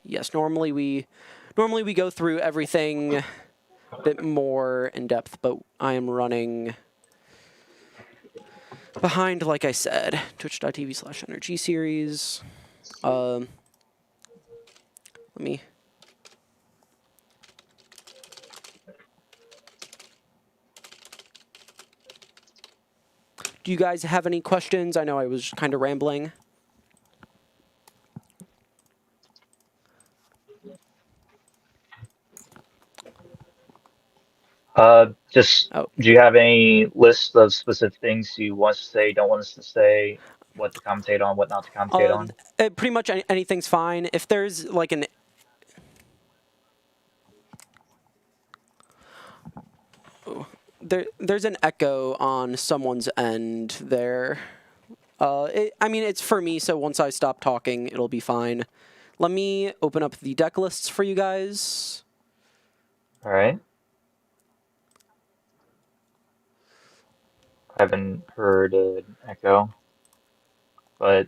yes, normally we go through everything a bit more in depth, but I am running behind, like I said. Twitch.tv/energy series. Let me. Do you guys have any questions? I know I was kind of rambling. Do you have any list of specific things you want us to say, don't want us to say, what to commentate on, what not to commentate on? Pretty much anything's fine. If there's like an there's an echo on someone's end there. I mean, it's for me, so once I stop talking, it'll be fine. Let me open up the deck lists for you guys. All right. I haven't heard an echo, but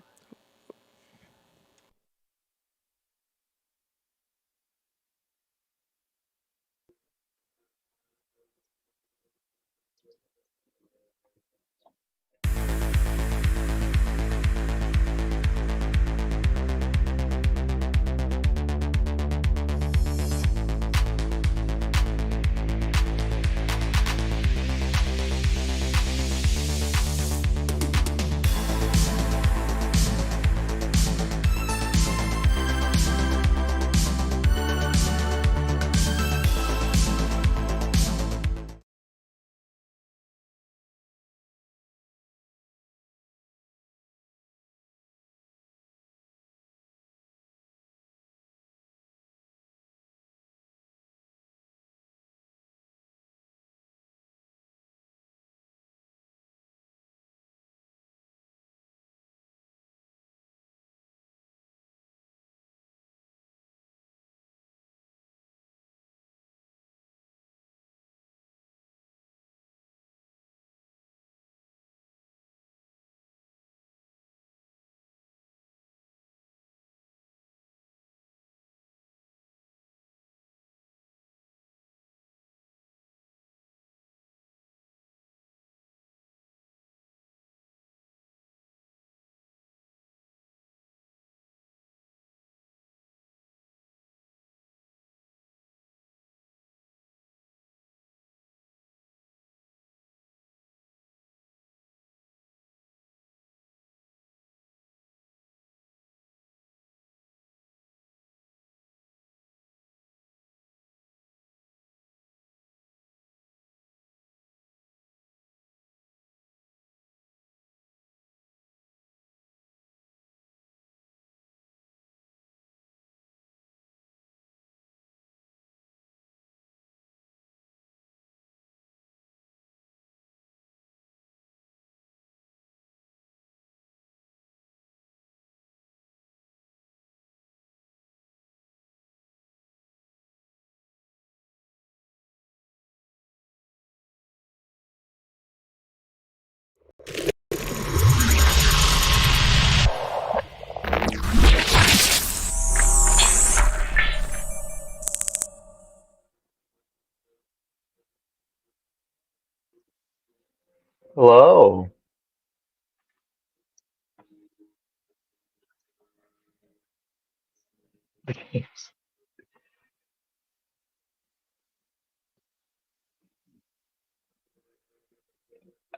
hello.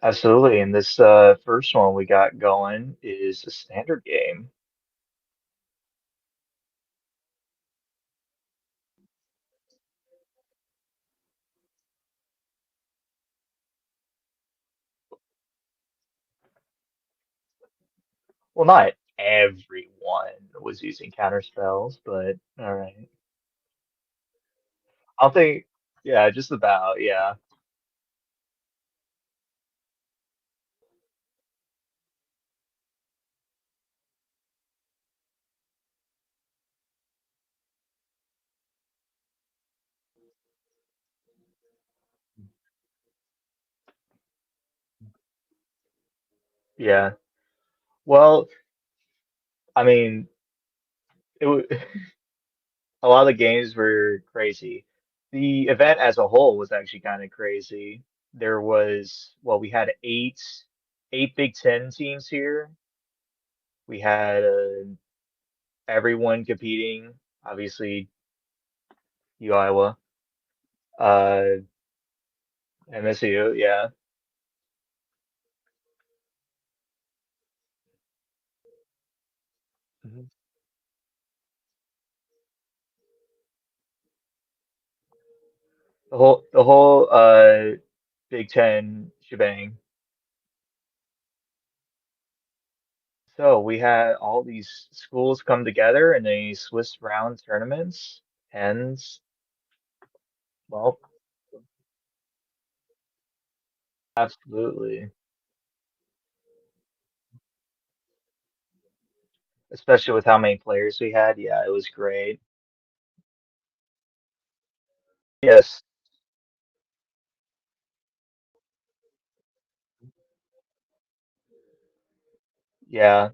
Absolutely. And this first one we got going is a standard game. Well, not everyone was using counter spells, but all right. I'll think, yeah, just about, yeah. Yeah. Well, I mean, it would. a lot of the games were crazy. The event as a whole was actually kind of crazy. There was, well, we had eight Big Ten teams here. We had everyone competing, obviously U Iowa, uh, MSU, yeah. Mhm. The whole Big Ten shebang. So we had all these schools come together in a Swiss round tournaments, and well, absolutely, especially with how many players we had. Yeah, it was great. Yes, yeah,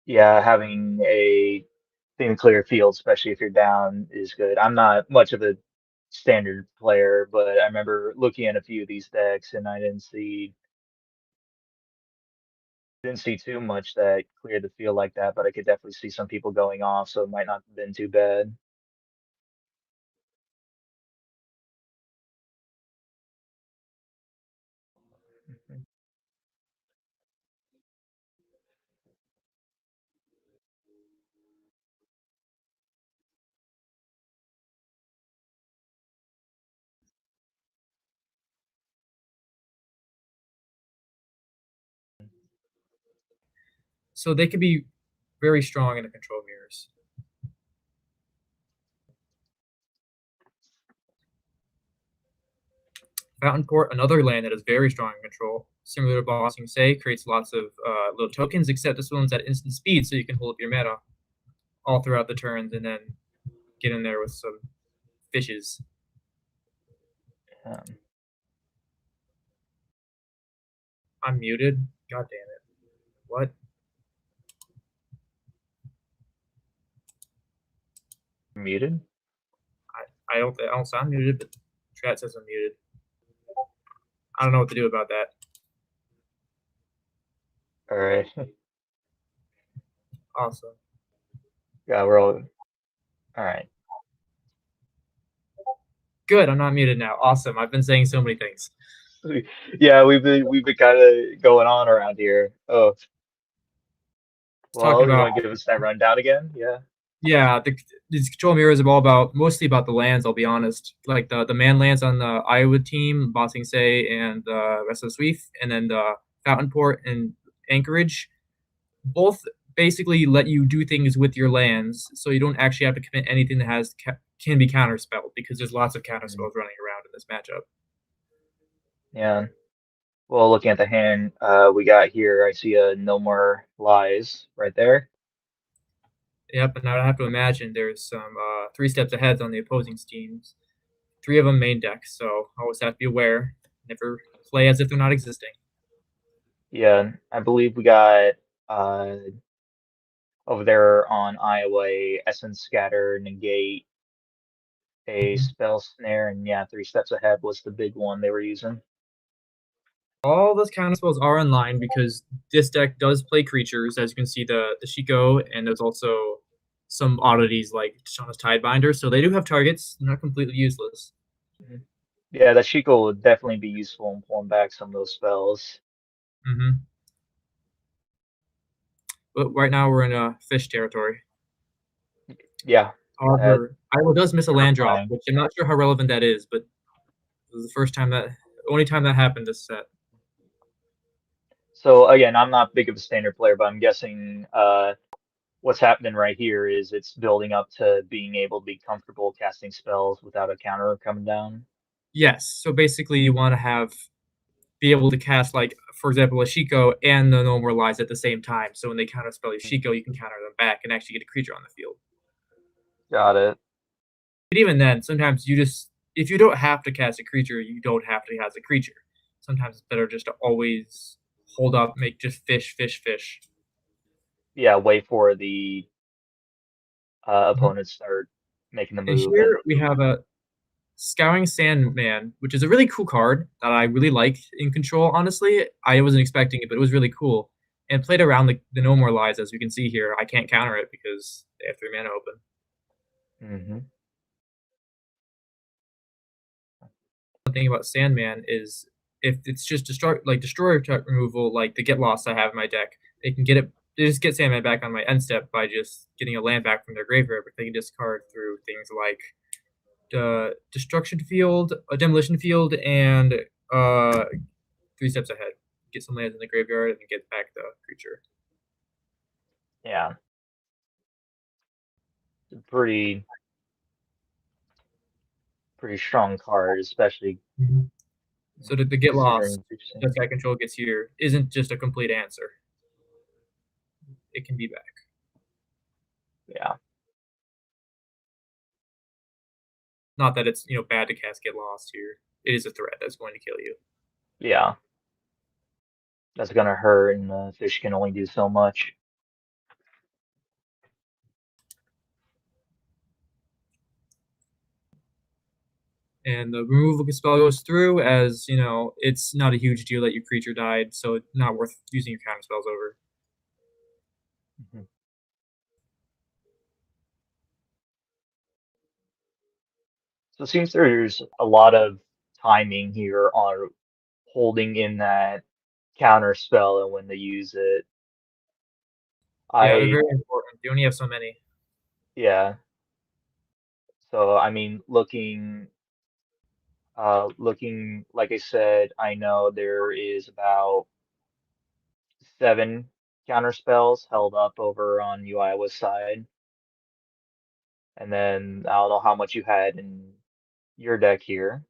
yeah. Having a thin clear field, especially if you're down, is good. I'm not much of a standard player, but I remember looking at a few of these decks, and I didn't see too much that cleared the field like that. But I could definitely see some people going off, so it might not have been too bad. So they could be very strong in the control mirrors. Fountain Port, another land that is very strong in control. Similar to Bossing Say, creates lots of little tokens, except this one's at instant speed, so you can hold up your mana all throughout the turns and then get in there with some fishes. Um, I'm muted. God damn it. What? Muted. I don't sound muted, but chat says I'm muted. I don't know what to do about that. All right. Awesome. Yeah, we're all right. Good. I'm not muted now. Awesome. I've been saying so many things. Yeah, we've been kind of going on around here. Oh, Talking well, you about want to give us that rundown again? Yeah. yeah, these control mirrors are all about mostly about the lands. I'll be honest, like the man lands on the Iowa team, Bossing Say and Rest of Sweet, and then the Fountainport and Anchorage, both basically let you do things with your lands, so you don't actually have to commit anything that can be counterspelled because there's lots of Mhm. counterspells running around in this matchup. Yeah. Well, looking at the hand we got here, I see a no more lies right there. Yep, and I have to imagine there's some 3 steps ahead on the opposing teams. 3 of them main deck, so always have to be aware. Never play as if they're not existing. Yeah, I believe we got uh over there on Iowa, Essence Scatter, Negate, a Spell Snare, and yeah, 3 steps ahead was the big one they were using. All those counter spells are online because this deck does play creatures, as you can see the Shiko, and there's also some oddities like Shauna's Tidebinder, so they do have targets. They're not completely useless. Mhm. Yeah, that Sheikah would definitely be useful in pulling back some of those spells. Hmm. But right now we're in fish territory. Yeah, that However, Iowa does miss a land drop, terrifying. which I'm not sure how relevant that is, but it was the only time that happened this set. So again, I'm not big of a standard player, but I'm guessing what's happening right here is it's building up to being able to be comfortable casting spells without a counter coming down. Yes, so basically you want to be able to cast, like, for example, a Shiko and the No More Lies at the same time. So when they counterspell your Shiko, you can counter them back and actually get a creature on the field. Got it. But even then, sometimes if you don't have to cast a creature, you don't have to cast a creature. Sometimes it's better just to always hold up, make just fish. Yeah, wait for the opponents start making the And move. here we have a Scouring Sandman, which is a really cool card that I really like in Control, honestly. I wasn't expecting it, but it was really cool. And played around the No More Lies, as you can see here. I can't counter it because they have 3 mana open. Mm-hmm. One thing about Sandman is if it's just destroyer type removal, like the Get Lost I have in my deck, they can get it. They just get Sandman back on my end step by just getting a land back from their graveyard, but they can discard through things like the destruction field, a demolition field, and 3 steps ahead. Get some lands in the graveyard and get back the creature. Yeah. It's a pretty strong card, especially So the Get Lost considering that guy control gets here isn't just a complete answer. It can be back. Yeah. Not that it's bad to cast Get Lost here. It is a threat that's going to kill you. Yeah. That's gonna hurt, and fish can only do so much. And the removal spell goes through, as it's not a huge deal that your creature died, so it's not worth using your counter spells over. Mm-hmm. So it seems there's a lot of timing here on holding in that counter spell and when to use it. Yeah, they're very important. You only have so many. Yeah. So I mean, looking like I said, I know there is about 7 counter spells held up over on Uiwa's side. And then I don't know how much you had in your deck here.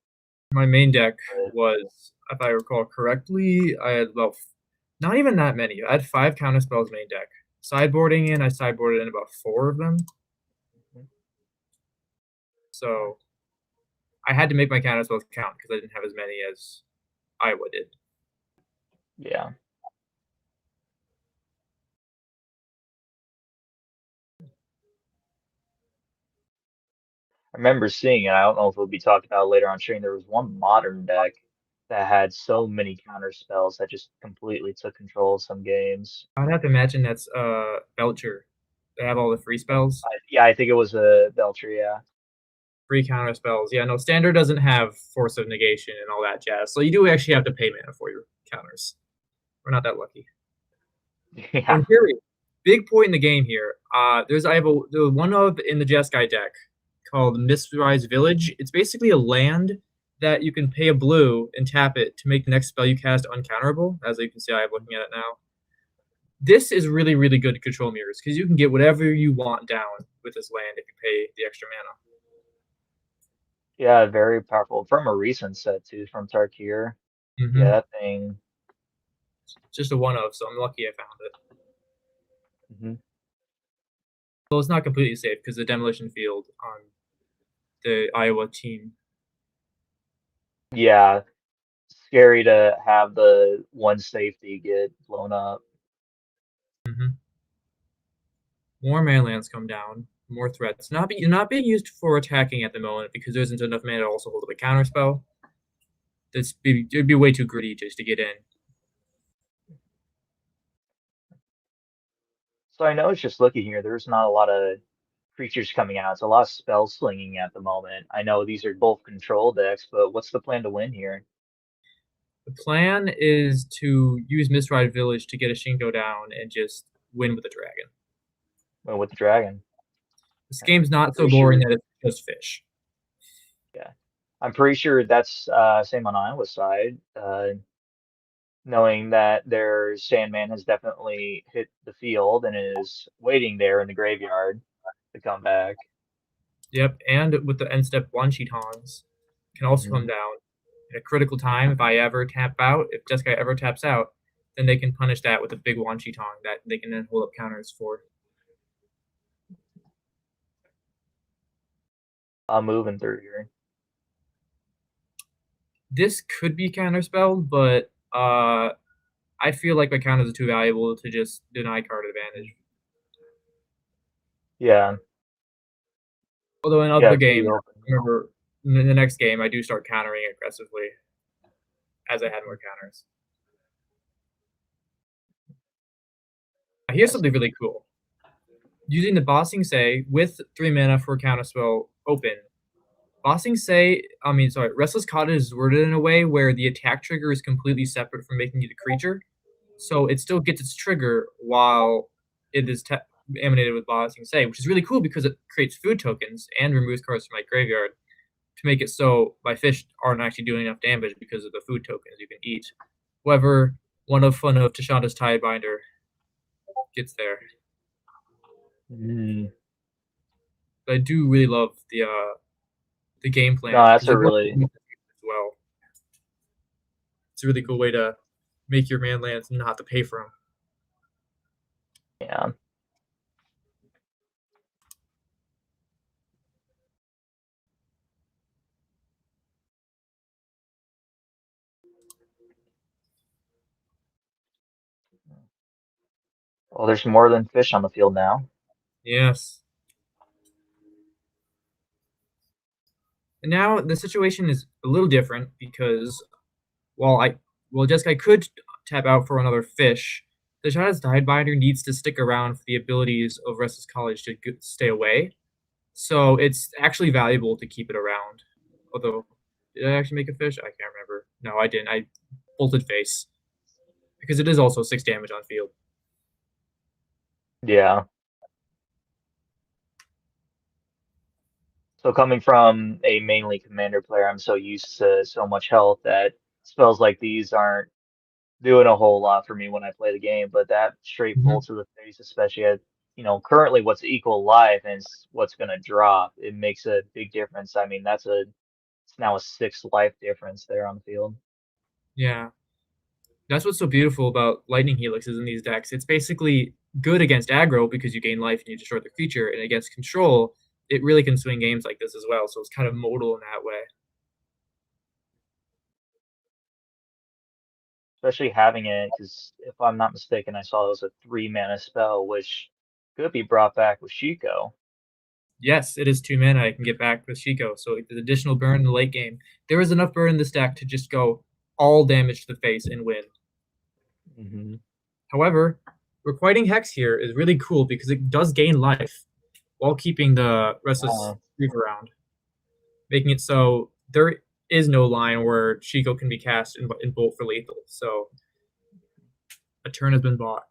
My main deck was, if I recall correctly, I had about not even that many. I had 5 counter spells main deck. Sideboarding in, I sideboarded in about 4 of them. So I had to make my counter spells count because I didn't have as many as Iowa did. Yeah. I remember seeing it. I don't know if it'll be talked about later on stream. There was one modern deck that had so many counter spells that just completely took control of some games. I'd have to imagine that's Belcher. They have all the free spells. Yeah, I think it was a Belcher, yeah. Free counter spells. Yeah, no, standard doesn't have force of negation and all that jazz. So you do actually have to pay mana for your counters. We're not that lucky. Yeah. In theory, big point in the game here. I have the one of in the Jeskai deck called Mistrise Village. It's basically a land that you can pay a blue and tap it to make the next spell you cast uncounterable. As you can see, I'm looking at it now. This is really, really good to control mirrors because you can get whatever you want down with this land if you pay the extra mana. Yeah, very powerful. From a recent set too, from Tarkir. Mm-hmm. Yeah, that thing. Just a one of, so I'm lucky I found it. Mm-hmm. Well, it's not completely safe because the demolition field on the Iowa team. Yeah, scary to have the one safety get blown up. Mm-hmm. More mana lands come down. More threats. Not being used for attacking at the moment because there isn't enough mana to also hold up a counter spell. It'd be way too gritty just to get in. So I know it's just looking here, there's not a lot of creatures coming out. It's a lot of spell slinging at the moment. I know these are both control decks, but what's the plan to win here? The plan is to use Mistrise Village to get a Shinko down and just win with a dragon. Well, with the dragon. This game's not so boring that it's just fish. Yeah. I'm pretty sure that's same on Iowa's side. Knowing that their Sandman has definitely hit the field and is waiting there in the graveyard to come back. Yep, and with the end step one Cheat Hans can also come down. in a critical time, if I ever tap out, if Jeskai ever taps out, then they can punish that with a big Wan Tong that they can then hold up counters for. I'm moving through here. This could be counterspelled, but I feel like my counters are too valuable to just deny card advantage. Yeah. Although in Yeah, other pretty games, open. remember in the next game, I do start countering aggressively as I had more counters. Now, here's something really cool. Using the Bossing Say with 3 mana for a counterspell open, Restless Cottage is worded in a way where the attack trigger is completely separate from making it a creature. So it still gets its trigger while it is emanated with Bossing Say, which is really cool because it creates food tokens and removes cards from my graveyard to make it so my fish aren't actually doing enough damage because of the food tokens you can eat. However, one of Tashanda's Tidebinder gets there. I do really love the game plan. No, that's a really as well. It's a really cool way to make your man lands and not have to pay for them. Yeah. Well, there's more than fish on the field now. Yes. And now the situation is a little different because Jeskai could tap out for another fish, the Tashanda's Tidebinder needs to stick around for the abilities of Restless College to stay away. So it's actually valuable to keep it around. Although, did I actually make a fish? I can't remember. No, I didn't. I bolted face. Because it is also 6 damage on field. Yeah. So coming from a mainly commander player, I'm so used to so much health that spells like these aren't doing a whole lot for me when I play the game. But that straight bolt to the face, especially at currently what's equal life and what's gonna drop, it makes a big difference. I mean, it's now a 6 life difference there on the field. Yeah. That's what's so beautiful about Lightning Helixes in these decks. It's basically good against aggro because you gain life and you destroy the creature, and against control, it really can swing games like this as well. So it's kind of modal in that way. Especially having it, because if I'm not mistaken, I saw it was a 3 mana spell, which could be brought back with Shiko. Yes, it is 2 mana. I can get back with Shiko. So there's additional burn in the late game. There is enough burn in this deck to just go all damage to the face and win. However, Requiting Hex here is really cool because it does gain life while keeping the Restless Reef around, making it so there is no line where Shiko can be cast in Bolt for lethal. So a turn has been bought.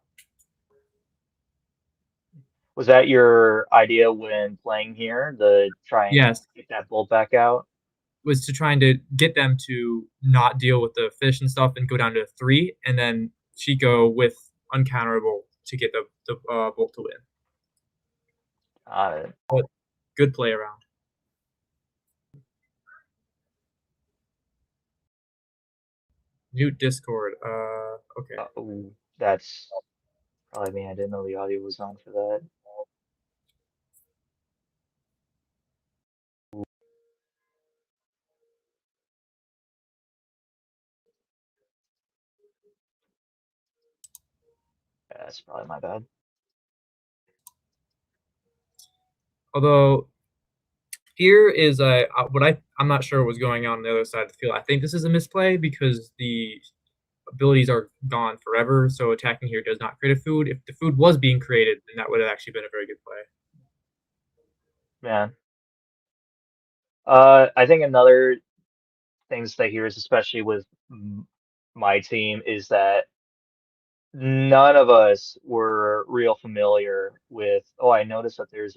Was that your idea when playing here, to try and get that Bolt back out? Was to trying to get them to not deal with the fish and stuff and go down to 3, and then Shiko with uncounterable to get the Bolt to win. But good play around. Mute Discord. Okay. That's probably me. I didn't know the audio was on for that. Yeah, that's probably my bad. Although here is I'm not sure what was going on the other side of the field. I think this is a misplay because the abilities are gone forever, so attacking here does not create a food. If the food was being created, then that would have actually been a very good play. Yeah. I think another thing to say here is, especially with my team, is that none of us were real familiar with. Oh, I noticed that there's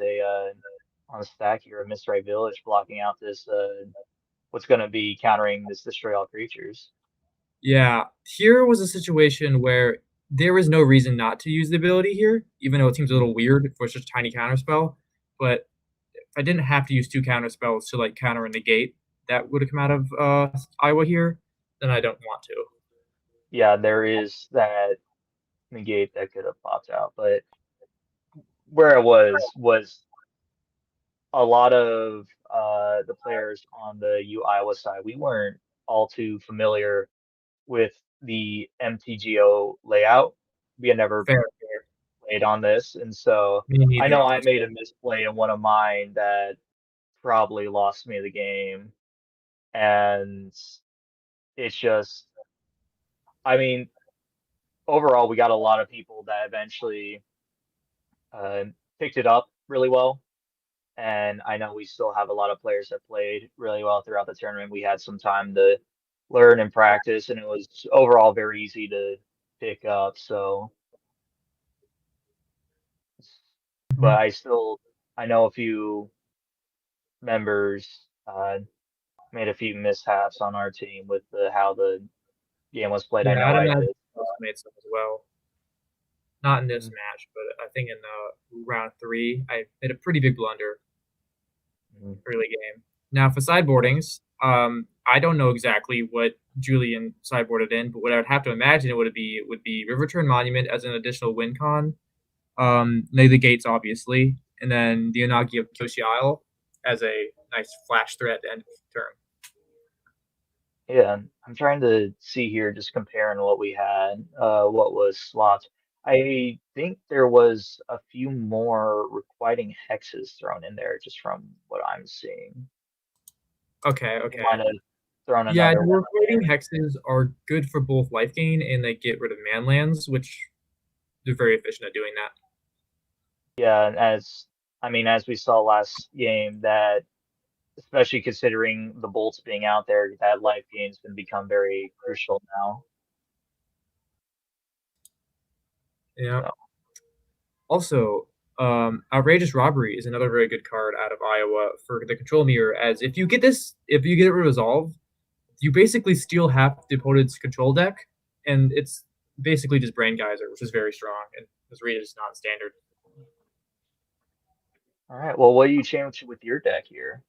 on the stack here, a Mistray Village blocking out this what's going to be countering this destroy all creatures. Yeah, here was a situation where there was no reason not to use the ability here, even though it seems a little weird for such a tiny counterspell. But if I didn't have to use 2 counterspells to like counter and negate, that would have come out of Iowa here, then I don't want to. Yeah, there is that negate that could have popped out, but where it was a lot of the players on the U Iowa side, we weren't all too familiar with the MTGO layout. We had never Fair. played on this, and so Me I neither, know I made honestly. a misplay in one of mine that probably lost me the game, and it's just, I mean, overall we got a lot of people that eventually uh, picked it up really well. And I know we still have a lot of players that played really well throughout the tournament. We had some time to learn and practice, and it was overall very easy to pick up. So, but Mhm. I know a few members made a few mishaps on our team with how the game was played. I Yeah, know I'd I imagine did. I also made some as well. Not in this Mhm. match, but I think in round 3, I made a pretty big blunder Mhm. early game. Now for sideboardings, I don't know exactly what Julian sideboarded in, but what I would have to imagine it would be Riverturn Monument as an additional win con, Lay the Gates obviously, and then the Unagi of Kyoshi Isle as a nice flash threat at the end of the turn. Yeah, I'm trying to see here, just comparing what we had, what was swapped. I think there was a few more requiting hexes thrown in there, just from what I'm seeing. Okay, They might okay. have thrown Yeah, another the one in rotating there. hexes are good for both life gain and they get rid of man lands, which they're very efficient at doing that. Yeah, and as we saw last game, that especially considering the bolts being out there, that life gain's been become very crucial now. Yeah. So Also, outrageous robbery is another very good card out of Iowa for the control mirror. As if you get it resolved, you basically steal half the opponent's control deck, and it's basically just Brain Geyser, which is very strong and is really just not standard. all right, well, what do you change with your deck here?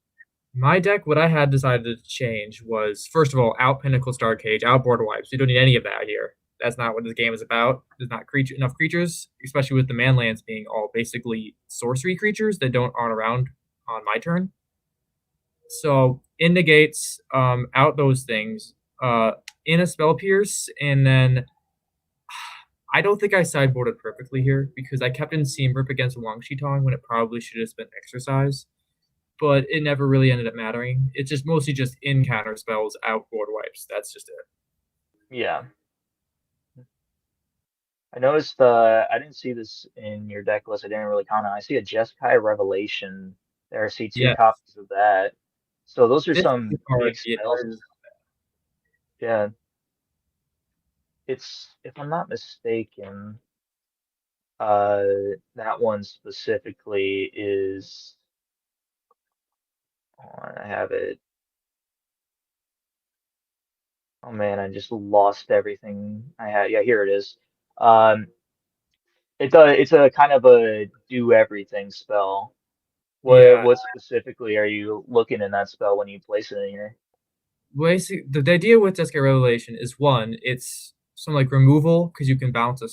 My deck, what I had decided to change was first of all, out Pinnacle Star Cage, out Border Wipes. You don't need any of that here. That's not what this game is about. There's not enough creatures, especially with the man lands being all basically sorcery creatures that aren't around on my turn. So in negates, out those things, in a spell pierce, and then I don't think I sideboarded perfectly here because I kept in Seam Rip against Wang Shitong when it probably should have been exercise, but it never really ended up mattering. It's just mostly just in counter spells, out board wipes. That's just it. Yeah. I noticed I didn't see this in your deck list. I didn't really count on. I see a Jeskai Revelation there. I see two Yeah, copies of that. So those are this is the some card. big The spells. entire Yeah, it's, if I'm not mistaken, uh that one specifically is, hold on, I have it. Oh man, I just lost everything I had. Yeah, here it is. Um it's a kind of a do everything spell. What yeah. what specifically are you looking in that spell when you place it in here? The idea with Jeskai Revelation is one, it's some like removal because you can bounce a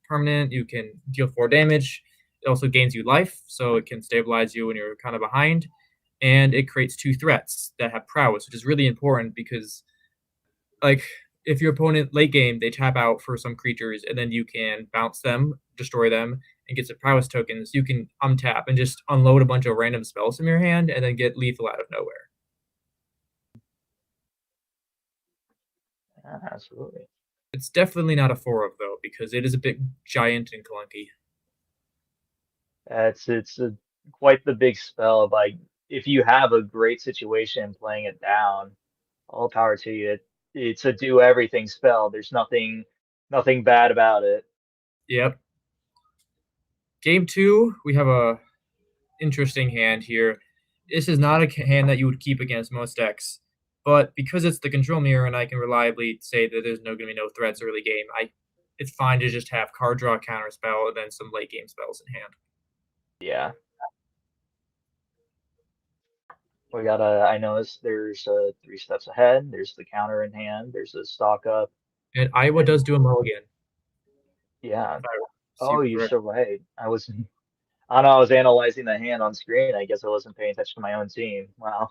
permanent. You can deal 4 damage. It also gains you life, so it can stabilize you when you're kind of behind, and it creates 2 threats that have prowess, which is really important because like if your opponent late game they tap out for some creatures and then you can bounce them, destroy them, and get some prowess tokens, you can untap and just unload a bunch of random spells from your hand and then get lethal out of nowhere. Yeah, absolutely. It's definitely not a 4 of though, because it is a bit giant and clunky. It's a quite the big spell. Like if you have a great situation playing it down, all power to you. It's a do everything spell. There's nothing bad about it. Yep. Game 2, we have a interesting hand here. This is not a hand that you would keep against most decks, but because it's the control mirror and I can reliably say that there's going to be no threats early game, it's fine to just have card draw, counter spell, and then some late game spells in hand. Yeah. We got I noticed there's 3 steps ahead. There's the counter in hand. There's a stock up. And Iowa And does do a mulligan. yeah. If I see Oh, you're correct. so right. I don't know, I was analyzing the hand on screen. I guess I wasn't paying attention to my own team. Wow.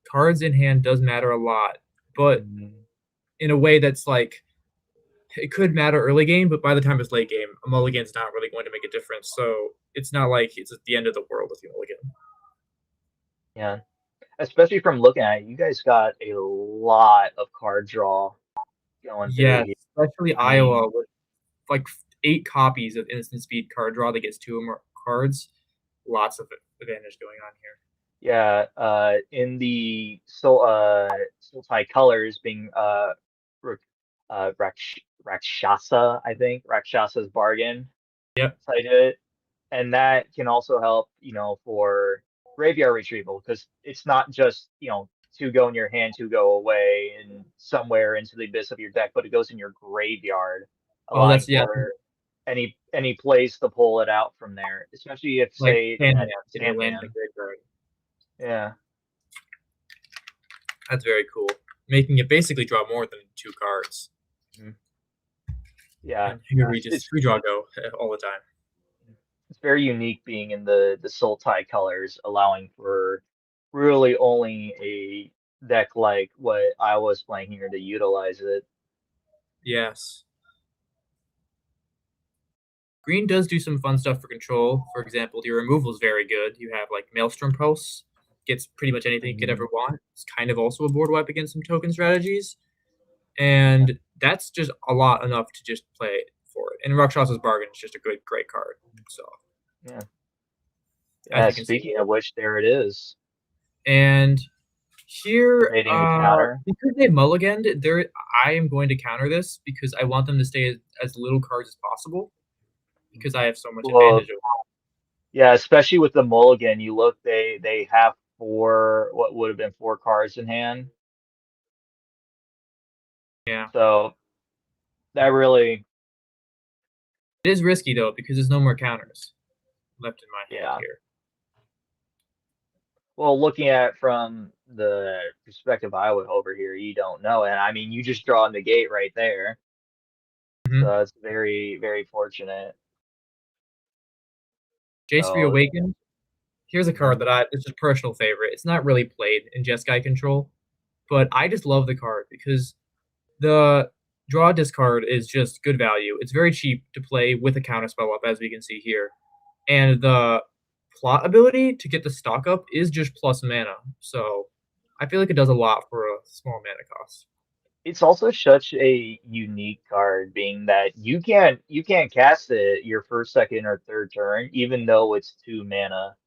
Cards in hand does matter a lot, but Mhm. in a way that's like it could matter early game, but by the time it's late game, a mulligan's not really going to make a difference. So it's not like it's at the end of the world with a mulligan. Yeah. Especially from looking at it, you guys got a lot of card draw going through Yeah, here. especially I Iowa mean, with like 8 copies of instant speed card draw that gets 2 or more cards. Lots of advantage going on here. yeah, in the Sultai colors being Rak- Rakshasa, I think. Rakshasa's bargain. Yep. So I did it. And that can also help, for graveyard retrieval, because it's not just, two go in your hand, two go away and somewhere into the abyss of your deck, but it goes in your graveyard, Oh, allowing that's yeah, for any place to pull it out from there, especially if, like say, Sandman, that getting a land in the Sandman. graveyard. Yeah. That's very cool. Making it basically draw more than 2 cards. Mhm. Yeah. And here we It's, just it's free draw go all the time. it's very unique being in the Sultai colors, allowing for really only a deck like what I was playing here to utilize it. Yes. Green does do some fun stuff for control. For example, your removal is very good. You have like Maelstrom Pulse, gets pretty much anything you could ever want. It's kind of also a board wipe against some token strategies. And that's just a lot enough to just play for it. And Rakshasa's Bargain is just a great card. So Yeah. as Yeah. you can see. Speaking of which, there it is. And here, Evading the counter. because they mulliganed, I am going to counter this because I want them to stay as little cards as possible because I have so much Well, advantage over. yeah, especially with the mulligan, you look, they have what would have been 4 cards in hand. Yeah. So that really, It is risky though because there's no more counters left in my hand yeah. here. Well, looking at it from the perspective I would over here, you don't know. And I mean, you just draw a negate right there. Mm-hmm. So it's very, very fortunate. Jace So, Reawakened. Here's a card that it's a personal favorite. It's not really played in Jeskai control, but I just love the card because the draw discard is just good value. It's very cheap to play with a counter spell up, as we can see here. And the plot ability to get the stock up is just plus mana. So I feel like it does a lot for a small mana cost. it's also such a unique card, being that you can't cast it your first, second, or third turn, even though it's 2 mana.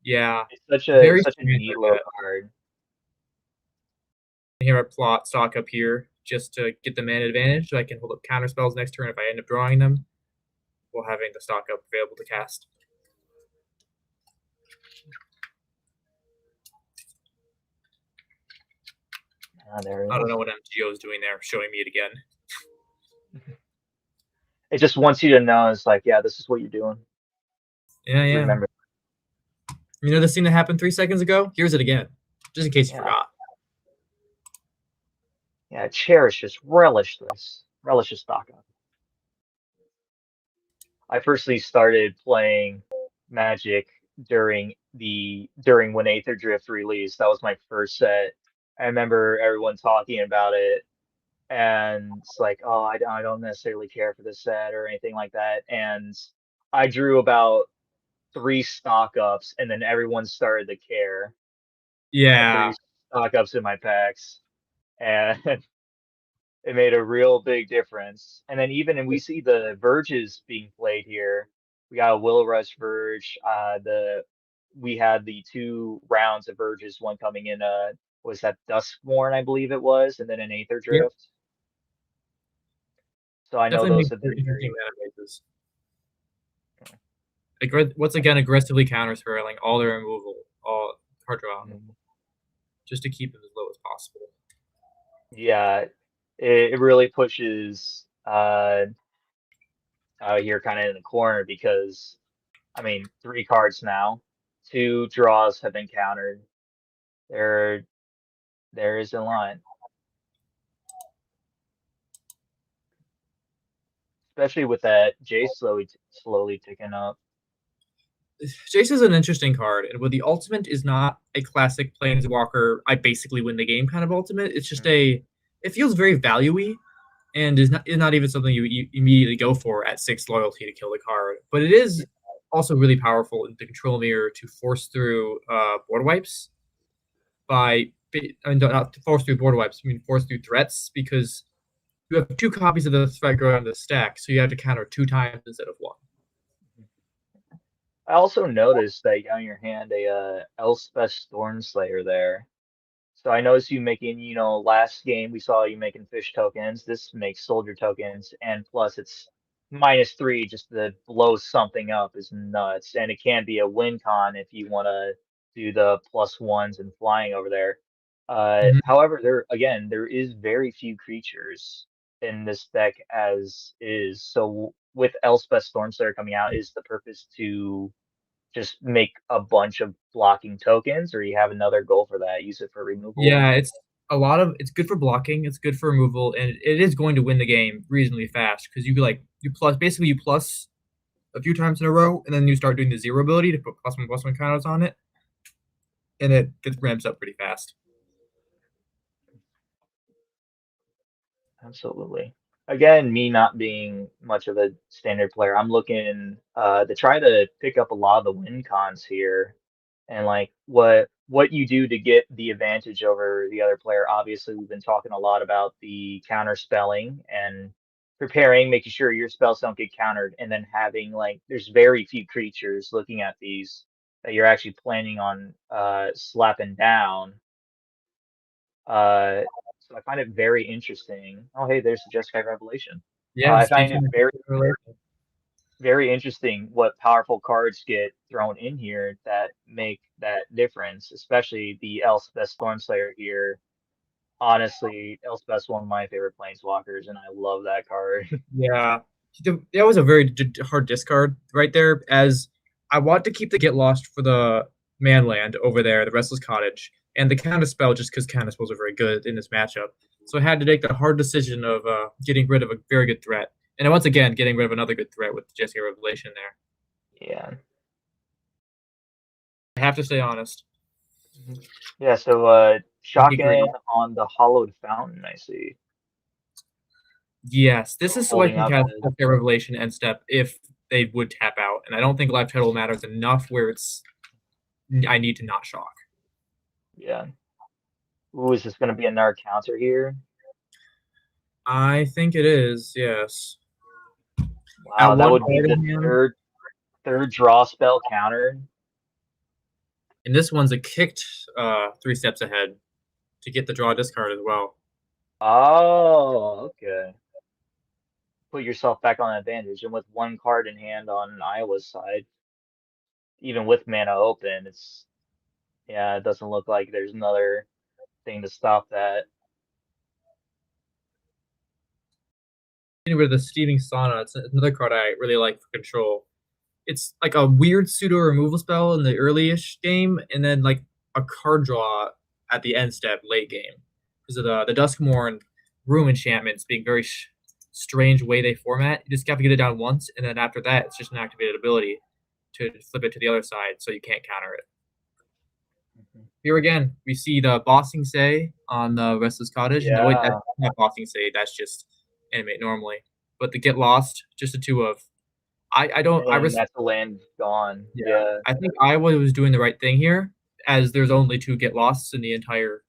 Yeah, It's such a very such a strange neat like little that. card. Here I plot stock up here just to get the mana advantage so I can hold up counter spells next turn if I end up drawing them while having the stock up available to cast. There it I don't is. know what MTGO is doing there, showing me it again. It just wants you to know, it's like, yeah, this is what you're doing. Yeah. Remember. You know the scene that happened 3 seconds ago? Here's it again, just in case you Yeah. forgot. Yeah, cherish this, relish this. Relish this stock up. I personally started playing Magic during when Aether Drift released. That was my first set. I remember everyone talking about it, and it's like, oh, I don't necessarily care for this set or anything like that. And I drew about 3 stock ups, and then everyone started to care. I had Yeah, 3 stock ups in my packs, and it made a real big difference. And then even, and we see the verges being played here. We got a Will Rush Verge. We had the 2 rounds of verges, one coming in was that Duskborn, I believe it was, and then an Aether yep. Drift. So I know Definitely those makes have for been interesting very, mana bases. Once again, aggressively counter-spiraling all their removal, all card draw, just to keep them as low as possible. yeah, it really pushes out here kind of in the corner, because I mean, 3 cards now 2 draws have been countered. There is a line. Especially with that Jace slowly ticking up. Jace is an interesting card, and with the ultimate is not a classic Planeswalker, I basically win the game kind of ultimate. It's just it feels very value-y, and is not even something you immediately go for at 6 loyalty to kill the card. But it is also really powerful in the control mirror to force through board wipes not to force through board wipes, I mean force through threats, because you have 2 copies of the threat going on the stack, so you have to counter 2 times instead of 1. I also noticed that you got in your hand a Elspeth Stormslayer there. So I noticed you making, last game we saw you making fish tokens. This makes soldier tokens, and plus it's -3 just to blow something up is nuts. And it can be a win con if you want to do the +1s and flying over there. However, there is very few creatures in this deck as is. So with Elspeth Stormslayer coming out, is the purpose to just make a bunch of blocking tokens, or you have another goal for that? Use it for removal? Yeah, it's good for blocking, it's good for removal, and it is going to win the game reasonably fast because you plus a few times in a row, and then you start doing the 0 ability to put +1/+1 counters on it, and it ramps up pretty fast. Absolutely. Again, me not being much of a standard player, I'm looking to try to pick up a lot of the win cons here, and like what you do to get the advantage over the other player. Obviously, we've been talking a lot about the counter spelling and preparing, making sure your spells don't get countered, and then having there's very few creatures looking at these that you're actually planning on slapping down. So I find it very interesting. Oh, hey, there's the Jeskai Revelation. Yeah, I find it speaking very, of very interesting what powerful cards get thrown in here that make that difference, especially the Elspeth Stormslayer here. Honestly, Elspeth's one of my favorite Planeswalkers, and I love that card. Yeah, that was a very hard discard right there, as I want to keep the Get Lost for the Manland over there, the Restless Cottage, and the counter spell just because counter spells are very good in this matchup. So I had to make the hard decision of getting rid of a very good threat, and then once again getting rid of another good threat with the Jeskai Revelation there. Yeah. I have to stay honest. Yeah, so shotgun on the Hollowed Fountain, I see. Yes, this is so I can cast Holding up Jeskai Revelation end step if they would tap out, and I don't think life total matters enough where I need to not shock. Yeah. Ooh, is this going to be another counter here? I think it is, yes. Wow, that would be the third draw spell counter. And this one's a kicked 3 steps ahead to get the draw discard as well. Oh, okay. Put yourself back on advantage, and with 1 card in hand on Iowa's side, even with mana open, it doesn't look like there's another thing to stop that. Getting rid of the Steaming Sauna, it's another card I really like for control. It's like a weird pseudo removal spell in the early-ish game, and then like a card draw at the end step late game. Because of the Duskmourn room enchantments being very strange way they format. You just have to get it down once, and then after that, it's just an activated ability to flip it to the other side, so you can't counter it. Here again, we see the Bossing Say on the Restless Cottage. Yeah. No, wait, that's not Bossing Say, that's just animate normally. But the Get Lost, just a 2 of. That's the land gone. Yeah. I think Iowa was doing the right thing here, as there's only 2 Get Losts in the entire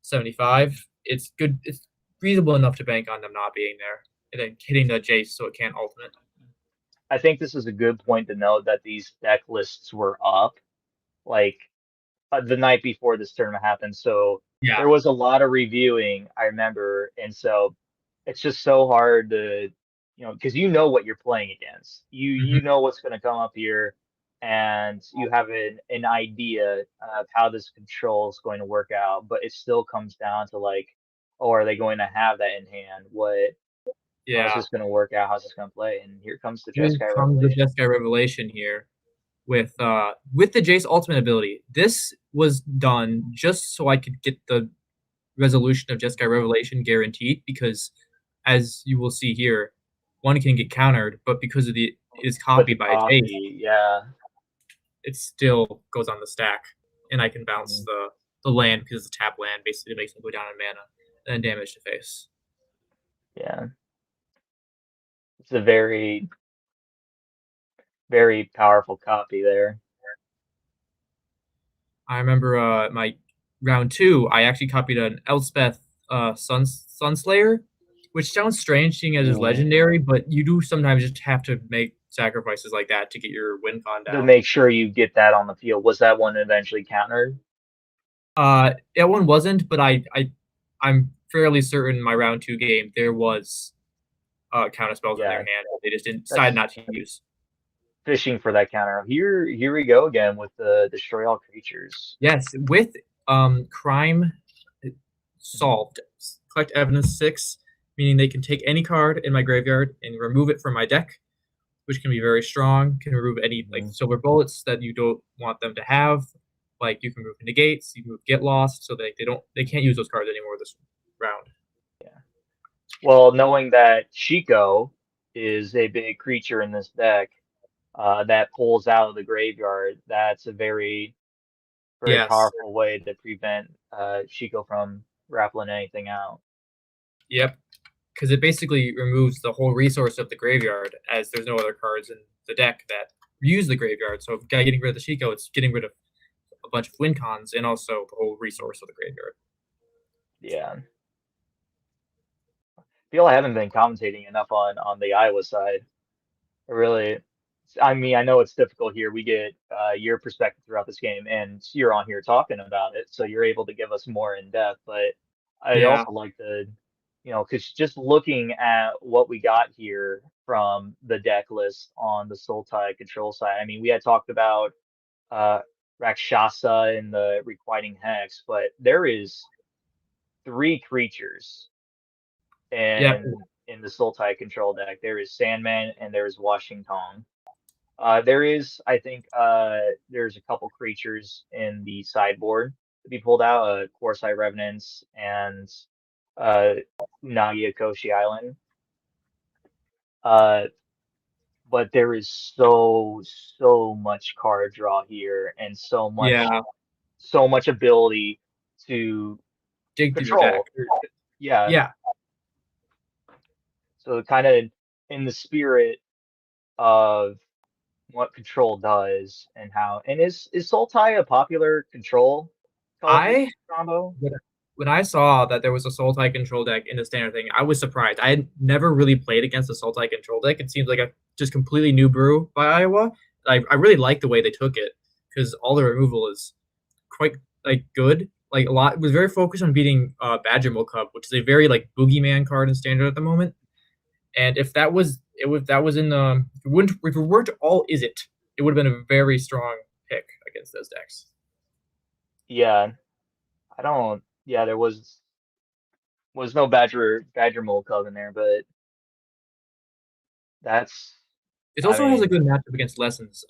75. It's good. It's reasonable enough to bank on them not being there, and then hitting the Jace so it can't ultimate. I think this is a good point to note that these deck lists were up, the night before this tournament happened. So there was a lot of reviewing, I remember, and so it's just so hard to, because you know what you're playing against. You know what's going to come up here, and you have an idea of how this control is going to work out, but it still comes down to oh, are they going to have that in hand? How's this going to work out? How's this going to play? And here comes the Jeskai Revelation. The Jeskai Revelation here. with the Jace ultimate ability. This was done just so I could get the resolution of Jeskai Revelation guaranteed, because as you will see here, one can get countered, but because of it is copied by a Jace, yeah, it still goes on the stack, and I can bounce the land because it's a tap land. Basically, it makes them go down in mana and then damage to face. Yeah. It's a very, very powerful copy there. I remember my round 2, I actually copied an Elspeth Sunslayer, which sounds strange seeing as it's legendary, but you do sometimes just have to make sacrifices like that to get your win con down. To make sure you get that on the field. Was that one eventually countered? That one wasn't, but I'm fairly certain my round 2 game there was counter spells in their hand. They just decided not to use. Fishing for that counter. Here we go again with the destroy all creatures. Yes, with crime solved. Collect evidence 6, meaning they can take any card in my graveyard and remove it from my deck, which can be very strong. Can remove any like silver bullets that you don't want them to have. Like you can remove negates, you can move get lost, so they can't use those cards anymore this round. Yeah. Well, knowing that Chico is a big creature in this deck that pulls out of the graveyard, that's a very powerful way to prevent Chico from raffling anything out. Yep, because it basically removes the whole resource of the graveyard, as there's no other cards in the deck that use the graveyard. So by getting rid of the Chico, it's getting rid of a bunch of win cons and also the whole resource of the graveyard. Yeah. I feel I haven't been commentating enough on the Iowa side. I mean, I know it's difficult here. We get your perspective throughout this game, and you're on here talking about it, so you're able to give us more in depth. But I'd also like to, because just looking at what we got here from the deck list on the Sultai control side, I mean, we had talked about Rakshasa and the Requiting Hex, but there is 3 creatures in the Sultai control deck. There is Sandman and there is Washington. There is, I think, there's a couple creatures in the sideboard to be pulled out, Corsai Revenants and Unagi Akoshi Island. But there is so much card draw here and so much ability to dig control. Yeah. So kind of in the spirit of what control does and how, and is Sultai a popular control combo? When I saw that there was a Sultai control deck in the standard thing, I was surprised. I had never really played against a Sultai control deck. It seems like a just completely new brew by Iowa. I really like the way they took it, because all the removal is quite good. Like a lot, it was very focused on beating Badger Cub, which is a very boogeyman card in standard at the moment. And if that was in the if it weren't all it would have been a very strong pick against those decks. Yeah, there was no Badger Cub in there, but it also has a good matchup against Lessons,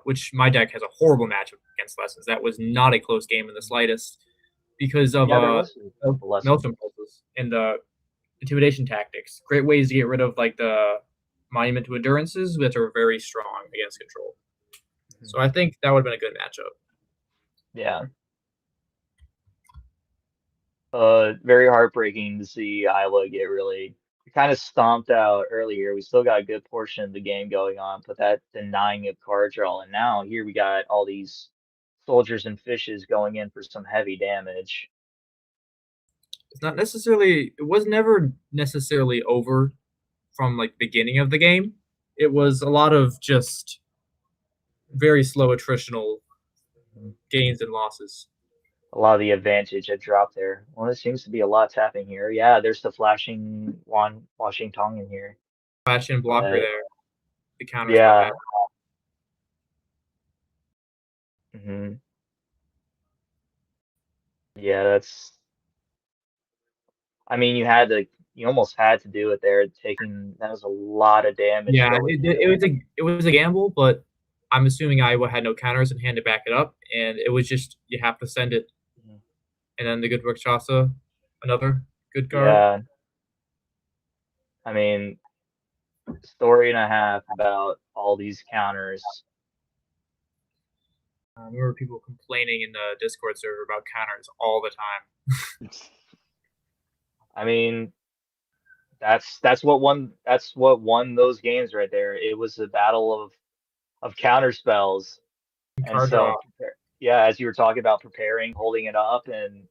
which my deck has a horrible matchup against Lessons. That was not a close game in the slightest because of Maelstrom Pulses and intimidation tactics. Great ways to get rid of the Monument to Endurances, which are very strong against control. So I think that would have been a good matchup. Yeah. Very heartbreaking to see Iowa get really kind of stomped out earlier. We still got a good portion of the game going on, but that denying of card draw, and now here we got all these soldiers and fishes going in for some heavy damage. It was never necessarily over from the beginning of the game. It was a lot of just very slow attritional gains and losses. A lot of the advantage had dropped there. Well, there seems to be a lot tapping here. Yeah, there's the flashing Washington in here. Flashing blocker there. The counter. Yeah. Yeah, that's. I mean, you almost had to do it there. That was a lot of damage. Yeah, it was a gamble, but I'm assuming Iowa had no counters in hand to back it up, and it was just you have to send it. Mhm. And then the good Rakshasa, another good card. Yeah, I mean, story and a half about all these counters. I remember people complaining in the Discord server about counters all the time. I mean, that's what won those games right there. It was a battle of counter spells. And Card draw. so, yeah, as you were talking about preparing, holding it up, and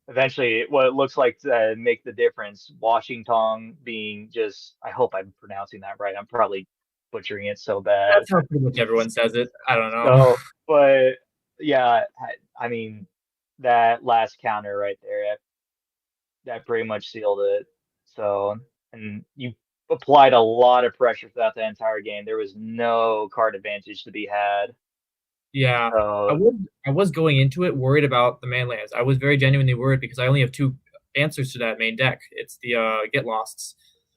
eventually what it looks like to make the difference. Washington being just, I hope I'm pronouncing that right. I'm probably butchering it so bad. That's how pretty much everyone says it. I don't know. So, but yeah, I mean, that last counter right there, that pretty much sealed it. So, and you applied a lot of pressure throughout the entire game. There was no card advantage to be had. Yeah, I So, was I was going into it worried about the man lands. I was very genuinely worried because I only have two answers to that main deck. It's the get losts.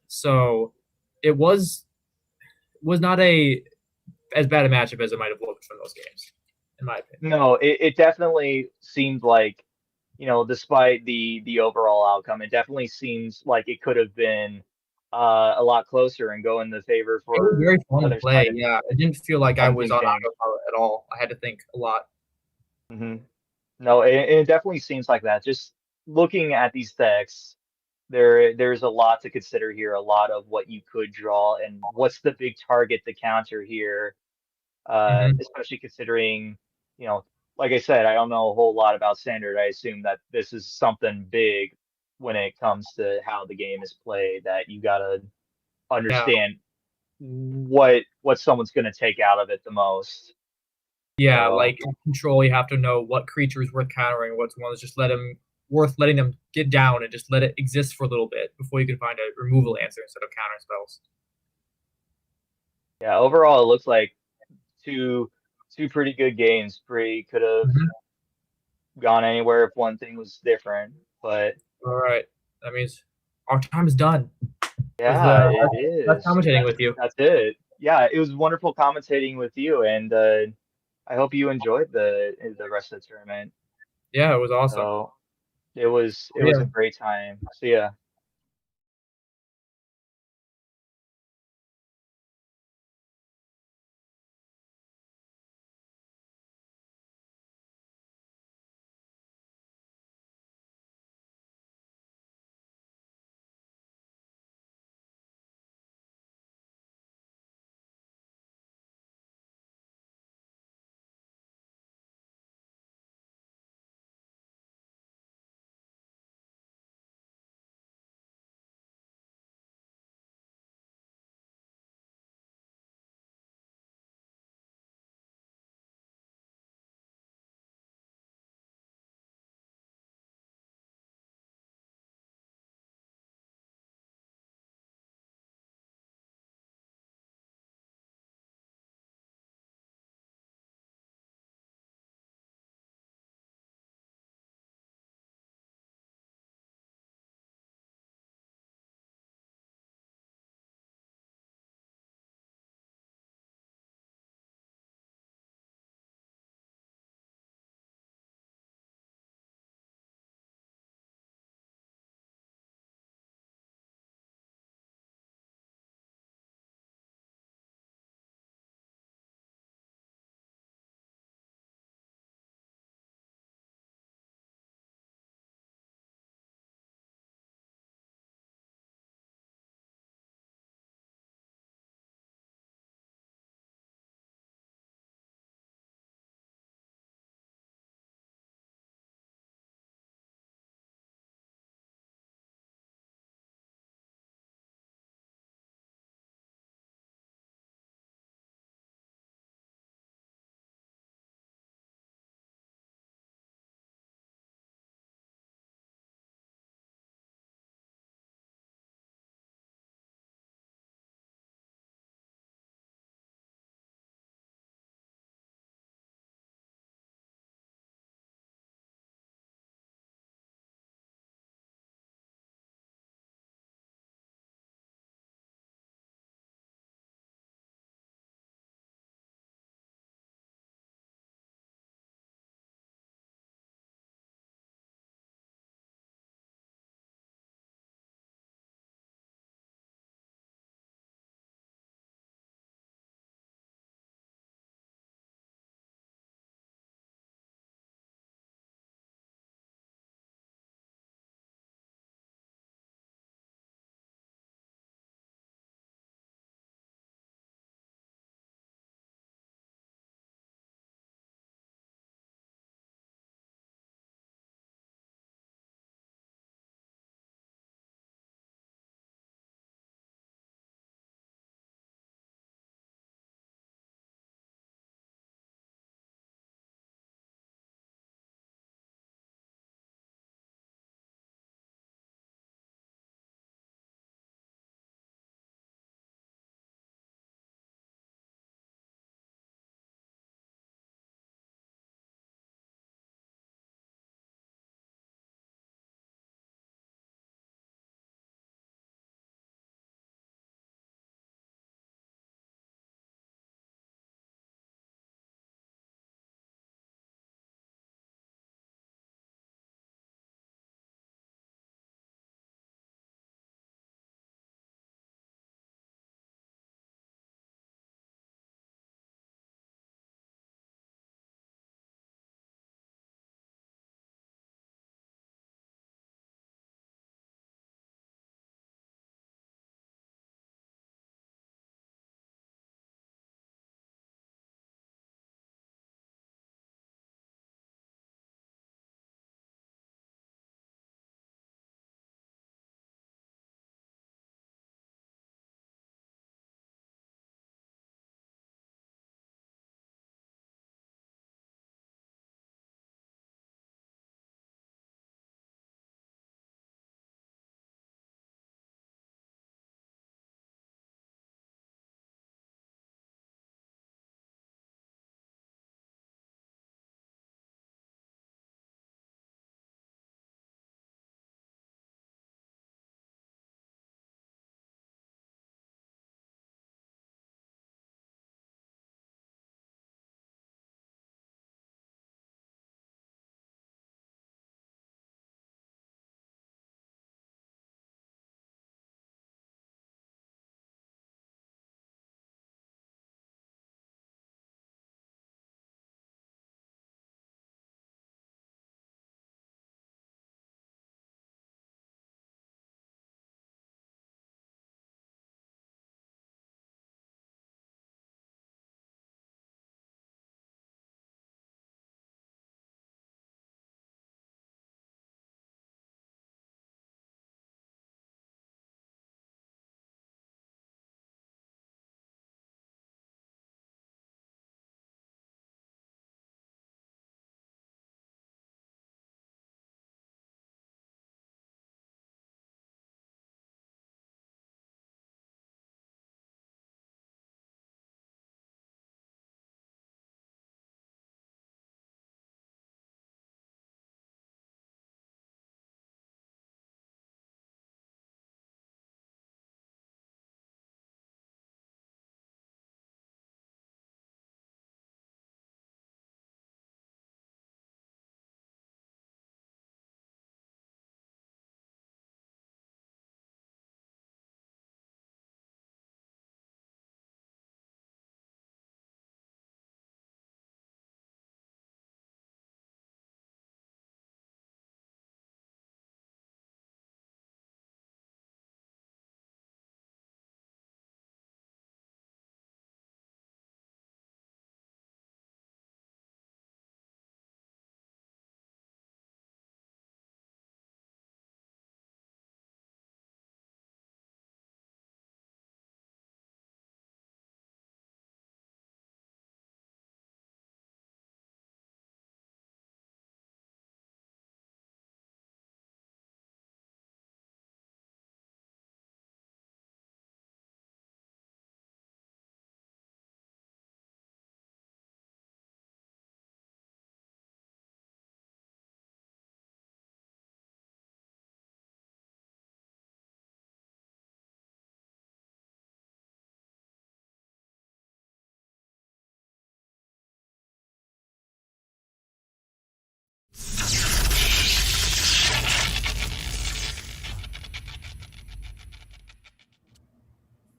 So it was not a as bad a matchup as it might have looked from those games, in my opinion. no, it definitely seemed like, despite the overall outcome, it definitely seems like it could have been a lot closer and go in the favor It was for very fun the to other play. side of Yeah, I didn't feel like I was Team on King. autopilot at all. I had to think a lot. Hmm. No, it definitely seems like that. Just looking at these decks, there's a lot to consider here, a lot of what you could draw and what's the big target to counter here, Hmm. especially considering, you know, like I said, I don't know a whole lot about standard. I assume that this is something big when it comes to how the game is played, that you gotta Yeah, understand what someone's gonna take out of it the most. yeah. So Like in control, you have to know what creature is worth countering, what's one that's just worth letting them get down and just let it exist for a little bit before you can find a removal answer instead of counter spells. yeah, overall it looks like two two pretty good games. Pretty could have Mhm. gone anywhere if one thing was different. But All right, that means our time is done. It was yeah, it best is. commentating That's with you. that's it. Yeah, it was wonderful commentating with you, and I hope you enjoyed the rest of the tournament. Yeah, it was awesome. So it was a Yeah. great time. See ya.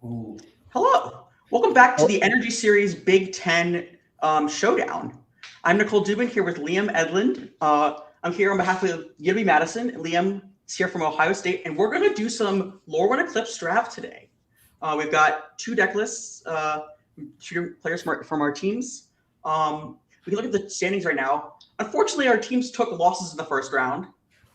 Ooh. Hello. Welcome back to the Energy Series Big Ten Showdown. I'm Nicole Dubin here with Liam Edlund. I'm here on behalf of UW-Madison. Liam is here from Ohio State, and we're going to do some Lorwyn Eclipse draft today. We've got two deck lists, two players from our teams. We can look at the standings right now. Unfortunately, our teams took losses in the first round.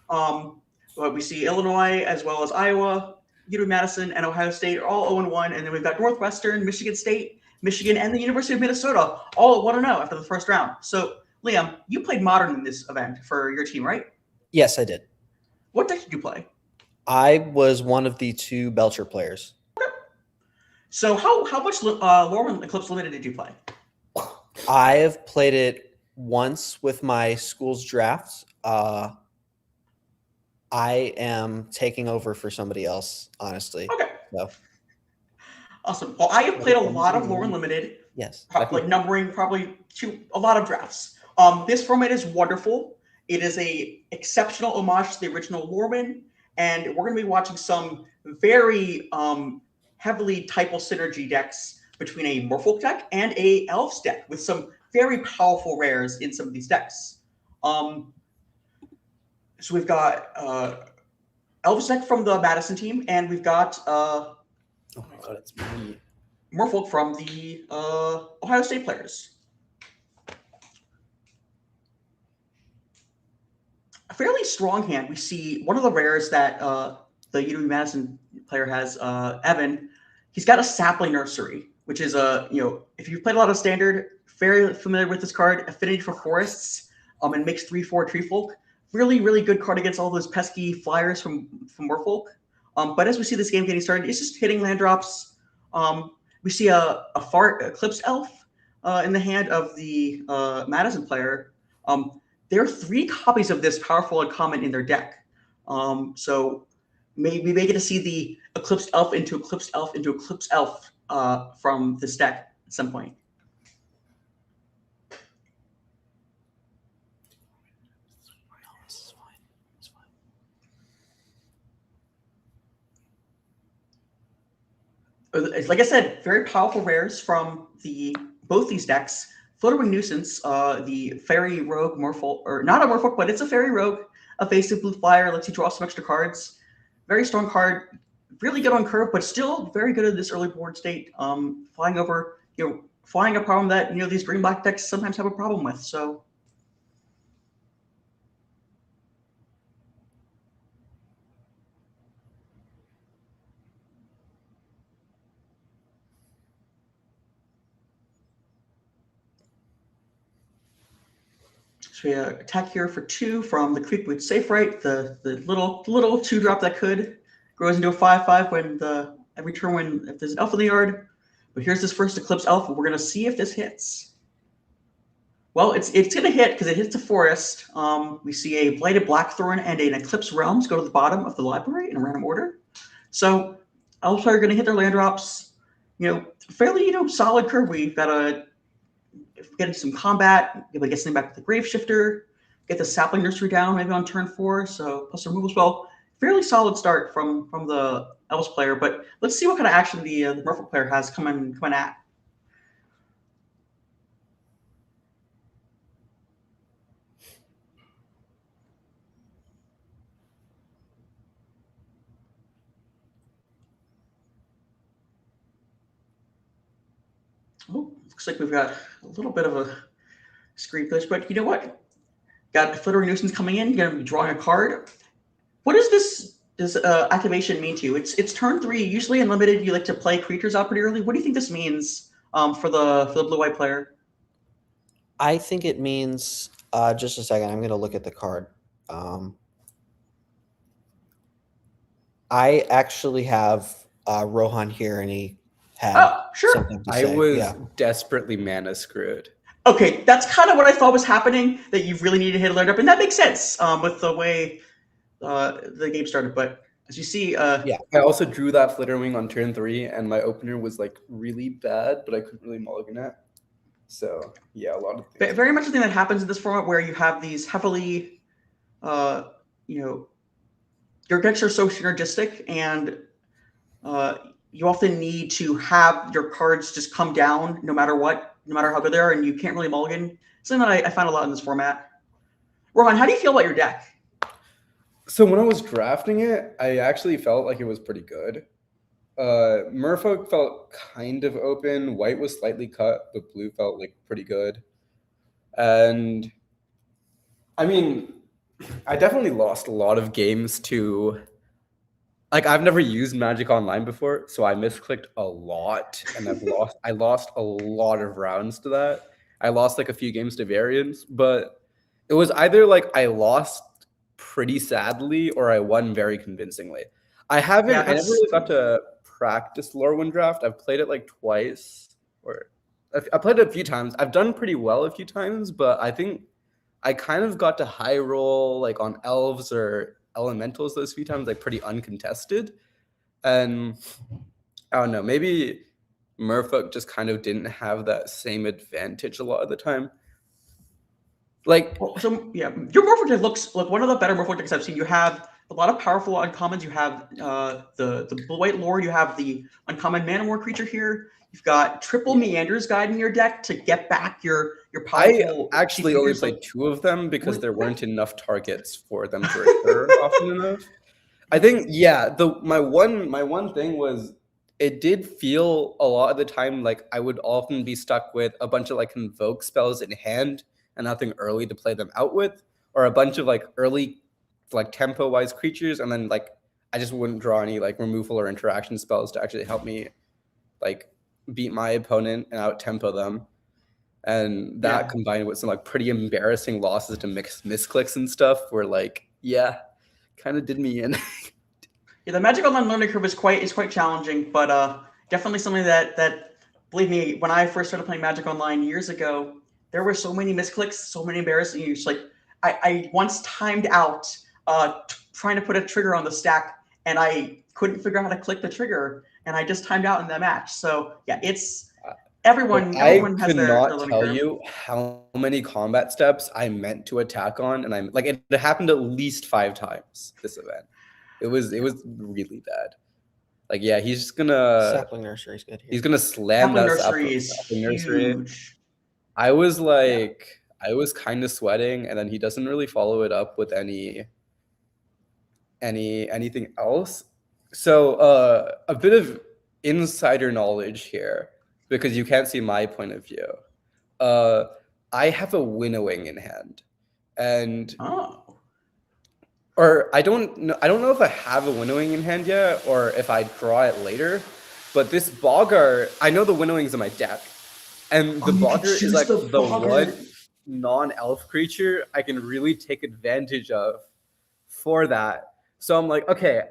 But we see Illinois as well as Iowa, UW-Madison, and Ohio State are all 0-1, and then we've got Northwestern, Michigan State, Michigan, and the University of Minnesota all 1-0 after the first round. So, Liam, you played Modern in this event for your team, right? Yes, I did. What deck did you play? I was one of the two Belcher players. Okay. So how much Lorwyn Eclipse Limited did you play? I have played it once with my school's drafts. I am taking over for somebody else, honestly. Okay. So. Awesome. Well, I have played a lot of Lorwyn Limited. Yes. Like numbering probably a lot of drafts. This format is wonderful. It is a exceptional homage to the original Lorwyn, and we're going to be watching some very heavily typal synergy decks between a Merfolk deck and a Elves deck with some very powerful rares in some of these decks. So we've got Elves deck from the Madison team, and we've got oh my god, it's me. Merfolk from the Ohio State players. A fairly strong hand. We see one of the rares that the UW-Madison player has, Evan. He's got a Sapling Nursery, which is if you've played a lot of Standard, very familiar with this card, Affinity for Forests, and makes 3/4 Treefolk. Really, really good card against all those pesky flyers from Merfolk. But as we see this game getting started, it's just hitting land drops. We see a Fart Eclipse Elf in the hand of the Madison player. There are 3 copies of this powerful uncommon in their deck. So we may get to see the Eclipsed Elf into Eclipsed Elf into Eclipsed Elf from this deck at some point. Like I said, very powerful rares from both these decks. Fluttering Nuisance, the Fairy Rogue Merfolk, or not a Merfolk, but it's a Fairy Rogue, evasive blue flyer, lets you draw some extra cards. Very strong card, really good on curve, but still very good at this early board state. Flying over, flying a problem that these green-black decks sometimes have a problem with. So. So we attack here for 2 from the Creep with Safe Right, the little 2-drop that grows into a 5/5 when every turn if there's an elf in the yard. But here's this first Eclipse Elf. We're gonna see if this hits. Well, it's gonna hit because it hits the forest. We see a Blighted Blackthorn and an Eclipse Realms go to the bottom of the library in a random order. So elves are gonna hit their land drops. Fairly solid curve. We've got if we get into some combat, able to get something back with the Grave Shifter, get the Sapling Nursery down maybe on turn 4, so plus a removal spell. Fairly solid start from the Elves player, but let's see what kind of action the Merfolk player has coming at. Oh, looks like we've got a little bit of a screen glitch, but you know what? Got Flittering Nuisance coming in. You're going to be drawing a card. What does this activation mean to you? It's turn 3. Usually in Limited, you like to play creatures out pretty early. What do you think this means for the blue-white player? I think it means just a second. I'm going to look at the card. I actually have Rohan here, and he had something to say. I was desperately mana screwed. Okay, that's kind of what I thought was happening, that you really need to hit a land up, and that makes sense with the way the game started. But as you see, I also drew that Flitterwing on turn 3, and my opener was like really bad, but I couldn't really mulligan it. So yeah, a lot of things. Very much the thing that happens in this format where you have these heavily, your decks are so synergistic, and you often need to have your cards just come down no matter what, no matter how good they are, and you can't really mulligan. Something that I find a lot in this format. Rohan, how do you feel about your deck? So when I was drafting it, I actually felt like it was pretty good. Merfolk felt kind of open. White was slightly cut, but blue felt like pretty good. And I mean, I definitely lost a lot of games to, like, I've never used Magic Online before, so I misclicked a lot, and I lost a lot of rounds to that. I lost like a few games to variants, but it was either like I lost pretty sadly or I won very convincingly. I never really got to practice Lorwyn draft. I've played it like twice, or I played it a few times. I've done pretty well a few times, but I think I kind of got to high roll like on elves or elementals those few times, like pretty uncontested. And I don't know, maybe Merfolk just kind of didn't have that same advantage a lot of the time. Like, so yeah, your Merfolk deck looks like one of the better Merfolk decks I've seen. You have a lot of powerful uncommons. You have the Blue-White Lord. You have the uncommon Mana War creature here. You've got triple Meander's Guide in your deck to get back your powerful. I actually only played 2 of them because there weren't enough targets for them to recur often enough. I think my one thing was it did feel a lot of the time like I would often be stuck with a bunch of like Convoke spells in hand and nothing early to play them out with, or a bunch of like early like tempo wise creatures, and then like I just wouldn't draw any like removal or interaction spells to actually help me like beat my opponent and out tempo them. And that combined with some like pretty embarrassing losses to misclicks and stuff were like, kind of did me in. Yeah, the Magic Online learning curve is quite challenging, but definitely something that believe me, when I first started playing Magic Online years ago, there were so many misclicks, so many embarrassing use. Like I once timed out trying to put a trigger on the stack, and I couldn't figure out how to click the trigger, and I just timed out in the match. So yeah, it's everyone has their I learning could not tell curve. you how many combat steps I meant to attack on, and I'm like it happened at least 5 times this event. It was really bad. Like he's just gonna Sapling Nursery is good here. He's gonna slam Sapling that Nursery is Sapling Nursery. huge. I was like, I was kind of sweating, and then he doesn't really follow it up with anything else. So a bit of insider knowledge here, because you can't see my point of view. I have a winnowing in hand, and or I don't know if I have a winnowing in hand yet, or if I draw it later. But this Boggar, I know the winnowing's in my deck, and the Boggar is like the one non-elf creature I can really take advantage of for that. So I'm like, okay,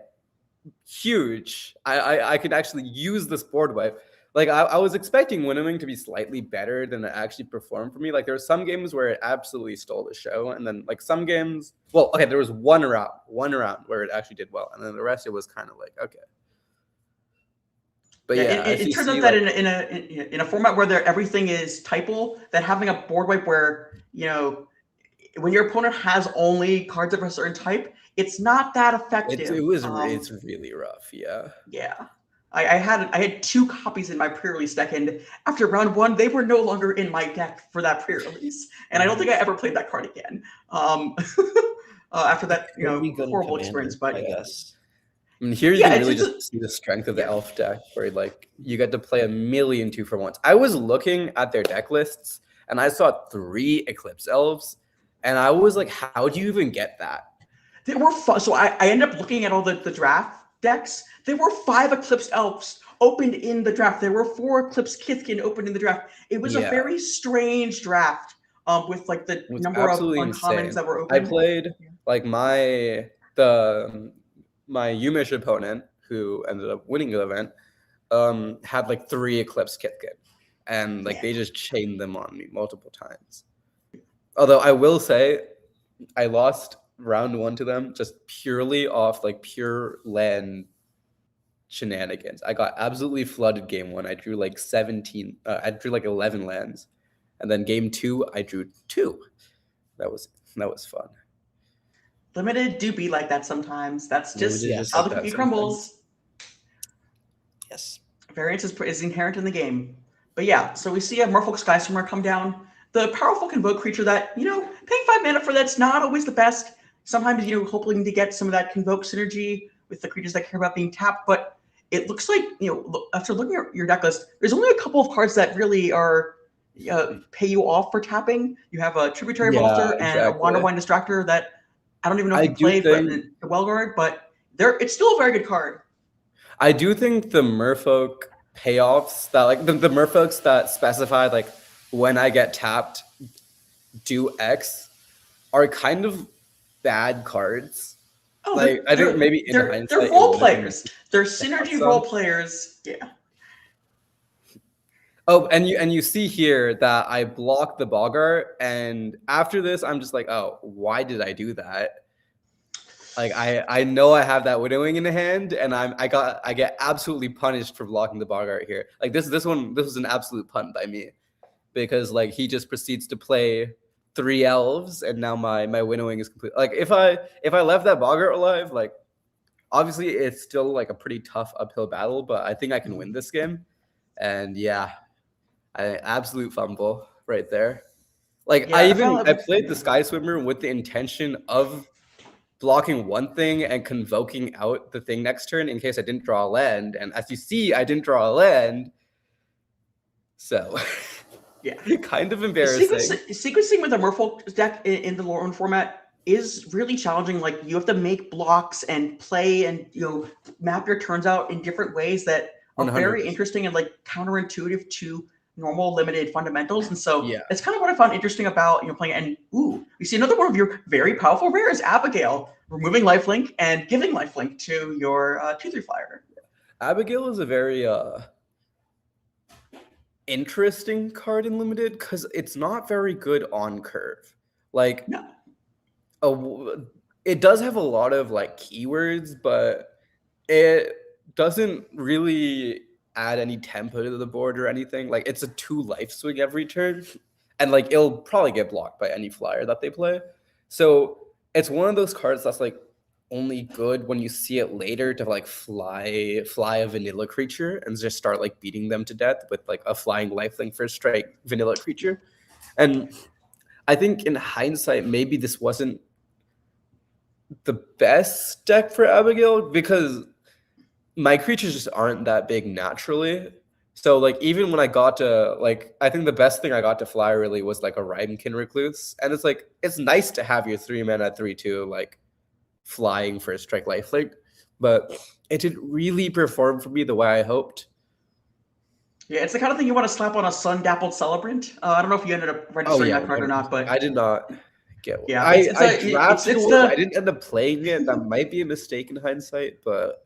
huge. I could actually use this board wipe. Like I was expecting winnowing to be slightly better than it actually performed for me. Like there were some games where it absolutely stole the show, and then like some games, well, okay, there was one round where it actually did well, and then the rest it was kind of like okay. But it turns out that in a format where everything is typal, that having a board wipe where when your opponent has only cards of a certain type, it's not that effective. It's really rough. Yeah. I had 2 copies in my pre-release deck, and after round 1, they were no longer in my deck for that pre-release, and I don't think I ever played that card again. After that, horrible experience. But I guess. I mean, here you can really just see the strength of the elf deck, where like you get to play a million 2-for-1s. I was looking at their deck lists, and I saw 3 Eclipse elves, and I was like, how do you even get that? They were fun. So I ended up looking at all the draft decks. There were 5 Eclipse elves opened in the draft. There were 4 Eclipse Kithkin opened in the draft. It was a very strange draft with like the number of uncommons that were open. I played like my Yumish opponent, who ended up winning the event, had like 3 Eclipse Kithkin, and like they just chained them on me multiple times. Although I will say, I lost round 1 to them just purely off like pure land shenanigans. I got absolutely flooded game 1. I drew like 11 lands, and then game 2 I drew 2. That was fun. Limited do be like that sometimes. That's just how the cookie crumbles. Yes. Variance is inherent in the game. But yeah, so we see a Merfolk Skyswimmer come down. The powerful Convoke creature that, paying 5 mana for that's not always the best. Sometimes, hoping to get some of that Convoke synergy with the creatures that care about being tapped. But it looks like, after looking at your deck list, there's only a couple of cards that really are pay you off for tapping. You have a Tributary Vaulter and a Wanderwine Distractor that I don't even know if you played, but the Wellguard, but it's still a very good card. I do think the Merfolk payoffs that like the Merfolks that specify like when I get tapped, do X are kind of bad cards. Oh, like I think maybe in hindsight, they're role players. They're synergy role players. Yeah. Oh, and you see here that I blocked the Boggart, and after this, I'm just like, oh, why did I do that? Like I know I have that Widowing in the hand, and I get absolutely punished for blocking the Boggart here. Like this was an absolute punt by me, because like he just proceeds to play 3 elves, and now my Winnowing is complete. Like if I left that Boggart alive, like obviously it's still like a pretty tough uphill battle, but I think I can win this game. And yeah, absolute fumble right there. Like I played the Sky Swimmer with the intention of blocking one thing and convoking out the thing next turn in case I didn't draw a land. And as you see, I didn't draw a land. So yeah, kind of embarrassing. Sequencing with a Merfolk deck in the Lorwyn format is really challenging. Like you have to make blocks and play and map your turns out in different ways that are 100%. Very interesting and like counterintuitive to normal limited fundamentals. And so it's kind of what I found interesting about playing it. And we see another one of your very powerful rares, Abigail, removing lifelink and giving lifelink to your 2/3 flyer. Abigail is a very interesting card in limited because it's not very good on curve. Like it does have a lot of like keywords, but it doesn't really add any tempo to the board or anything. Like it's a 2 life swing every turn, and like it'll probably get blocked by any flyer that they play. So it's one of those cards that's like only good when you see it later to like fly a vanilla creature and just start like beating them to death with like a flying lifelink first strike vanilla creature. And I think in hindsight, maybe this wasn't the best deck for Abigail because my creatures just aren't that big naturally. So like even when I got to like, I think the best thing I got to fly really was like a Rhymekin Recluse. And it's like, it's nice to have your 3 mana 3/2 like flying first strike lifelink, but it didn't really perform for me the way I hoped. Yeah, it's the kind of thing you want to slap on a Sun Dappled Celebrant. I don't know if you ended up registering that card or not, but I did not get one. Yeah, I drafted one. I didn't end up playing it. That might be a mistake in hindsight, but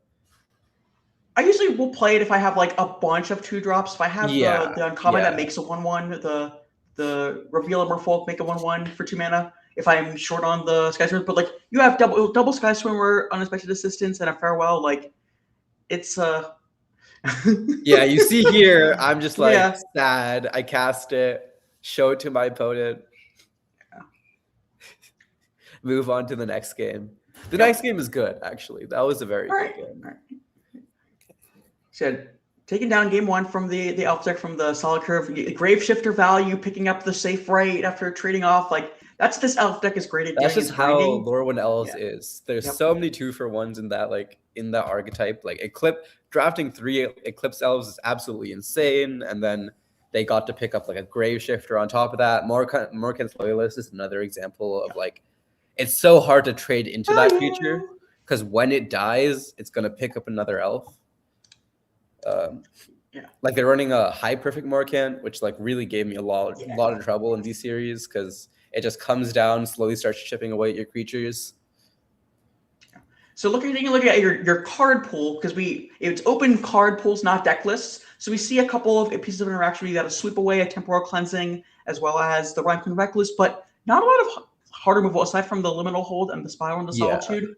I usually will play it if I have like a bunch of 2-drops. If I have the uncommon that makes a 1/1, the Reveal of Merfolk make a 1/1 for 2 mana. If I'm short on the Sky Swimmer, but like you have double Sky Swimmer, Unexpected Assistance, and a Farewell, like it's yeah, you see here, I'm just like sad. I cast it, show it to my opponent, move on to the next game. The next game is good, actually. That was a very good game. So taking down game 1 from the elf deck from the solid curve, Grave Shifter value, picking up the safe right after trading off. Like that's this elf deck is great at. That's just how Lorwyn Elves is. There's so many 2-for-1s in that archetype. Like drafting 3 Eclipse Elves is absolutely insane. And then they got to pick up like a Grave Shifter on top of that. Morkan's Loyalist is another example of like it's so hard to trade into that creature because when it dies, it's gonna pick up another elf. Like they're running a High Perfect Morkan, which like really gave me a lot of trouble in these series because it just comes down, slowly starts chipping away at your creatures. So looking at your card pool, because it's open card pools, not deck lists. So we see a couple of pieces of interaction. You got to sweep away a Temporal Cleansing as well as the Rhymekin Recluse, but not a lot of hard removal aside from the Liminal Hold and the Spiral into Solitude.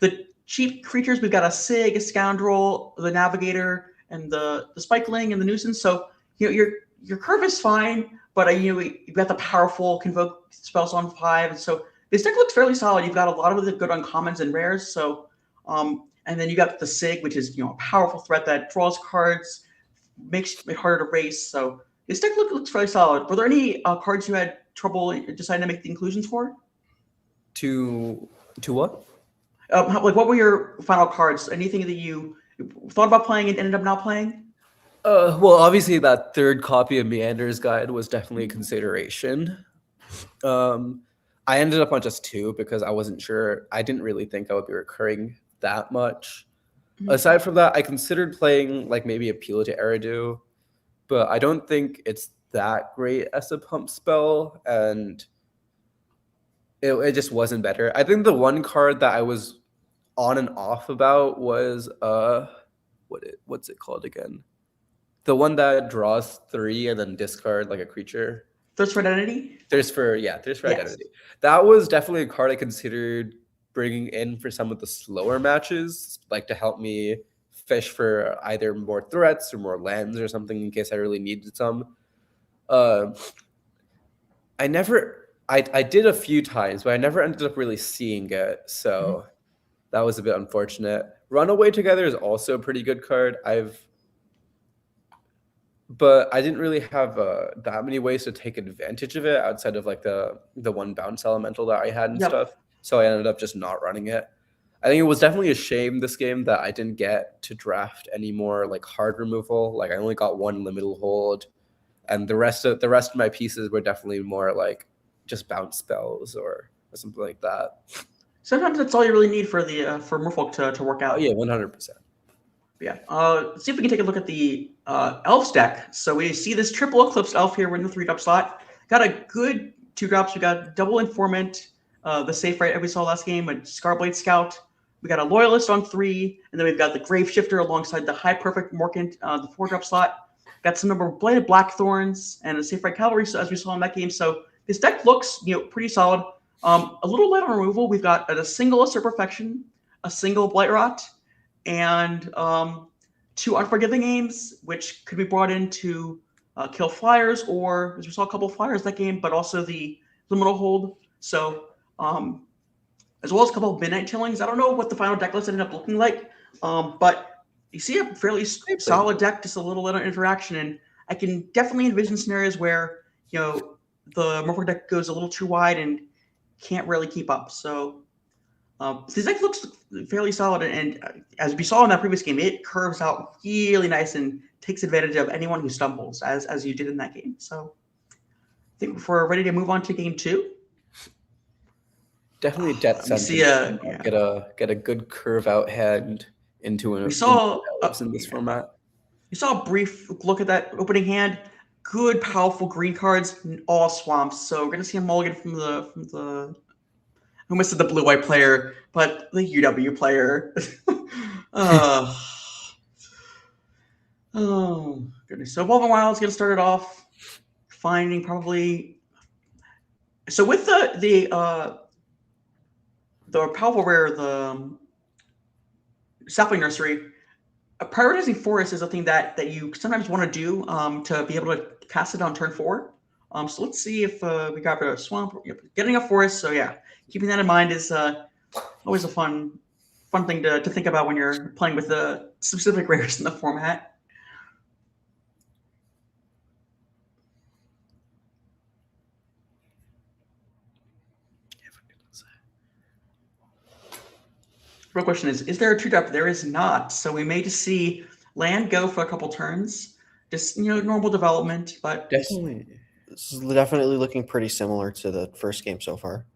The cheap creatures, we've got a Sig, a Scoundrel, the Navigator, and the Spikeling and the Nuisance. So your curve is fine, but you've got the powerful Convoke spells on 5, and so this deck looks fairly solid. You've got a lot of the good uncommons and rares. So And then you got the Sig, which is a powerful threat that draws cards, makes it harder to race. So this deck looks fairly solid. Were there any cards you had trouble deciding to make the inclusions for? To what? What were your final cards? Anything that you thought about playing and ended up not playing? Well, obviously that third copy of Meander's Guide was definitely a consideration. I ended up on just 2 because I wasn't sure. I didn't really think I would be recurring that much. Aside from that, I considered playing like maybe Appeal to Eridu, but I don't think it's that great as a pump spell, and it just wasn't better. I think the one card that I was on and off about was what's it called again? The one that draws 3 and then discard like a creature. Thirst for Identity? Thirst for Identity. That was definitely a card I considered bringing in for some of the slower matches, like to help me fish for either more threats or more lands or something in case I really needed some. I did a few times, but I never ended up really seeing it, so that was a bit unfortunate. Runaway Together is also a pretty good card. But I didn't really have that many ways to take advantage of it outside of like the one bounce elemental that I had and stuff. So I ended up just not running it. I think it was definitely a shame this game that I didn't get to draft any more like hard removal. Like I only got 1 liminal hold, and the rest of my pieces were definitely more like just bounce spells or something like that. Sometimes that's all you really need for the for Merfolk to work out. Oh yeah, 100%. Yeah. Let's see if we can take a look at the Elves deck. So we see this triple Eclipse Elf here. We're in the 3-drop slot. Got a good 2-drops. We got double Informant, the safe right we saw last game, a Scarblade Scout. We got a Loyalist on 3, and then we've got the Grave Shifter alongside the High Perfect Morkant, the 4-drop slot. Got some number of Bladed Blackthorns and a safe right Cavalry, so as we saw in that game. So this deck looks pretty solid. A little light on removal. We've got a single Assert Perfection, a single Blightrot, and 2 Unforgiving Aims, which could be brought in to kill flyers, or as we saw a couple of flyers that game, but also the liminal hold. So as well as a couple of Midnight Tillings. I don't know what the final deck list ended up looking like, but you see a fairly solid deck, just a little little interaction, and I can definitely envision scenarios where the Merfolk deck goes a little too wide and can't really keep up. So this deck looks fairly solid, and as we saw in that previous game, it curves out really nice and takes advantage of anyone who stumbles, as you did in that game. So I think if we're ready to move on to game 2. Definitely Death Sentence. Get a good curve out hand into an in this format. You saw a brief look at that opening hand. Good, powerful green cards, all swamps. So we're gonna see a mulligan from the who missed the blue-white player, but the UW player. Oh goodness. So Evolving Wild's gonna start it off, finding probably. So with the powerful rare, the Sapling Nursery, prioritizing forest is a thing that you sometimes want to do to be able to cast it on turn 4. So let's see if we got a swamp, getting a forest. So yeah, keeping that in mind is always a fun thing to think about when you're playing with the specific rares in the format. Real question is there a 2-drop? There is not. So we may just see land go for a couple turns. Just normal development, but Definitely. This is definitely looking pretty similar to the first game so far.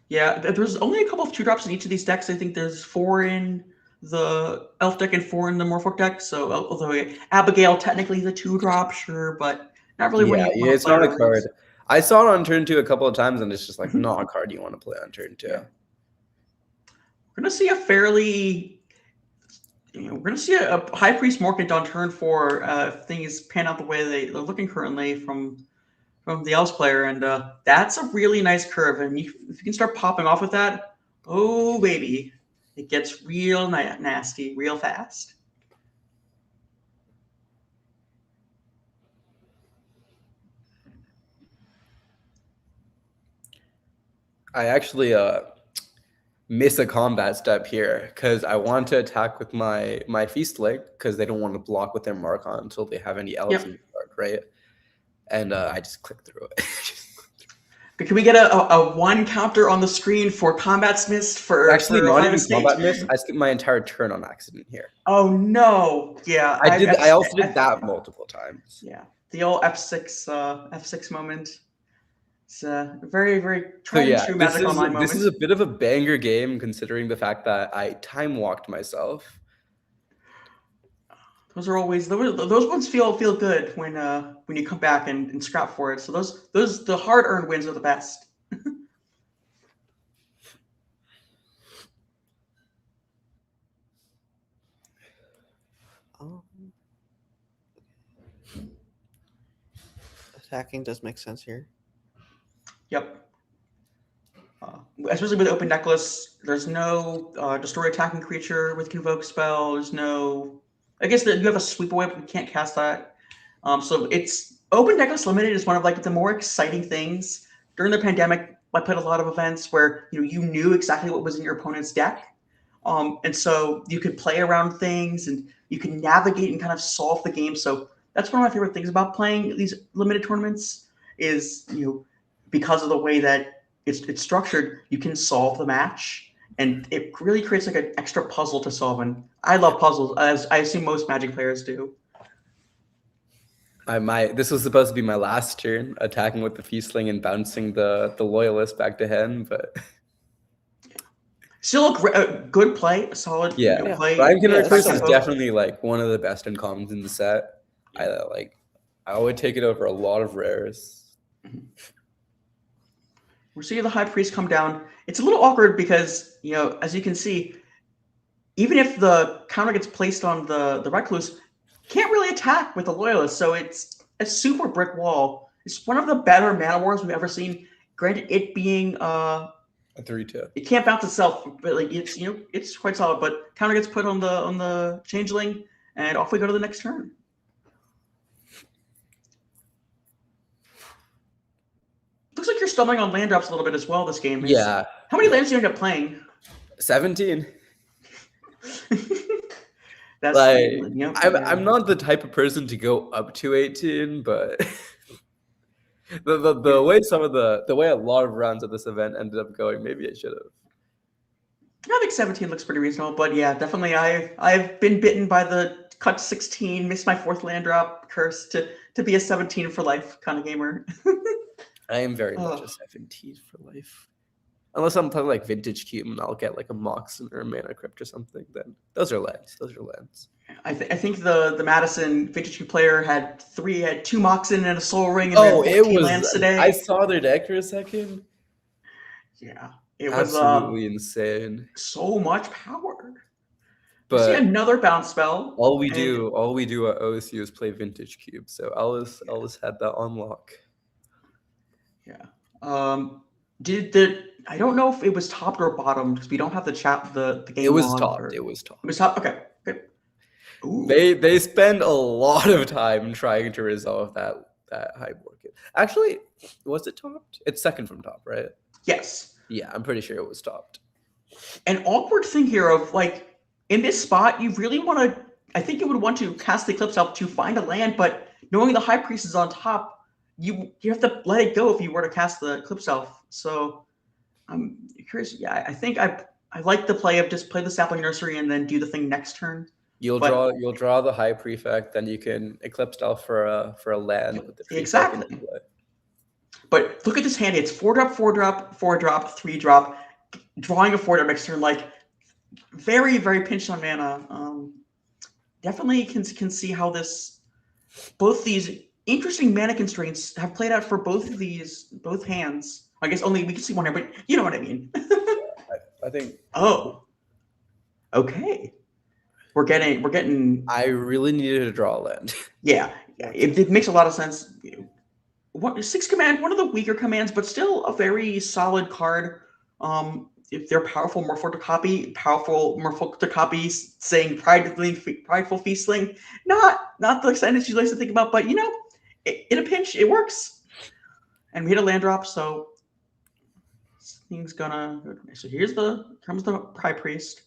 Yeah, there's only a couple of 2-drops in each of these decks. I think there's 4 in the Elf deck and 4 in the Morfolk deck. So although Abigail technically is a 2-drop, sure, but not really. Yeah, it's not a card. I saw it on turn 2 a couple of times, and it's just like not a card you want to play on turn 2. Yeah. We're gonna see a fairly. We're gonna see a High Priest Morkant on turn 4 if things pan out the way they're looking currently from the Elves player, and that's a really nice curve. And if you can start popping off with that, oh baby, it gets real nasty real fast. I actually miss a combat step here because I want to attack with my Feast Leg because they don't want to block with their Markon until they have any elves in the card, right? And I just clicked through it. Can we get a 1 counter on the screen for combats missed for Actually, for not Ohio even State? combat miss. I skipped my entire turn on accident here. Oh no! Yeah, I also did that multiple times. Yeah, the old F6 moment. It's a very, very tried and true Magic Online moment. This is a bit of a banger game considering the fact that I time walked myself. Those are always those ones feel good when you come back and scrap for it. So those the hard earned wins are the best. Attacking does make sense here. Yep. Especially with open necklace, there's no destroy attacking creature with convoke spell. There's no. I guess that you have a sweep away, but you can't cast that. So it's open necklace limited is one of like the more exciting things during the pandemic. I played a lot of events where you knew exactly what was in your opponent's deck, and so you could play around things and you could navigate and kind of solve the game. So that's one of my favorite things about playing these limited tournaments is because of the way that it's structured, you can solve the match. And it really creates like an extra puzzle to solve. And I love puzzles, as I assume most Magic players do. This was supposed to be my last turn, attacking with the Feastling and bouncing the Loyalist back to hand, but still a good play, a solid play. Rhyme Recluse is definitely like one of the best uncommons in the set. I would take it over a lot of rares. Mm-hmm. We're seeing the High Priest come down. It's a little awkward because, as you can see, even if the counter gets placed on the Recluse, can't really attack with the Loyalist. So it's a super brick wall. It's one of the better mana wars we've ever seen. Granted, it being a 3/2. It can't bounce itself, but like it's quite solid. But counter gets put on the Changeling, and off we go to the next turn. Looks like you're stumbling on land drops a little bit as well this game. Yeah. How many lands do you end up playing? 17. That's I'm not the type of person to go up to 18, but the way the way a lot of rounds of this event ended up going, maybe I should have. I think 17 looks pretty reasonable, but yeah, definitely I've been bitten by the cut 16, missed my 4th land drop curse to be a 17 for life kind of gamer. I am very much a 17 for life. Unless I'm playing like Vintage Cube and I'll get like a Moxen or a Mana Crypt or something, then those are lands. I think the Madison Vintage Cube player had 2 Moxen and a Soul Ring and it was lands today. I saw their deck for a second. Yeah. It absolutely insane. So much power. But see another bounce spell. All we do at OSU is play Vintage Cube. So Ellis had that on lock. Yeah. I don't know if it was topped or bottomed because we don't have the game. It was topped. It was topped. It was topped. Okay. Good. Ooh. They spend a lot of time trying to resolve that high board. Actually, was it topped? It's second from top, right? Yes. Yeah, I'm pretty sure it was topped. An awkward thing here of like in this spot, you really want to. I think you would want to cast the Eclipse Elf to find a land, but knowing the High Priest is on top. You have to let it go if you were to cast the Eclipse Elf. So I'm curious. Yeah, I think I like the play of just play the Sapling Nursery and then do the thing next turn. You'll draw the High Prefect, then you can Eclipse Elf for a land with the tree. Exactly. But look at this hand. It's 4-drop, 4-drop, 4-drop, 3-drop. Drawing a 4-drop next turn, like very, very pinched on mana. Definitely can see how both these interesting mana constraints have played out for both hands. I guess only we can see one here, but you know what I mean. I think. Oh. Okay. We're getting. I really needed to draw a land. Yeah. It makes a lot of sense. 6 command, one of the weaker commands, but still a very solid card. If they're powerful, Merfolk to copy, saying prideful Feastling, not the sentence you like to think about, but in a pinch, it works. And we hit a land drop, so Nothing's gonna. So here's comes the High Priest.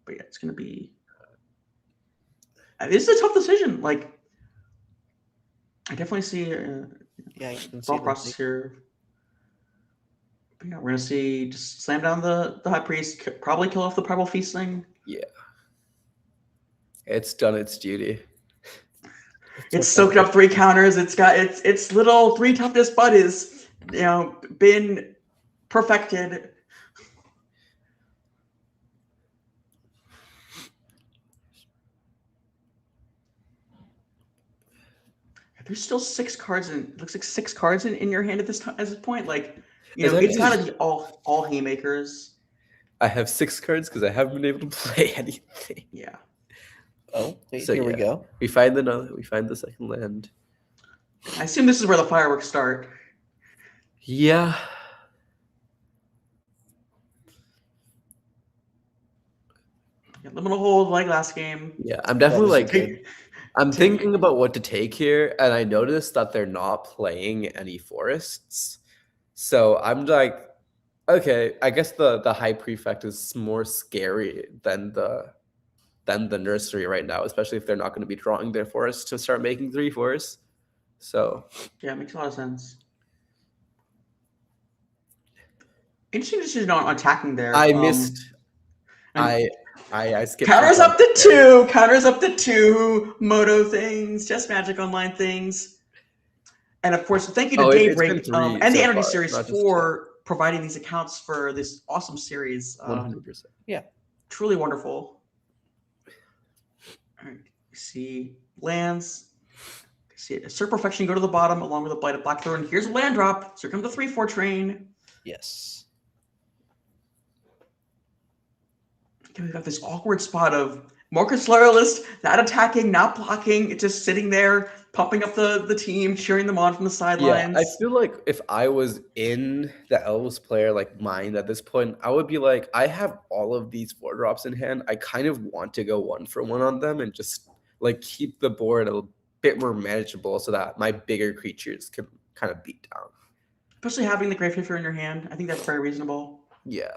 But yeah, it's gonna be. This is a tough decision. Like, I definitely see. Yeah, you can see Thought the process here. But yeah, we're gonna see just slam down the High Priest, probably kill off the Primal Feasting. Yeah. It's done its duty. It's soaked up 3 counters. It's got its little 3 toughness bud is been perfected. There's still 6 cards in. It looks like 6 cards in your hand at this time. At this point, like it's gotta be all haymakers. I have 6 cards because I haven't been able to play anything. Yeah. Oh, wait, So, here we yeah. go. We find the second land. I assume this is where the fireworks start. Yeah. Liminal hold like last game. Yeah, I'm definitely That is like good. I'm thinking about what to take here, and I noticed that they're not playing any forests. So I'm like, okay, I guess the High Prefect is more scary than the nursery right now, especially if they're not going to be drawing their forests to start making 3/4s. So Yeah, it makes a lot of sense. Interesting decision on attacking there. I missed. and- I skipped. Counters up to 2. Counters up to 2. Moto things, just Magic Online things. And of course, thank you to Oh, it's Daybreak been 3 and the so Energy far, series not just for providing these accounts for this awesome series. 100%. Truly wonderful. All right, see lands. See a Assert Perfection go to the bottom along with a Blighted Blackthorn. Here's a land drop. So here comes the 3/4 train. Yes. Okay, we've got this awkward spot of Marcus Loyalist, not attacking, not blocking, it's just sitting there, pumping up the team, cheering them on from the sidelines. Yeah, I feel like if I was in the Elves player like mind at this point, I would be like, I have all of these 4-drops in hand. I kind of want to go 1-for-1 on them and just like keep the board a bit more manageable so that my bigger creatures can kind of beat down. Especially having the Grave Hifter in your hand. I think that's very reasonable. Yeah.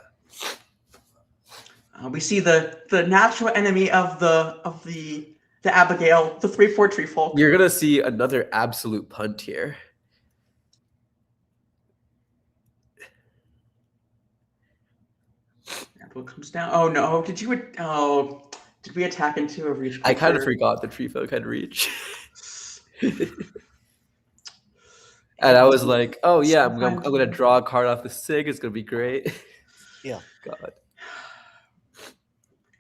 We see the natural enemy of the Abigail, the 3/4 Tree Folk. You're gonna see another absolute punt here. What comes down? Oh no! Did we attack into a reach? I kind of forgot the Tree Folk had reach. And I was like, oh yeah, I'm gonna draw a card off the Sig. It's gonna be great. Yeah. God.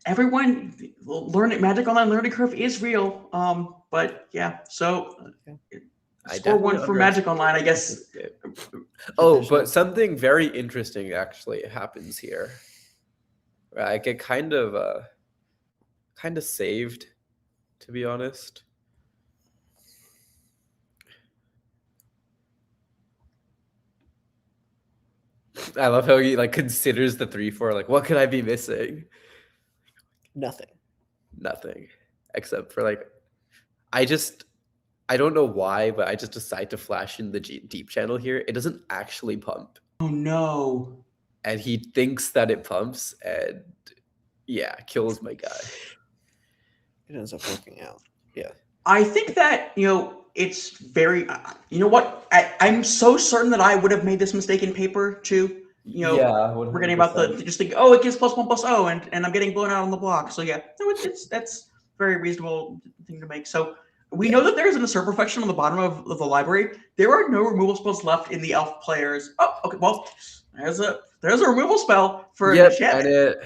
Everyone, Magic Online learning curve is real. But yeah, so score 1 for Magic Online, I guess. Oh, but something very interesting actually happens here. I get kind of saved, to be honest. I love how he like considers the 3/4. Like, what could I be missing? Nothing. Nothing, except for like, I don't know why, but I just decide to flash in the deep channel here. It doesn't actually pump. Oh no! And he thinks that it pumps, and yeah, kills my guy. It ends up working out. Yeah. I think that it's very. You know what? I'm so certain that I would have made this mistake in paper too. Yeah, we're getting about just think, oh, it gives +1/+0, and I'm getting blown out on the block. So yeah, no, that's very reasonable thing to make. So we know that there's an Assert Perfection on the bottom of the library. There are no removal spells left in the Elf players. Oh, okay. Well, there's a removal spell for and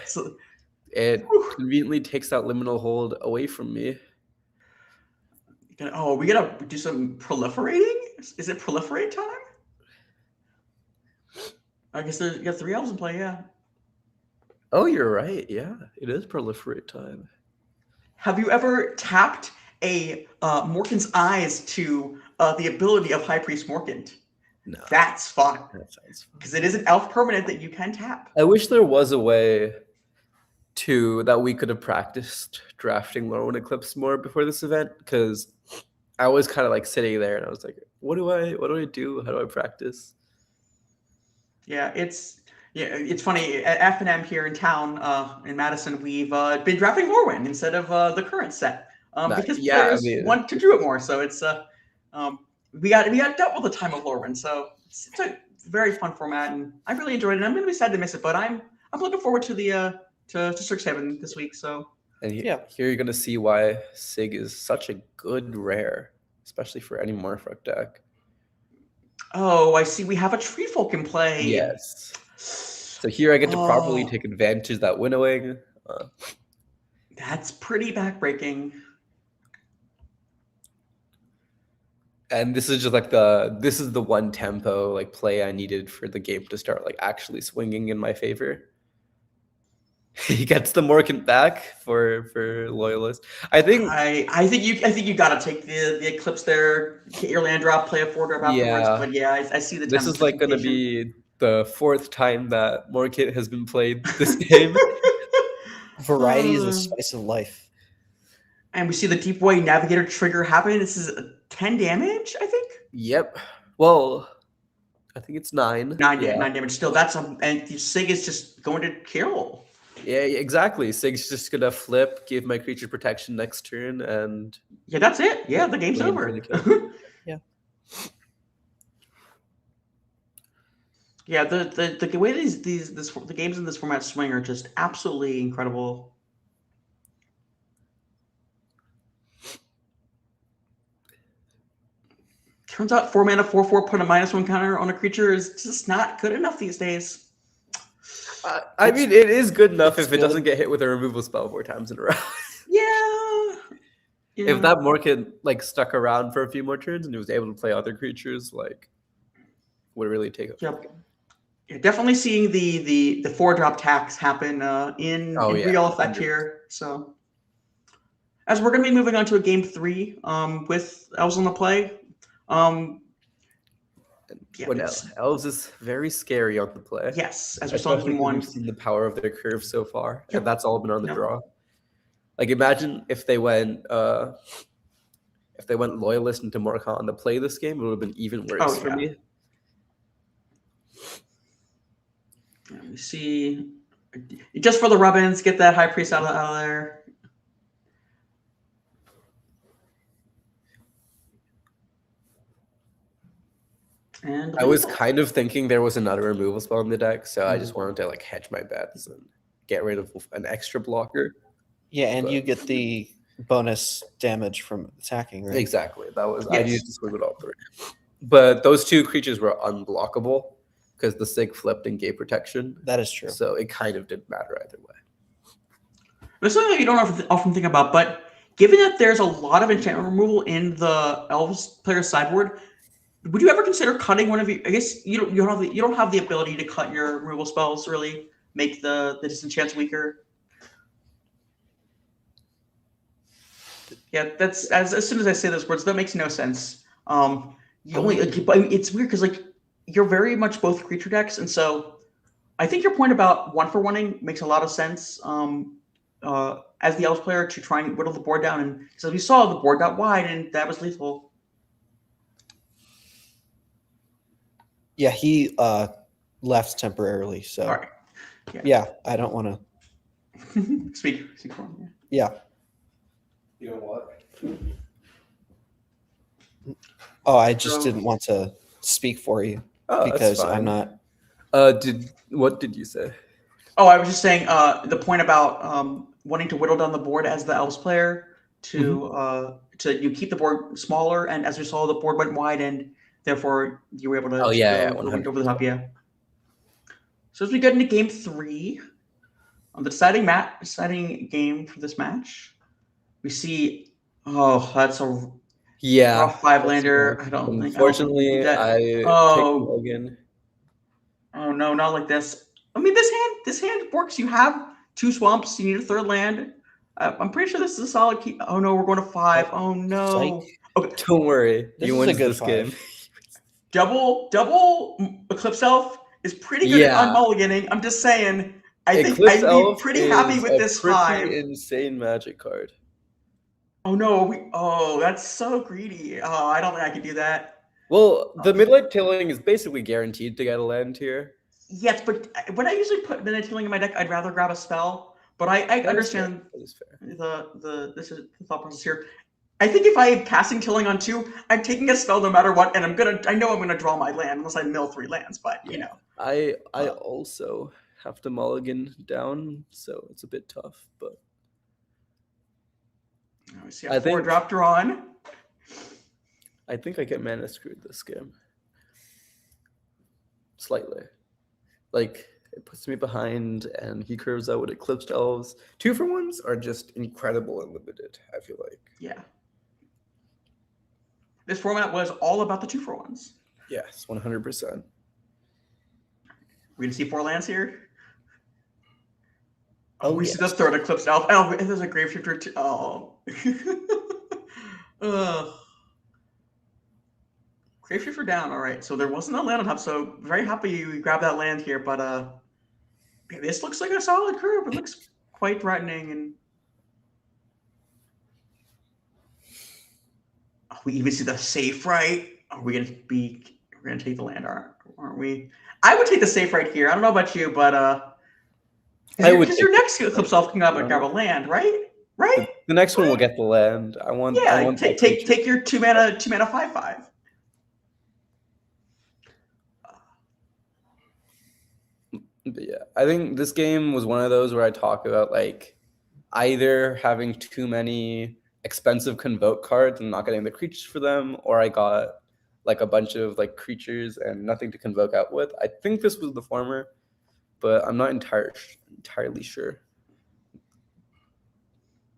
it conveniently takes that liminal hold away from me. Oh, we gotta do some proliferating. Is it proliferate time? I guess you got 3 elves in play, yeah. Oh, you're right. Yeah, it is proliferate time. Have you ever tapped a Morkan's Eyes to the ability of High Priest Morkant? No. That's fun. That sounds fun. Because it is an elf permanent that you can tap. I wish there was a way that we could have practiced drafting Lorwyn Eclipse more before this event, because I was kind of like sitting there and I was like, what do I do? How do I practice? Yeah, it's Yeah, it's funny. At F&M here in town, in Madison, we've been drafting Lorwyn instead of the current set, because Yeah, I players mean, want to do it more. So it's we got double the time of Lorwyn. So it's a very fun format, and I really enjoyed it. I'm going to be sad to miss it, but I'm looking forward to the to Strixhaven this week. So and Yeah. here you're gonna see why Sig is such a good rare, especially for any Morphuck deck. oh, I see. We have a Treefolk in play. Yes. So here I get to properly Oh. take advantage of that winnowing. That's pretty backbreaking. And this is just like this is the one tempo like play I needed for the game to start like actually swinging in my favor. He gets the Morgan back for Loyalist. I think I think you gotta take the Eclipse there, get your land drop, play a 4-drop afterwards. Yeah. But yeah, I see the this time is like going to be the 4th time that Morkit has been played this game. Variety is the spice of life. And we see the Deep Way Navigator trigger happen. This is 10 damage, I think. Yep. Well, I think it's 9. 9 damage still. That's and Sig is just going to kill. Yeah, exactly. Sig's just gonna flip, give my creature protection next turn, and Yeah, that's it. Yeah, the game's Waiting for over. the kill. Yeah. Yeah, the way the games in this format swing are just absolutely incredible. Turns out 4 mana 4/4 put a -1 counter on a creature is just not good enough these days. I mean, it is good enough it's if it good. doesn't get hit with a removal spell 4 times in a row. Yeah. If that Morkit like stuck around for a few more turns and he was able to play other creatures, like would really take up. Yep. Yeah, definitely seeing the 4-drop tax happen in real effect here. So as we're going to be moving on to a game 3 with Elves on the play. When Elves is very scary on the play. Yes, as we saw in Especially game when 1. we've seen the power of their curve so far, Yep. and that's all been on the Yep. draw. Like imagine if they went Loyalist into Morkan to play this game, it would have been even worse for me. Let me see. Just for the rub-ins, get that High Priest out of there. And I was kind of thinking there was another removal spell in the deck, so I just wanted to like hedge my bets and get rid of an extra blocker. Yeah, and But- you get the bonus damage from attacking, right? Exactly. That was I Yes. needed to swing it all through. But those 2 creatures were unblockable because the Sig flipped and gave protection. That is true. So it kind of didn't matter either way. There's something that you don't often think about, but given that there's a lot of enchantment removal in the Elves player sideboard, would you ever consider cutting one of your? I guess you don't have the ability to cut your removal spells. Really make the disenchants weaker. Yeah, that's as soon as I say those words, that makes no sense. It's weird because like you're very much both creature decks, and so I think your point about 1-for-1ing makes a lot of sense. As the Elves player to try and whittle the board down, and so we saw the board got wide, and that was lethal. Yeah, he left temporarily, so All right. yeah, I don't want to. Speak for him. Yeah. You know what? Oh, I just didn't want to speak for you Oh, because that's fine. I'm not. What did you say? Oh, I was just saying the point about wanting to whittle down the board as the Elves player to you keep the board smaller, and as we saw, the board went wide, and therefore you were able to Oh, yeah, go 100%. over the top. Yeah. So as we get into game 3, on the deciding game for this match, we see. Oh, that's a rough 5-lander. I don't think. Unfortunately, I picked Logan. Oh no, not like this. I mean, this hand works. You have 2 swamps. You need a 3rd land. I'm pretty sure this is a solid keep. Oh no, we're going to 5. Oh no. Psych. Okay, Don't worry, This you is a win good this 5. game. double Eclipse Elf is pretty good at unmulliganing. I'm just saying. I think Eclipse I'd be Elf pretty happy is with a this pretty 5. insane Magic card. Oh no, that's so greedy. Oh, I don't think I can do that. Well, the midlight tilling is basically guaranteed to get a land here. Yes, but when I usually put Midnight Healing in my deck, I'd rather grab a spell. But I That is understand fair. That is fair. this is the thought process here. I think if I am casting Killing on 2, I'm taking a spell no matter what, and I know I'm gonna draw my land unless I mill 3 lands. But you know, I also have to mulligan down, so it's a bit tough. But we see a 4-drop drawn. I think I get mana screwed this game. Slightly. Like, it puts me behind, and he curves out with Eclipsed Elves. 2-for-1s are just incredible and limited, I feel like. Yeah. This format was all about the 2-for-1s. Yes, 100%. We're gonna see 4 lands here. Oh, we see the third Eclipsed Elf. Oh, there's a Graveshifter too. Oh. Graveshifter down. All right. So there wasn't a land on top. So very happy you grabbed that land here. But this looks like a solid curve. It looks quite threatening. And we even see the safe right. Are we gonna be? We're gonna take the land, aren't we? I would take the safe right here. I don't know about you, but because your next Eclipse Elf can grab a land, right? Right. The next one will get the land. I want. Take your 2 mana 5/5. But yeah, I think this game was one of those where I talk about like either having too many expensive convoke cards and not getting the creatures for them, or I got like a bunch of like creatures and nothing to convoke out with. I think this was the former, but I'm not entirely sure.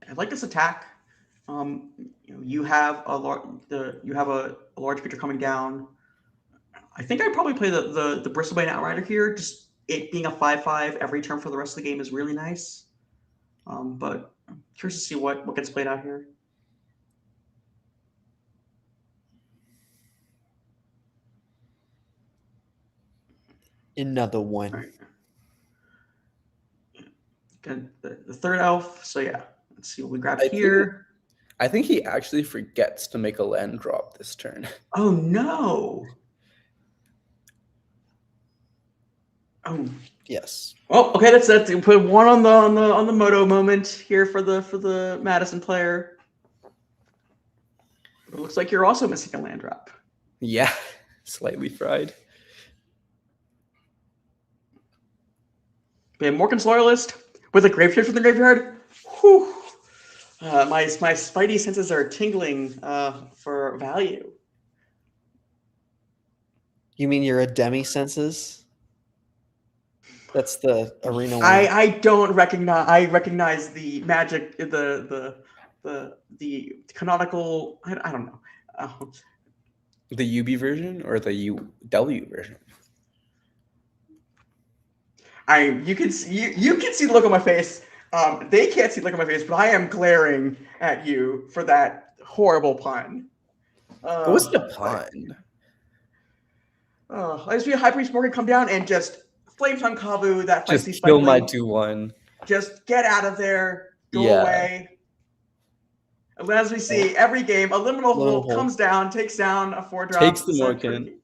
I like this attack. You have a large creature coming down. I think I'd probably play the Bristlebane Outrider here. Just it being a 5/5 every turn for the rest of the game is really nice. But I'm curious to see what gets played out here. Another one. Right. Good. The third elf. So yeah, let's see what we grab here. I think he actually forgets to make a land drop this turn. Oh no. Oh Yes. well, okay. That's put one on the Moto moment here for the Madison player. It looks like you're also missing a land drop. Yeah, slightly fried. We have Morkan's Loyalist with a Graveshifter from the graveyard. Whew. My spidey senses are tingling for value. You mean you're a demi senses? That's the arena one. I don't recognize. I recognize the magic. The canonical. I don't know. The UB version or the UW version? You can see the look on my face. They can't see the look on my face, but I am glaring at you for that horrible pun. It wasn't a pun. I just see a High Priest Morgan come down and just Flame Tongue Kavu that Just feisty kill my Spikeling. 2/1. Just get out of there. Go Yeah. away. And as we see, every game, a Liminal Hold Hold. comes down, takes down a 4-drop. Takes the Morgan.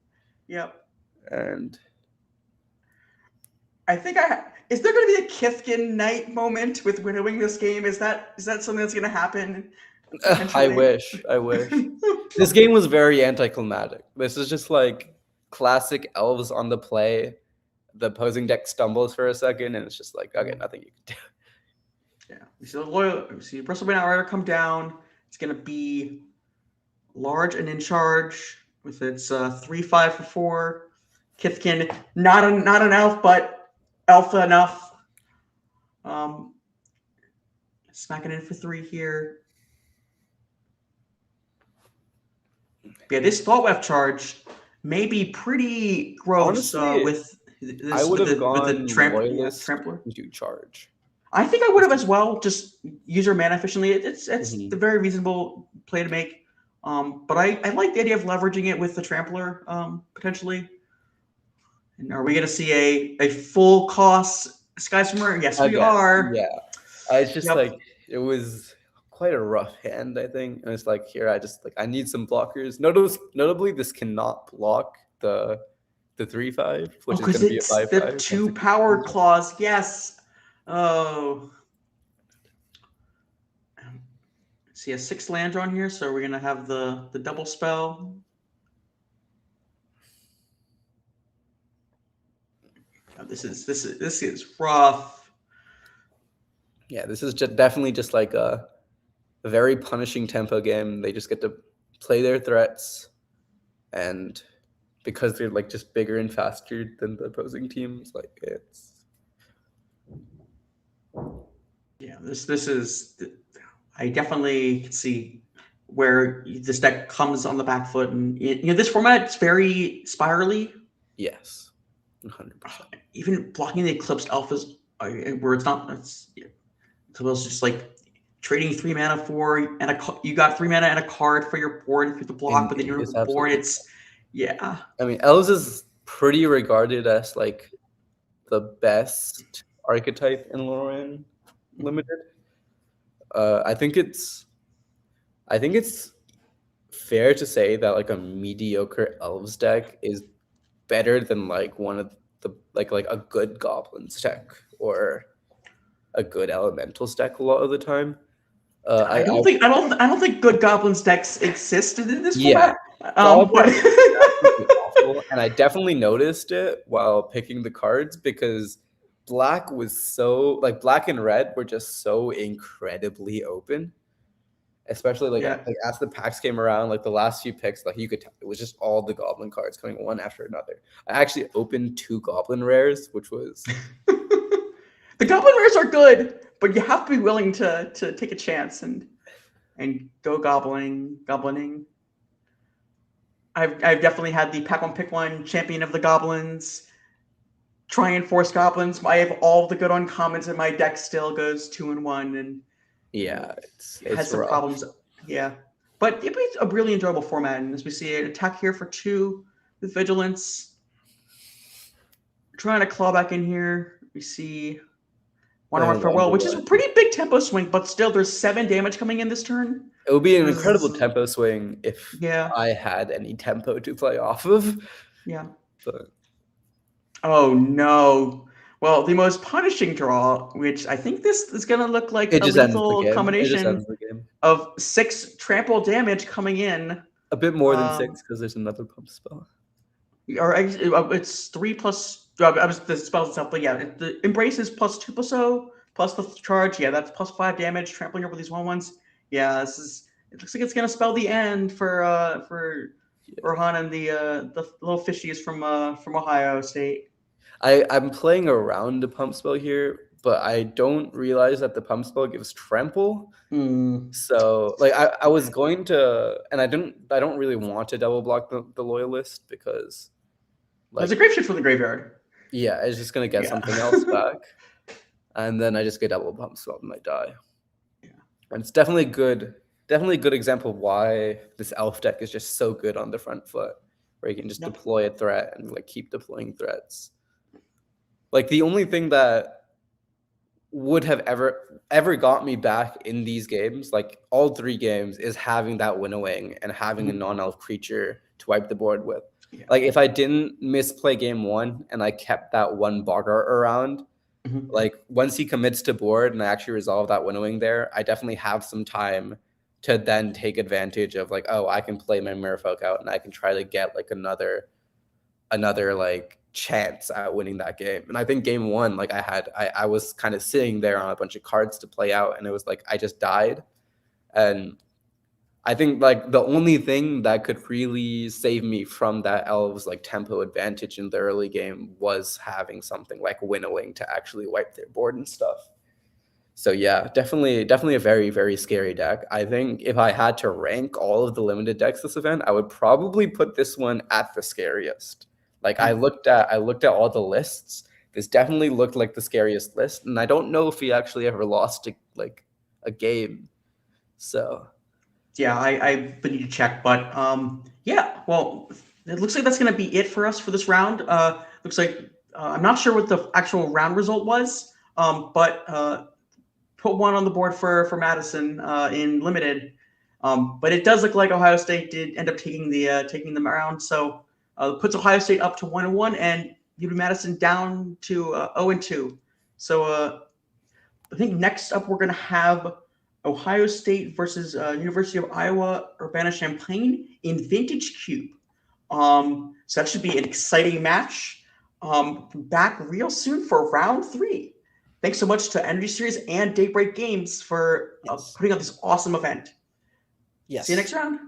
Yep. And I think is there going to be a Kithkin Knight moment with winnowing this game? Is that something that's going to happen? I wish. This game was very anticlimactic. This is just like classic elves on the play. The opposing deck stumbles for a second, and it's just like, okay, nothing you can do. Yeah, we see Bristlebane Outrider come down. It's going to be large and in charge with its 3/5 for 4. Kithkin, not an elf, but alpha enough. Smacking in for 3 here. Yeah, this Thought Weft charge may be pretty gross. Honestly, with this, I would have gone with the Loyalist Trampler. into charge. I think I would have as well. Just use your mana efficiently. It's the very reasonable play to make. But I like the idea of leveraging it with the Trampler potentially. And are we going to see a full cost Sky Swimmer? Yes, we are. Yeah, it's just like it was quite a rough hand, I think. And it's like here, I need some blockers. Notably, this cannot block the the 3/5, which is because going to be a it's 5/5. the two once it power comes out. claws. Yes. Oh. See a 6 land on here, so we're gonna have the double spell. Oh, this is rough. Yeah, this is just definitely just like a very punishing tempo game. They just get to play their threats, and because they're like just bigger and faster than the opposing teams, like it's Yeah, this is. I definitely can see where this deck comes on the back foot, and this format it's very spirally. yes, 100%. Even blocking the Eclipsed Alphas, where it's not. It's just like trading 3 mana for you got 3 mana and a card for your board for the block, but then your It's board absolutely it's yeah. I mean, Elves is pretty regarded as like the best archetype in Lorwyn Limited. I think it's fair to say that like a mediocre Elves deck is better than like one of the like a good Goblins deck or a good Elementals deck a lot of the time. I don't think good Goblins decks existed in this Yeah. format. Goblins But are absolutely awful, and I definitely noticed it while picking the cards because black and red were just so incredibly open. Especially like as the packs came around, like the last few picks, like you could tell it was just all the goblin cards coming one after another. I actually opened 2 goblin rares, which was the Goblin rares are good, but you have to be willing to take a chance and go goblining. I've definitely had the pack one pick one champion of the goblins. Try and force goblins. I have all the good uncommons in my deck. Still goes 2-1 and yeah, it has some rough. problems. Yeah, but it'd be a really enjoyable format. And as we see, an attack here for 2 with vigilance. Trying to claw back in here. We see One Hour Farewell, which is a pretty big tempo swing, but still there's 7 damage coming in this turn. It would be an incredible tempo swing if Yeah. I had any tempo to play off of. Yeah. But oh no. Well, the most punishing draw, which I think this is going to look like a lethal combination of 6 trample damage coming in. A bit more than 6 because there's another pump spell. Or it's 3 plus. The spell itself, but yeah, the Embrace is +2+0 plus the charge. Yeah, that's +5 damage. Trampling over these 1/1s. Yeah, this is. It looks like it's going to spell the end for Rohan and the little fishies from Ohio State. I'm playing around the pump spell here, but I don't realize that the pump spell gives trample. So like I was going to, and I don't really want to double block the loyalist because there's a Graveshift from the graveyard. Yeah, it's just gonna get something else back, and then I just get double pump spell and I die. Yeah, and it's definitely a good example of why this elf deck is just so good on the front foot, where you can just deploy a threat and like keep deploying threats. Like the only thing that would have ever got me back in these games, like all 3 games, is having that winnowing and having a non-elf creature to wipe the board with. Yeah. Like if I didn't misplay game 1 and I kept that 1 Bogart around, like once he commits to board and I actually resolve that winnowing there, I definitely have some time to then take advantage of like, oh, I can play my Merfolk out and I can try to get like another like chance at winning that game. And I think game 1, like I was kind of sitting there on a bunch of cards to play out, and it was like I just died. And I think like the only thing that could really save me from that elves like tempo advantage in the early game was having something like winnowing to actually wipe their board and stuff. So yeah, definitely a very, very scary deck. I think if I had to rank all of the limited decks this event, I would probably put this one at the scariest. Like I looked at all the lists. This definitely looked like the scariest list, and I don't know if he actually ever lost a game. So yeah, I need to check, but yeah, well, it looks like that's going to be it for us for this round. Looks like I'm not sure what the actual round result was, but put 1 on the board for Madison in limited. But it does look like Ohio State did end up taking them around. So puts Ohio State up to 1-1, and UW-Madison down to 0-2. So I think next up we're going to have Ohio State versus University of Iowa Urbana-Champaign in Vintage Cube. So that should be an exciting match. Back real soon for round 3. Thanks so much to Energy Series and Daybreak Games for Yes. putting on this awesome event. Yes. See you next round.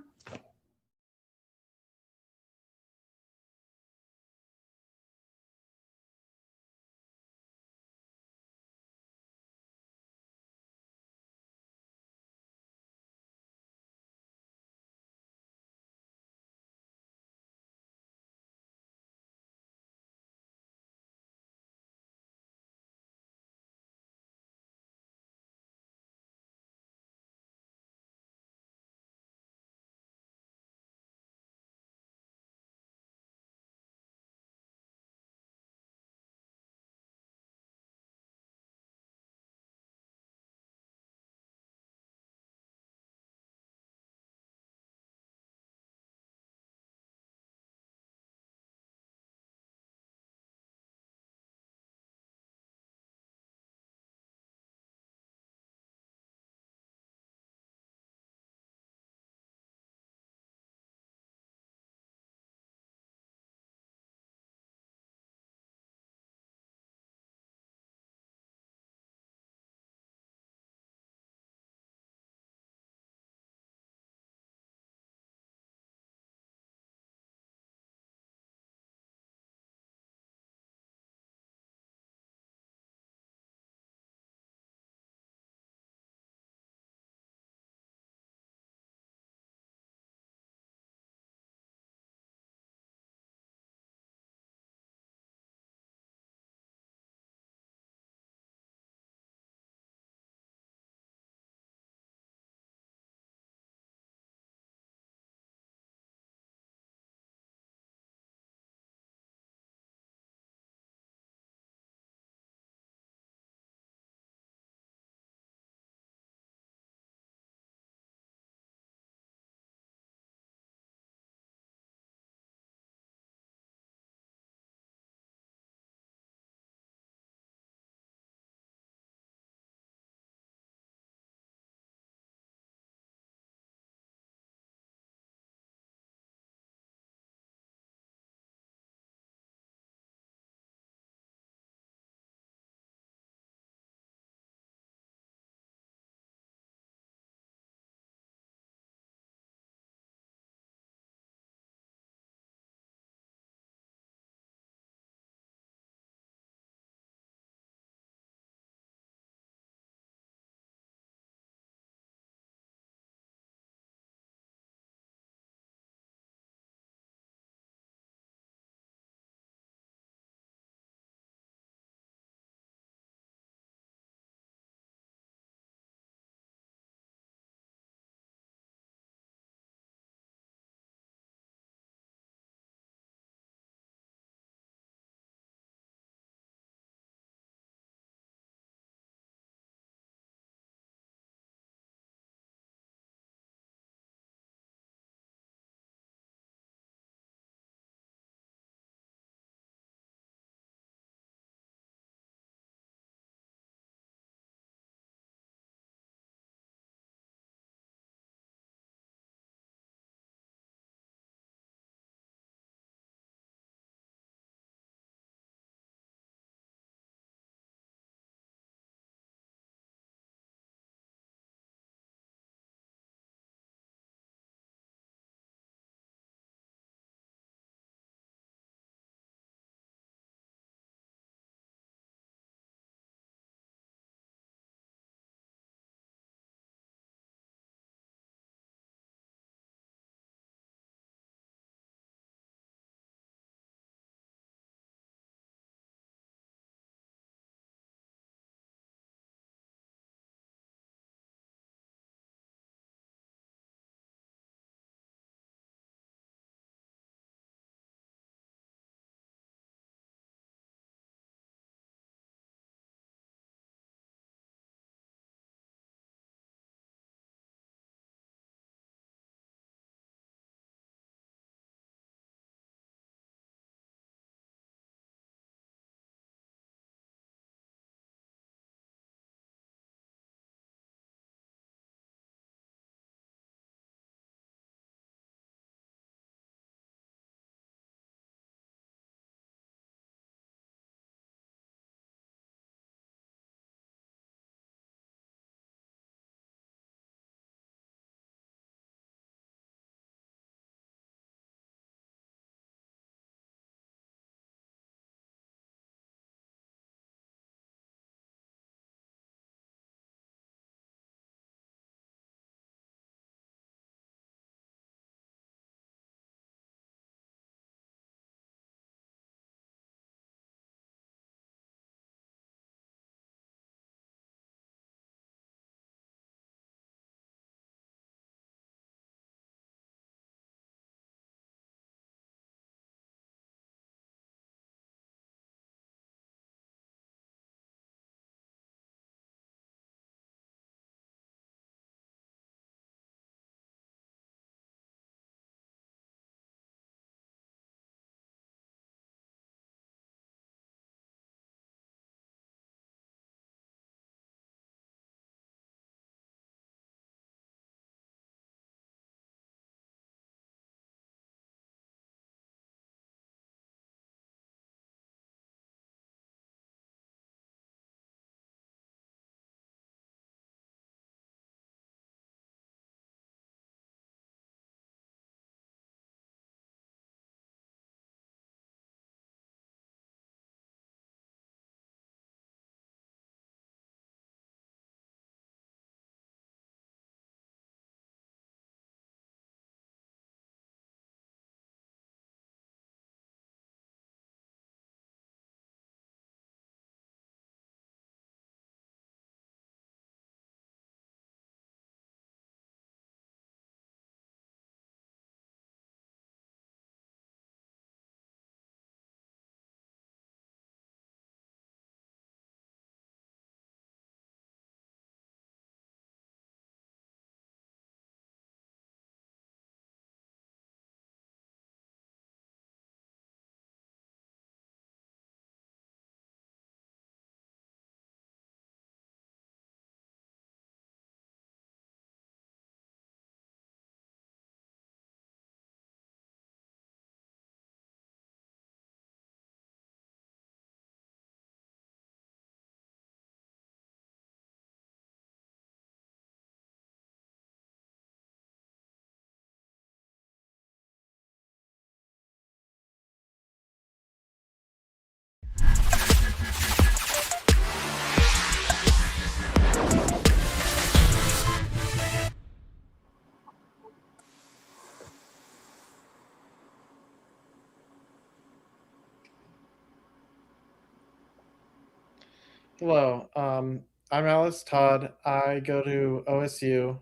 Hello. I'm Alice Todd. I go to OSU.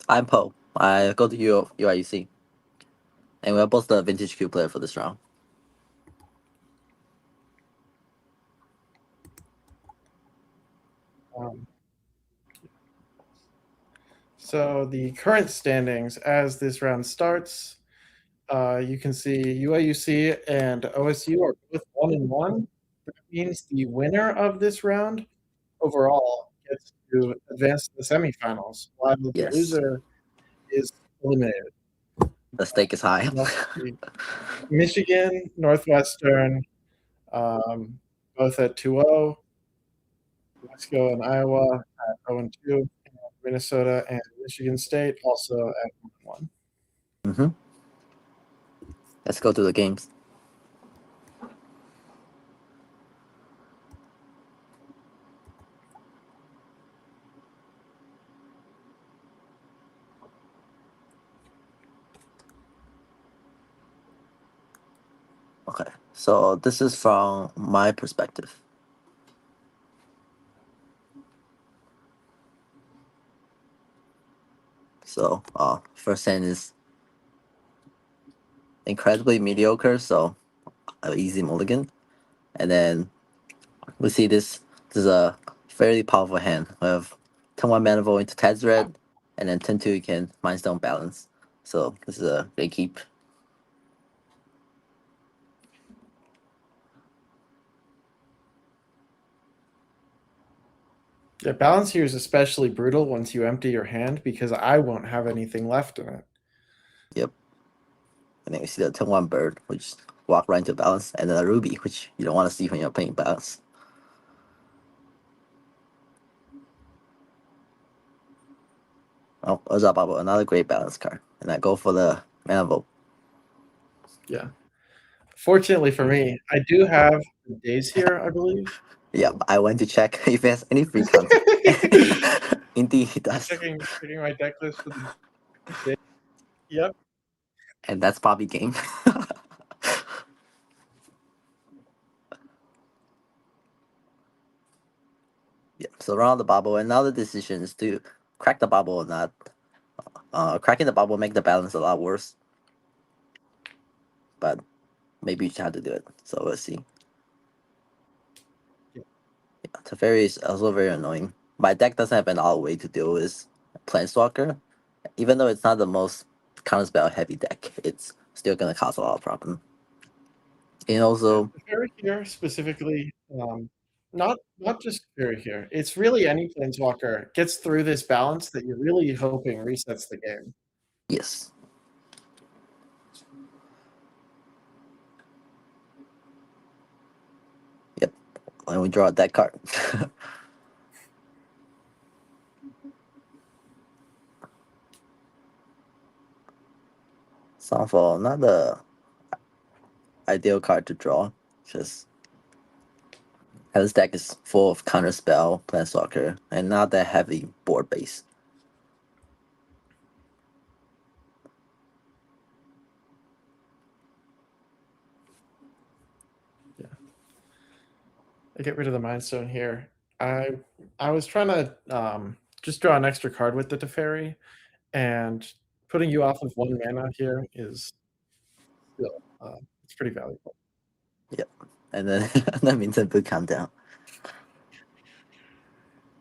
I'm Poe. I go to UIUC. And we're both the vintage Q player for this round. So the current standings as this round starts, you can see UIUC and OSU are both 1-1. That means the winner of this round overall gets to advance to the semifinals, while the Yes. loser is eliminated. The stake is high. Michigan, Northwestern, both at 2-0. Mexico and Iowa at 0-2. And Minnesota and Michigan State also at 1-1. Mm-hmm. Let's go to the games. Okay, so this is from my perspective. So, first hand is incredibly mediocre, so an easy mulligan. And then we see this is a fairly powerful hand. We have 10-1 mana vote into Tezzeret, and then 10-2 you can Mindstone Balance. So this is a great keep. Yeah, balance here is especially brutal once you empty your hand because I won't have anything left in it. Yep. And then we see the 10-1 bird, which walk right into balance, and then a ruby, which you don't want to see when you're playing balance. Oh, Urza Bubble, another great balance card. And I go for the mana vote. Yeah. Fortunately for me, I do have days here, I believe. Yeah, I went to check if he has any free content. Indeed, he does. Checking my deck list for the day. Yep. And that's Bobby game. Yeah, so around the bubble, and now the decision is to crack the bubble or not. Cracking the bubble make the balance a lot worse. But maybe you just have to do it. So we'll see. Yeah. Teferi is also very annoying. My deck doesn't have an all way to deal with Planeswalker. Even though it's not the most counterspell heavy deck, it's still gonna cause a lot of problem. And also, Fairy here specifically, not just Fairy here. It's really any Planeswalker gets through this balance that you're really hoping resets the game. yes. Yep. And we draw a deck card. Sunfall, not the ideal card to draw. Just his deck is full of counterspell, Planeswalker, and not that heavy board base. Yeah. I get rid of the Mind Stone here. I was trying to just draw an extra card with the Teferi, and putting you off of 1 mana here is still it's pretty valuable. Yep. And then that means a good countdown.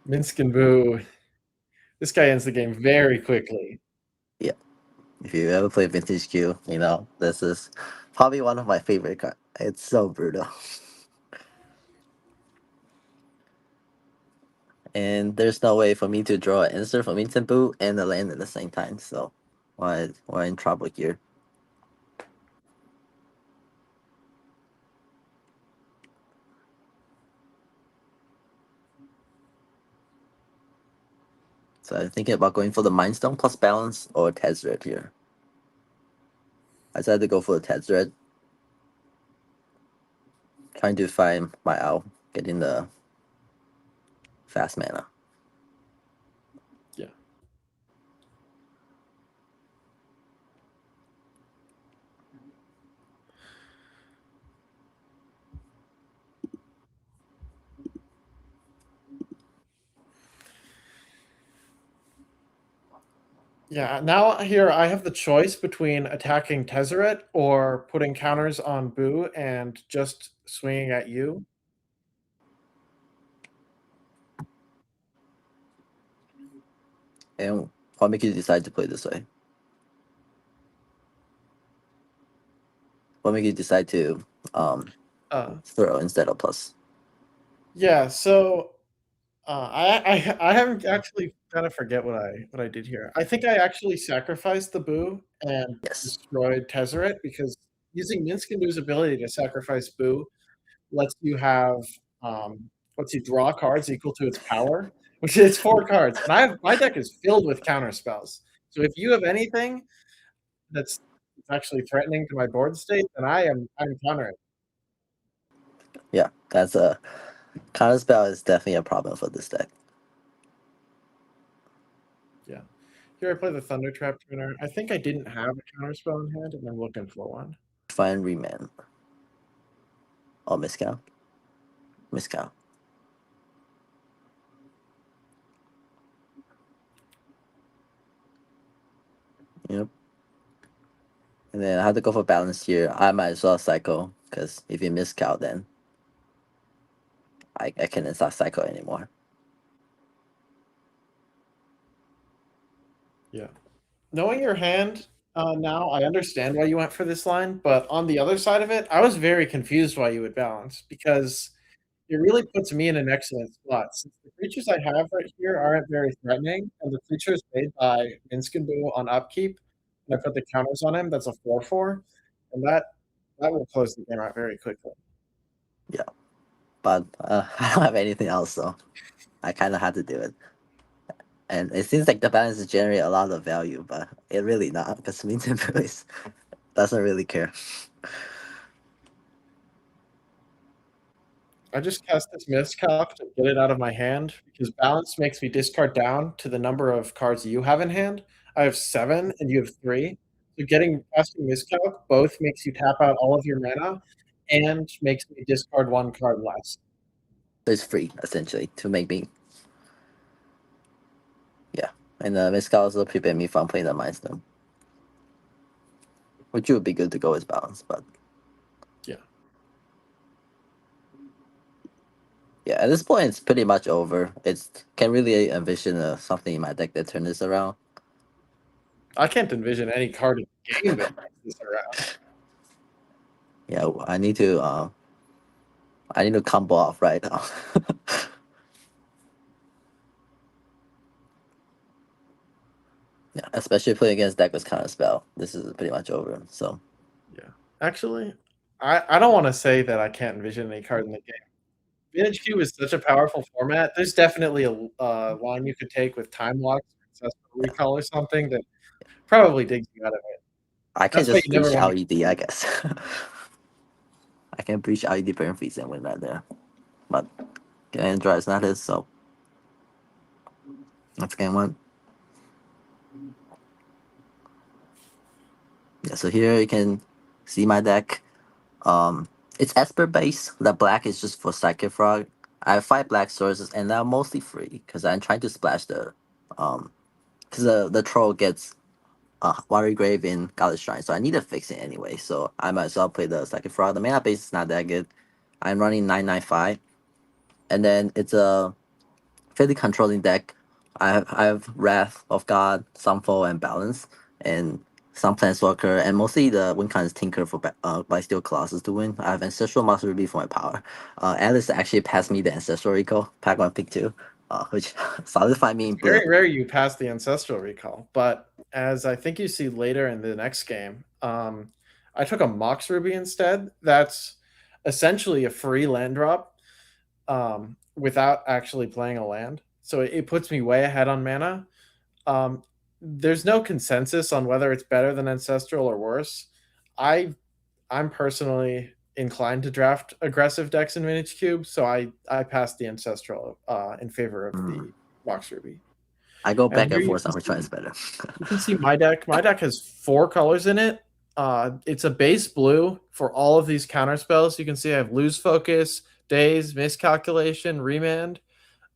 Minsk and Boo. This guy ends the game very quickly. Yep. If you ever play Vintage Q, you know, this is probably one of my favorite cards. It's so brutal. And there's no way for me to draw an insert from Instant Boo and a land at the same time, so we're in trouble here. So I'm thinking about going for the Mind Stone plus balance or Tezzeret here. I decided to go for the Tezzeret. Trying to find my owl, getting the fast mana. Yeah. Yeah, now here I have the choice between attacking Tezzeret or putting counters on Boo and just swinging at you. And what make you decide to play this way? What make you decide to throw instead of plus? Yeah, so I haven't actually kind of forget what I did here. I think I actually sacrificed the Boo and Yes. destroyed Tezzeret because using Minsc and Boo's ability to sacrifice Boo lets you have lets you draw cards equal to its power, which is 4 cards. And my deck is filled with counter spells. So if you have anything that's actually threatening to my board state, then I'm countering. Yeah, that's a counter spell is definitely a problem for this deck. Yeah. Here I play the Thunder Trap Tuner. I think I didn't have a counter spell in hand, and I'm looking for one. Find remand. Oh, miscount. Miscount. Yep. And then I have to go for balance here. I might as well cycle, because if you miscount, then I can't start cycle anymore. Yeah. Knowing your hand now, I understand why you went for this line, but on the other side of it, I was very confused why you would balance because it really puts me in an excellent spot. Since the creatures I have right here aren't very threatening, and the creatures made by Minsc and Boo on upkeep, and I put the counters on him, that's a 4/4, and that will close the game out very quickly. Yeah. But I don't have anything else, so I kind of had to do it. And it seems like the balance generate a lot of value, but it really not, because Minton doesn't really care. I just cast this miscalc to get it out of my hand because balance makes me discard down to the number of cards you have in hand. I have 7 and you have 3. So casting miscalc both makes you tap out all of your mana and makes me discard 1 card less. So it's free, essentially, to make me. Yeah. And Miscal also prepared me from playing the Mindstone, which would be good to go with balance, but. Yeah, at this point, it's pretty much over. It's can't really envision something in my deck that turns this around. I can't envision any card in the game that turns this around. Yeah, I need to combo off right now. Yeah, especially playing against deck with counter spell. This is pretty much over. So. Yeah, actually, I don't want to say that I can't envision any card in the game. Vintage Cube is such a powerful format. There's definitely a line you could take with Time Locks or Ancestral Recall or something that probably digs you out of it. I can just breach LED, I guess. I can breach LED burn freeze and win that there. But Android is not his, so that's game 1. Yeah, so here you can see my deck. It's Esper base. The black is just for Psychic Frog. I have 5 black sources, and they're mostly free because I'm trying to splash the because the troll gets Watery Grave in Godless Shrine, so I need to fix it anyway. So I might as well play the Psychic Frog. The mana base is not that good. I'm running 995, and then it's a fairly controlling deck. I have Wrath of God, Sunfall, and Balance, and some Planeswalker, and mostly the win con is Tinker for by Steel Colossus to win. I have Ancestral Master Ruby for my power. Alice actually passed me the Ancestral Recall, pack 1, pick 2, which solidified me in blue. Very rare you pass the Ancestral Recall, but as I think you see later in the next game, I took a Mox Ruby instead. That's essentially a free land drop without actually playing a land. So it puts me way ahead on mana. There's no consensus on whether it's better than Ancestral or worse. I'm personally inclined to draft aggressive decks in Vintage Cube, so I passed the Ancestral in favor of the Mox Ruby. I go back and forth on which one is better. You can see my deck. My deck has 4 colors in it. It's a base blue for all of these counter spells. You can see I have Lose Focus, Daze, Miscalculation, Remand.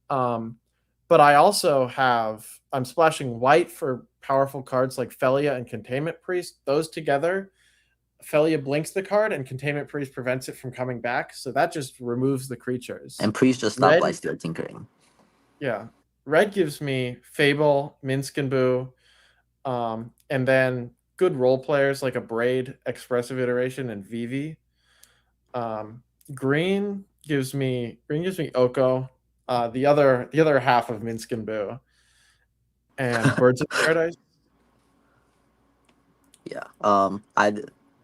But I also have, I'm splashing white for powerful cards like Felia and Containment Priest. Those together, Felia blinks the card and Containment Priest prevents it from coming back. So that just removes the creatures. And Priest just stop Red- Blightsteel Tinkering. Yeah. Red gives me Fable, Minsk and Boo, and then good role players like a Braid, Expressive Iteration, and Vivi. Green gives me Oko, the other half of Minsk and Boo, and Birds of Paradise. Yeah.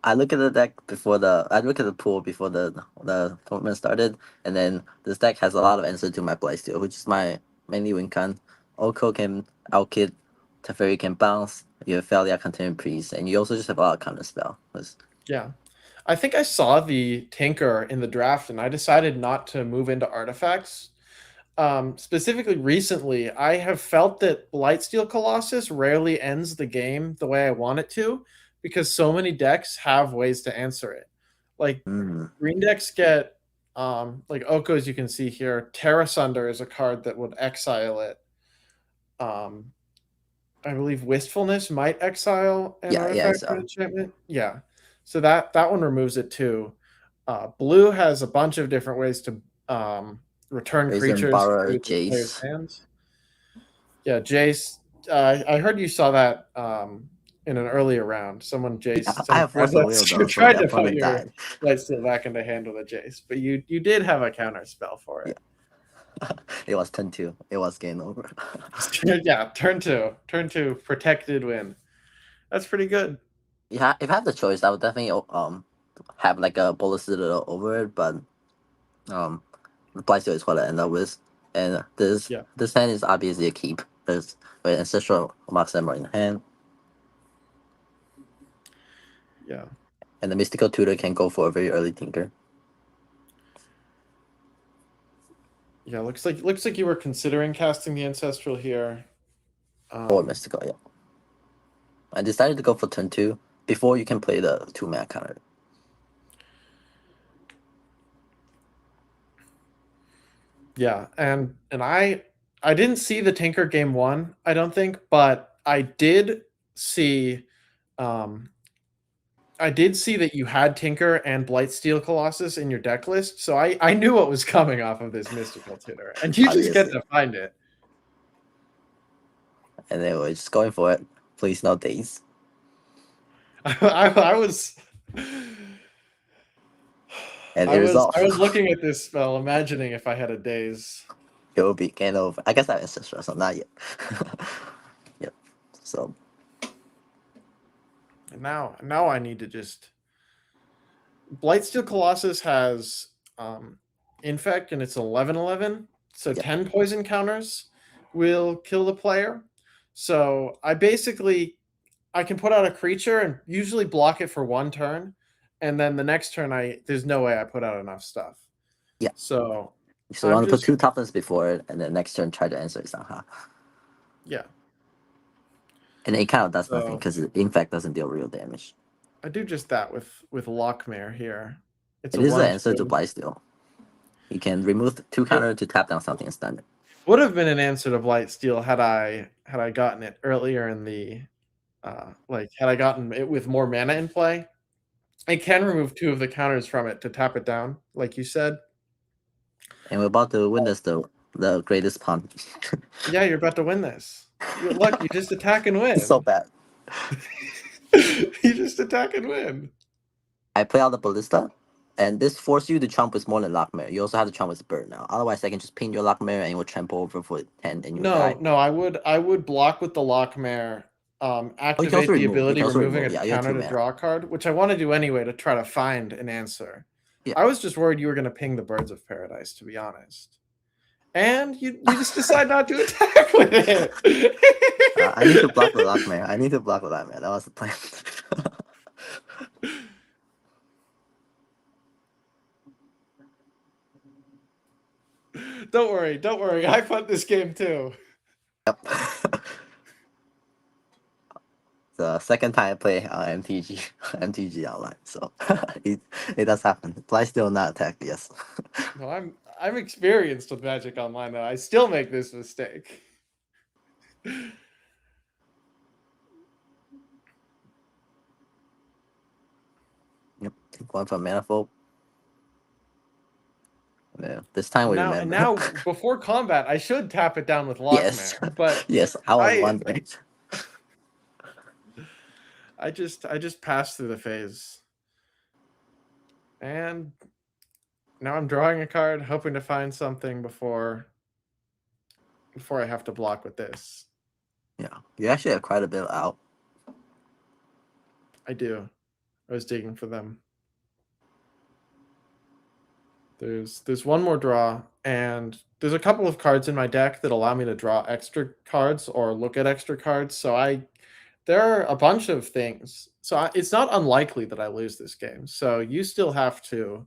I look at the deck I look at the pool before the tournament started, and then this deck has a lot of answer to my Blightsteel, which is my mainly win con. Oko can outkit, Teferi can bounce, you have Felia, Containment Priest, and you also just have a lot of counter spell. Yeah. I think I saw the Tinker in the draft, and I decided not to move into artifacts. Specifically recently, I have felt that Blightsteel Colossus rarely ends the game the way I want it to, because so many decks have ways to answer it. Like green decks get like Oko, as you can see here. Terra Sunder is a card that would exile it. I believe Wistfulness might exile an artifact or enchantment. Yeah. So that one removes it too. Blue has a bunch of different ways to return creatures to players' hands. Yeah, Jace. I heard you saw that in an earlier round. Someone Jace. Yeah, I have Force of Will though. Tried to put your Blightsteel back into hand with a Jace, but you did have a counter spell for it. Yeah. It was turn 2. It was game over. Yeah, turn 2. Turn 2, protected win. That's pretty good. Yeah, if I had the choice, I would definitely have like a Bola Citadel over it, but the Blightsteel is what I end up with. And this hand is obviously a keep. There's Ancestral Mark Samurai in hand. Yeah. And the Mystical Tutor can go for a very early Tinker. Yeah, looks like you were considering casting the Ancestral here. Or Mystical, yeah. I decided to go for turn 2 before you can play the 2-mana counter. Yeah, and I didn't see the Tinker game 1, I don't think, but I did see that you had Tinker and Blightsteel Colossus in your deck list, so I knew what was coming off of this Mystical Tutor, and you just get to find it. And they were just going for it. Please no days. I was looking at this spell, imagining if I had a daze. It would be game over. I guess I have Ancestral, so not yet. Yep. So. And now I need to just. Blightsteel Colossus has Infect, and it's 11/11, so 10 poison counters will kill the player. So I can put out a creature and usually block it for 1 turn, and then the next turn there's no way I put out enough stuff. Yeah. So you want to put 2 toughness before it, and then next turn try to answer it somehow. Yeah. And it kind of does nothing because Infect doesn't deal real damage. I do just that with Lockmare here. It is the answer to Blightsteel. You can remove 2 counter to tap down something and stun it. Would have been an answer to Blightsteel had I gotten it earlier in the had I gotten it with more mana in play. I can remove 2 of the counters from it to tap it down, like you said. And we're about to win this, the greatest pun. Yeah, you're about to win this. Look, you just attack and win. It's so bad. You just attack and win. I play out the Ballista, and this forces you to chomp with more than Lockmare. You also have to chomp with Bird now. Otherwise, I can just ping your Lockmare and it will trample over for 10 and you die. No, I would block with the Lockmare. Activate the ability removing a counter to draw a card, which I want to do anyway to try to find an answer. Yeah. I was just worried you were going to ping the Birds of Paradise, to be honest. And you just decide not to attack with it. I need to block the Lockmare. That was the plan. Don't worry. I fought this game too. Yep. The second time I play MTG online, so it does happen. Blightsteel not attack, yes. No, I'm experienced with Magic Online, though. I still make this mistake. Yep. Take one from Manifold. Yeah. This time we remember. And now before combat, I should tap it down with Yes. Lockman, but yes, I was I- wondering. I just passed through the phase. And now I'm drawing a card, hoping to find something before I have to block with this. Yeah. You actually have quite a bit out. I do. I was digging for them. There's one more draw, and there's a couple of cards in my deck that allow me to draw extra cards or look at extra cards. So there are a bunch of things. So it's not unlikely that I lose this game. So you still have to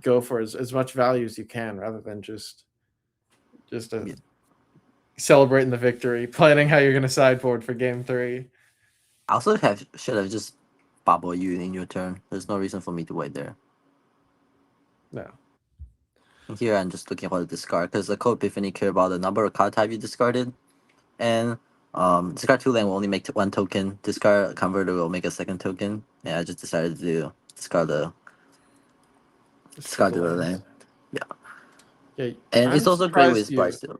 go for as much value as you can, rather than just celebrating the victory, planning how you're going to sideboard for game 3. I also should have just bubble you in your turn. There's no reason for me to wait there. No. Here I'm just looking for the discard because the code Epiphany care about the number of card type you discarded, and discard 2 land will only make 1 token. Discard converter will make a 2nd token. And I just decided to discard the land. Yeah, and it's also great with price too.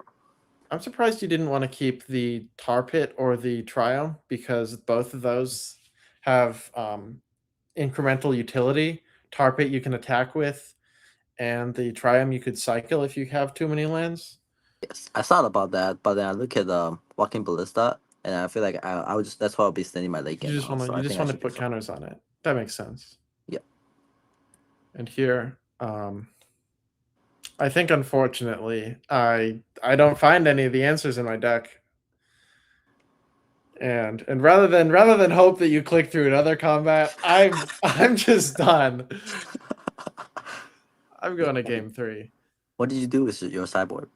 I'm surprised you didn't want to keep the Tar Pit or the Triome, because both of those have incremental utility. Tar Pit you can attack with, and the Triome you could cycle if you have too many lands. Yes, I thought about that, but then I look at Walking Ballista, and I feel like I would just that's what I'll be standing my late game. You just want to put counters on it. That makes sense. Yeah. And here, I think unfortunately I don't find any of the answers in my deck. And rather than hope that you click through another combat, I'm just done. I'm going to game 3. What did you do with your sideboard?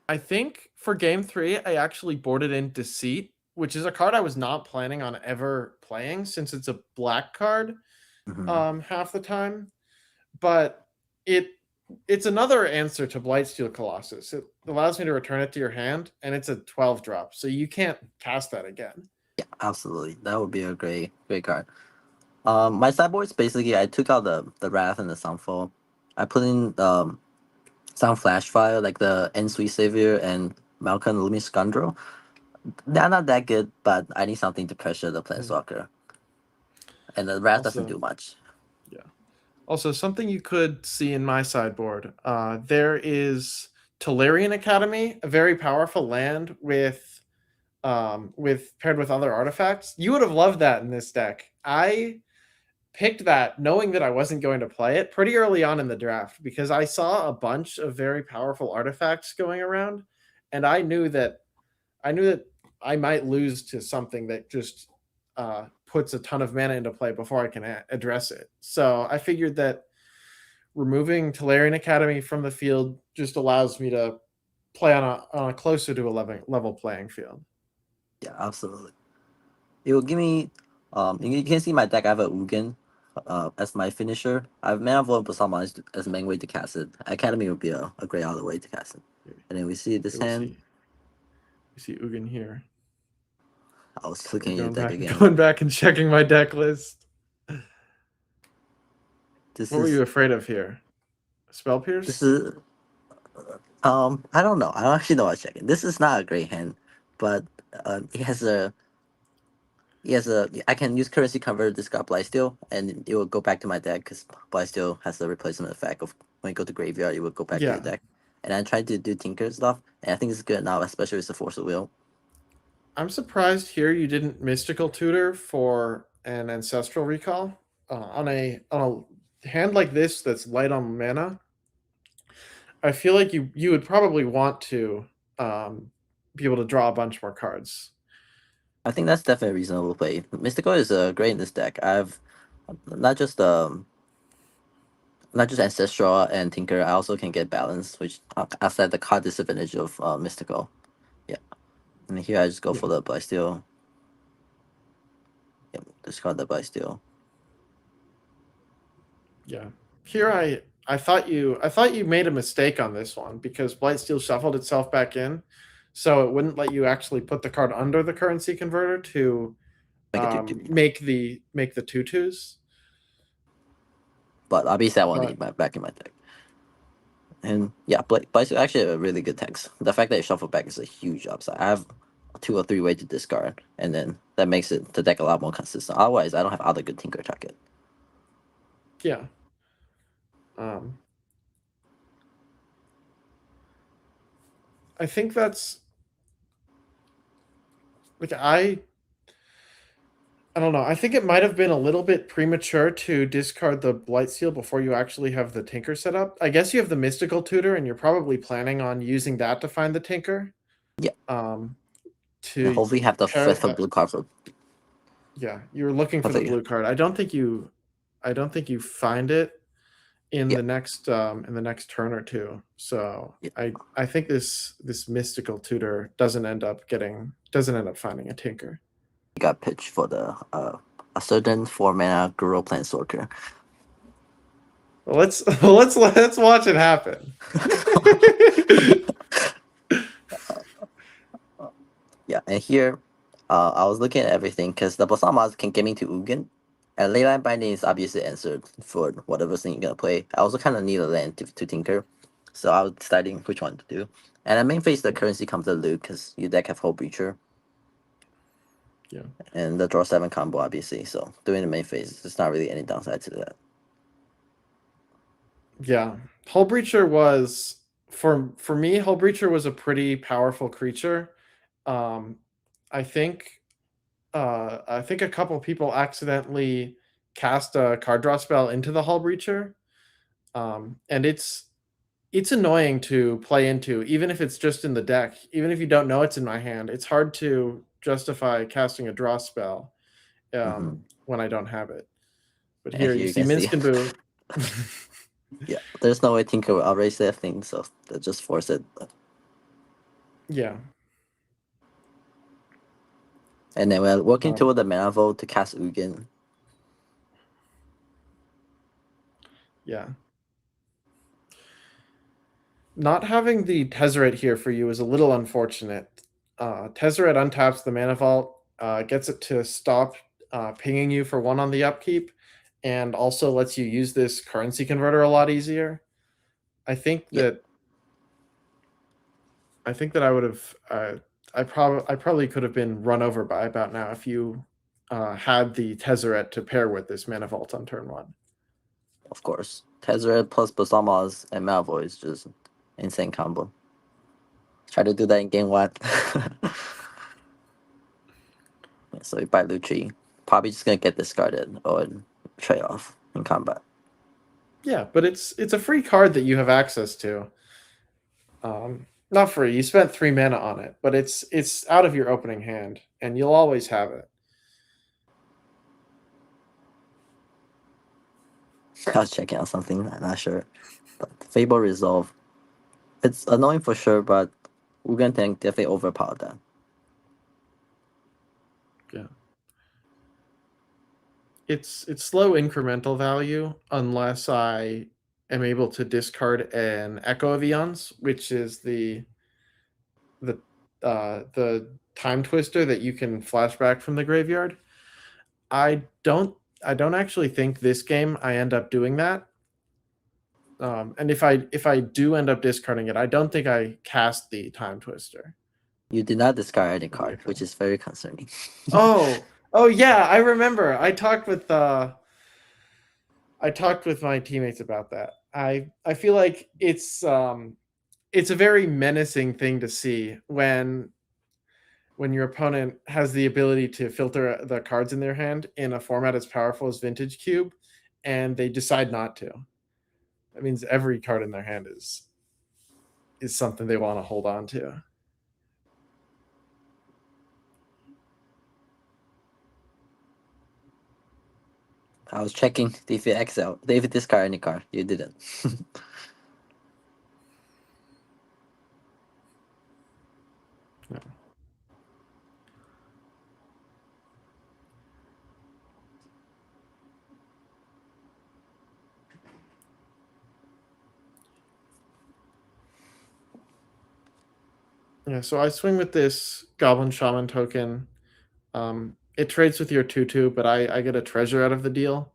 I think for game 3, I actually boarded in Deceit, which is a card I was not planning on ever playing, since it's a black card half the time. But it's another answer to Blightsteel Colossus. It allows me to return it to your hand, and it's a 12 drop, so you can't cast that again. Yeah, absolutely. That would be a great card. My sideboards basically I took out the Wrath and the Sunfall. I put in some Flash Fire like the Ensweet Savior and Malcolm Lumi Scoundrel. They're not that good, but I need something to pressure the Planeswalker. And the Wrath doesn't do much. Yeah. Also, something you could see in my sideboard, there is Tolarian Academy, a very powerful land with paired with other artifacts. You would have loved that in this deck. I picked that knowing that I wasn't going to play it pretty early on in the draft, because I saw a bunch of very powerful artifacts going around, and I knew that I might lose to something that just puts a ton of mana into play before I can address it. So I figured that removing Tolarian Academy from the field just allows me to play on a closer to 11 level playing field. Yeah, absolutely. It will give me. You can see my deck. I have a Ugin as my finisher. I have Mana Void Basama as the main way to cast it. Academy would be a great other way to cast it. And then we see this hand. We see Ugin here. I was looking at your deck again. Going back and checking my deck list. What were you afraid of here? Spell Pierce? This is. I don't know. I don't actually know what I'm checking. This is not a great hand, but it has a. I can use currency convert discard Blightsteel, and it will go back to my deck because Blightsteel has the replacement effect of when you go to graveyard, it will go back to your deck. And I tried to do Tinker stuff, and I think it's good now, especially with the Force of Will. I'm surprised here you didn't Mystical Tutor for an Ancestral Recall on a hand like this that's light on mana. I feel like you would probably want to be able to draw a bunch more cards. I think that's definitely a reasonable play. Mystical is great in this deck. I have not just Ancestral and Tinker. I also can get Balance, which outside the card disadvantage of Mystical. Yeah, and here I just go for the Blightsteel. Yep, discard the Blightsteel. Yeah, here I thought you made a mistake on this one because Blightsteel shuffled itself back in, so it wouldn't let you actually put the card under the currency converter to make the 2/2s. but obviously I want to Right. need my back in my deck. And yeah, but it's actually a really good text. The fact that you shuffle back is a huge upside. I have 2 or 3 way to discard, and then that makes the deck a lot more consistent. Otherwise, I don't have other good Tinker target. Yeah. I think that's like I don't know. I think it might have been a little bit premature to discard the Blight Seal before you actually have the Tinker set up. I guess you have the Mystical Tutor, and you're probably planning on using that to find the Tinker. Yeah. To And hopefully have the pair 5th of blue card for. Yeah, you're looking for the blue card. I don't think you find it in the next turn or two. So I think this Mystical Tutor doesn't end up finding a Tinker. You got pitched for the a certain 4-mana Guru Planeswalker. Well, let's watch it happen. Yeah, and here I was looking at everything because the Basamas can get me to Ugin. And Leyline Binding is obviously answered for whatever thing you're gonna play. I also kind of need a land to tinker, so I was deciding which one to do. And I main phase the currency comes to Luke because your deck have Hull Breacher. Yeah. And the draw 7 combo obviously. So doing the main phase, there's not really any downside to that. Yeah, Hull Breacher was for me. Hull Breacher was a pretty powerful creature. I think a couple people accidentally cast a card draw spell into the Hull Breacher, and it's annoying to play into, even if it's just in the deck. Even if you don't know it's in my hand, it's hard to justify casting a draw spell when I don't have it. But here you see Minsk and Boo. Yeah, there's no way Tinker will outrace that thing, so they just force it. Yeah. And then we're working toward the mana vote to cast Ugin. Yeah. Not having the Tezzeret here for you is a little unfortunate. Tezzeret untaps the mana vault, gets it to stop pinging you for 1 on the upkeep, and also lets you use this currency converter a lot easier. I think that I would have I probably could have been run over by about now if you had the Tezzeret to pair with this mana vault on turn 1. Of course, Tezzeret plus Basamas and Malvoy is just insane combo. Try to do that in game 1. So you buy Lucci, probably just gonna get discarded or trade off in combat. Yeah, but it's a free card that you have access to. Not free. You spent 3 mana on it, but it's out of your opening hand, and you'll always have it. I was checking out something. I'm not sure, but Fable Resolve. It's annoying for sure, but we're gonna definitely overpower that. Yeah. It's slow incremental value unless I am able to discard an Echo of Eons, which is the time twister that you can flashback from the graveyard. I don't actually think this game I end up doing that. And if I do end up discarding it, I don't think I cast the time twister. You did not discard any card, which is very concerning. Oh yeah, I remember. I talked with my teammates about that. I feel like it's a very menacing thing to see when your opponent has the ability to filter the cards in their hand in a format as powerful as Vintage Cube, and they decide not to. That means every card in their hand is something they want to hold on to. I was checking if you exile, if you discard any card. You didn't. No. Yeah, so I swing with this Goblin Shaman token. It trades with your 2/2, but I get a treasure out of the deal.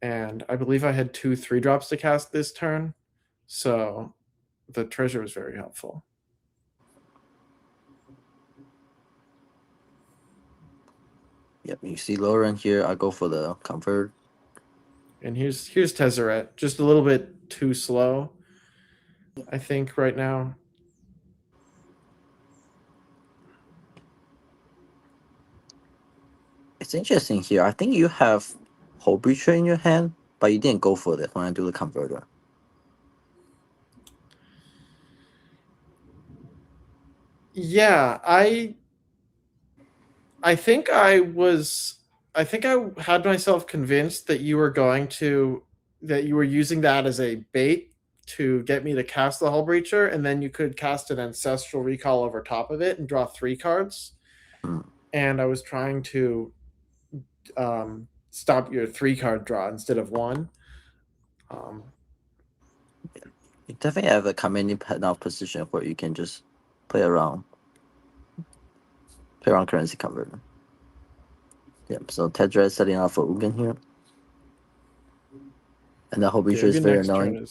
And I believe I had 2 3-drops to cast this turn, so the treasure was very helpful. Yep, you see Lorwyn here. I go for the comfort. And here's Tezzeret, just a little bit too slow, I think, right now. It's interesting here. I think you have Hull Breacher in your hand, but you didn't go for it when I do the converter. Yeah, I think I had myself convinced that you were using that as a bait to get me to cast the Hull Breacher, and then you could cast an Ancestral Recall over top of it and draw 3 cards. And I was trying to stop your 3-card draw instead of 1. You definitely have a commanding enough position where you can just play around currency converter. Yep, so Tezzeret is setting up for Ugin here. And the Hull Breacher is very annoying.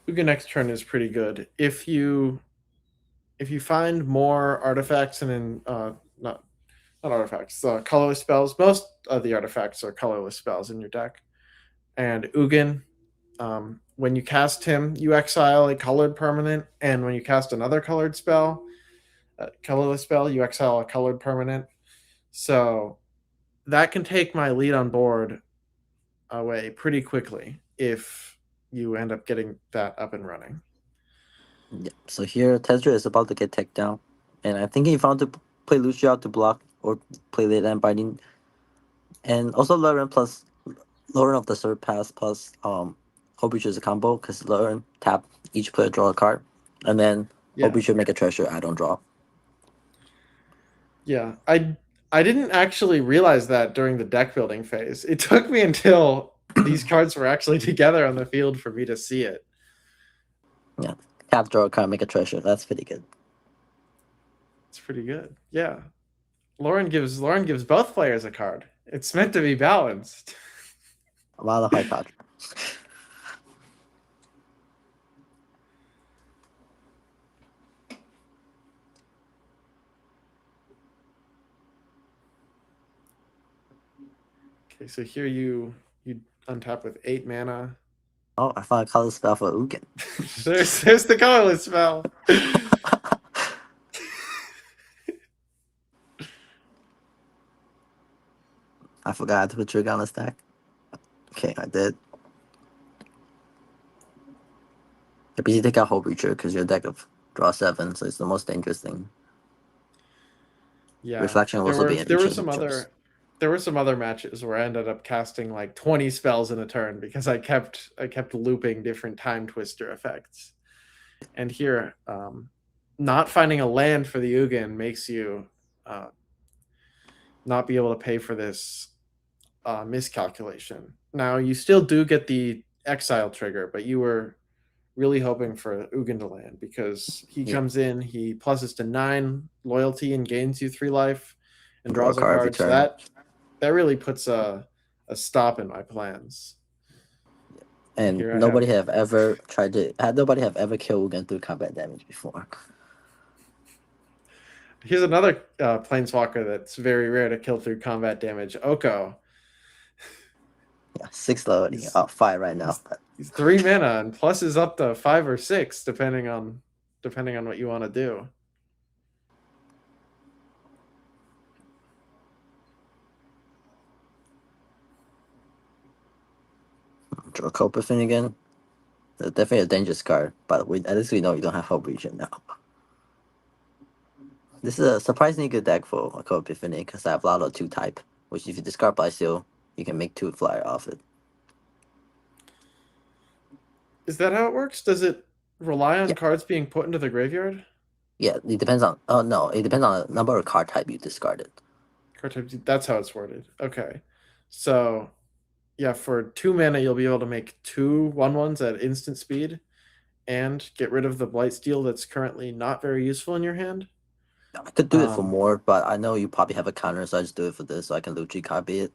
Ugin next turn is pretty good. If you find more artifacts and not artifacts, colorless spells. Most of the artifacts are colorless spells in your deck. And Ugin, when you cast him, you exile a colored permanent, and when you cast another colored spell, colorless spell, you exile a colored permanent. So that can take my lead on board away pretty quickly if you end up getting that up and running. Yeah. So here, Tezzeret is about to get tech down, and I think he found to play Lucio out to block or play late land binding, and also Lorwyn of the third pass plus Hull Breacher is a combo because Lorwyn tap each player draw a card, and then Hull Breacher make a treasure. I don't draw. Yeah, I didn't actually realize that during the deck building phase. It took me until these cards were actually together on the field for me to see it. Yeah, tap, draw a card, make a treasure. That's pretty good. It's pretty good. Yeah, Lorwyn gives both players a card. It's meant to be balanced. A lot of high card. Okay, so here you untap with 8 mana. Oh, I found a color spell for Ugin. there's the colorless spell. I forgot to put trigger on the stack. Okay, I did. You're busy take out Hull Breacher because your deck of draw 7, so it's the most dangerous thing. Yeah, Reflection will also be an there were interesting choice. There were some other matches where I ended up casting like 20 spells in a turn because I kept looping different time twister effects. And here, not finding a land for the Ugin makes you not be able to pay for this miscalculation. Now you still do get the exile trigger, but you were really hoping for Ugin to land because he comes in, he pluses to 9 loyalty and gains you 3 life and draws a card. So that really puts a stop in my plans. And nobody have ever killed Ugin through combat damage before. Here's another planeswalker that's very rare to kill through combat damage. Oko. Yeah, 6 loyalty. 5 right now. He's 3 mana and plus is up to 5 or 6 depending on what you want to do. Draw Pauper again. That's definitely a dangerous card, but at least we know you don't have Hull Breacher now. This is a surprisingly good deck for Pauper because I have a lot of 2 type, which if you discard by seal, you can make 2 flyer off it. Is that how it works? Does it rely on cards being put into the graveyard? Yeah, it depends on. Oh no, it depends on the number of card type you discarded. Card type. That's how it's worded. Okay, so yeah, for 2 mana you'll be able to make 2 1/1s at instant speed, and get rid of the Blightsteel that's currently not very useful in your hand. I could do it for more, but I know you probably have a counter, so I just do it for this, so I can Lucci copy it.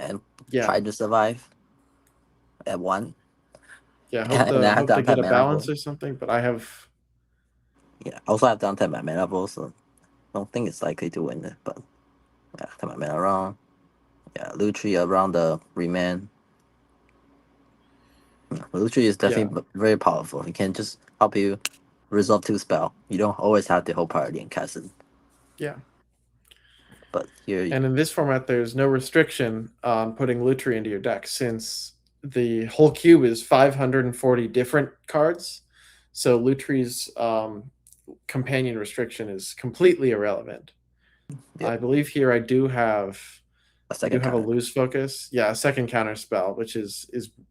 and Yeah. try to survive at 1. Yeah, And I have hope to get downtime a mana balance pool. or something, but I have Yeah, also have downtime my mana pool, so I don't think it's likely to win it, but yeah, turn my mana around. Yeah, Lutri around the remand. Yeah, Lutri is definitely very powerful. He can just help you resolve 2 spell. You don't always have the whole party and cast it. yeah. But here, And in this format, there's no restriction on putting Lutri into your deck since the whole cube is 540 different cards. So Lutri's companion restriction is completely irrelevant. Yep. I believe here I do have a a lose focus. Yeah, a second counter spell, which is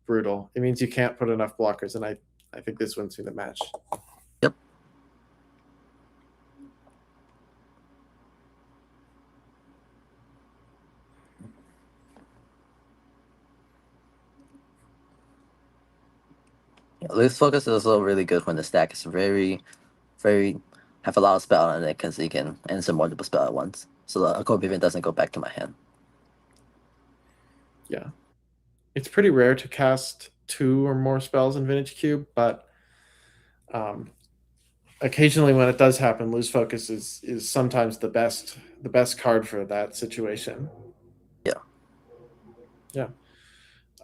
brutal. It means you can't put enough blockers, and I think this wins me the match. Yep. Lose focus is also really good when the stack is very, very have a lot of spell on it because you can answer multiple spell at once. So the Oblivion doesn't go back to my hand. Yeah. It's pretty rare to cast 2 or more spells in Vintage Cube, but occasionally when it does happen, lose focus is sometimes the best card for that situation. Yeah. Yeah.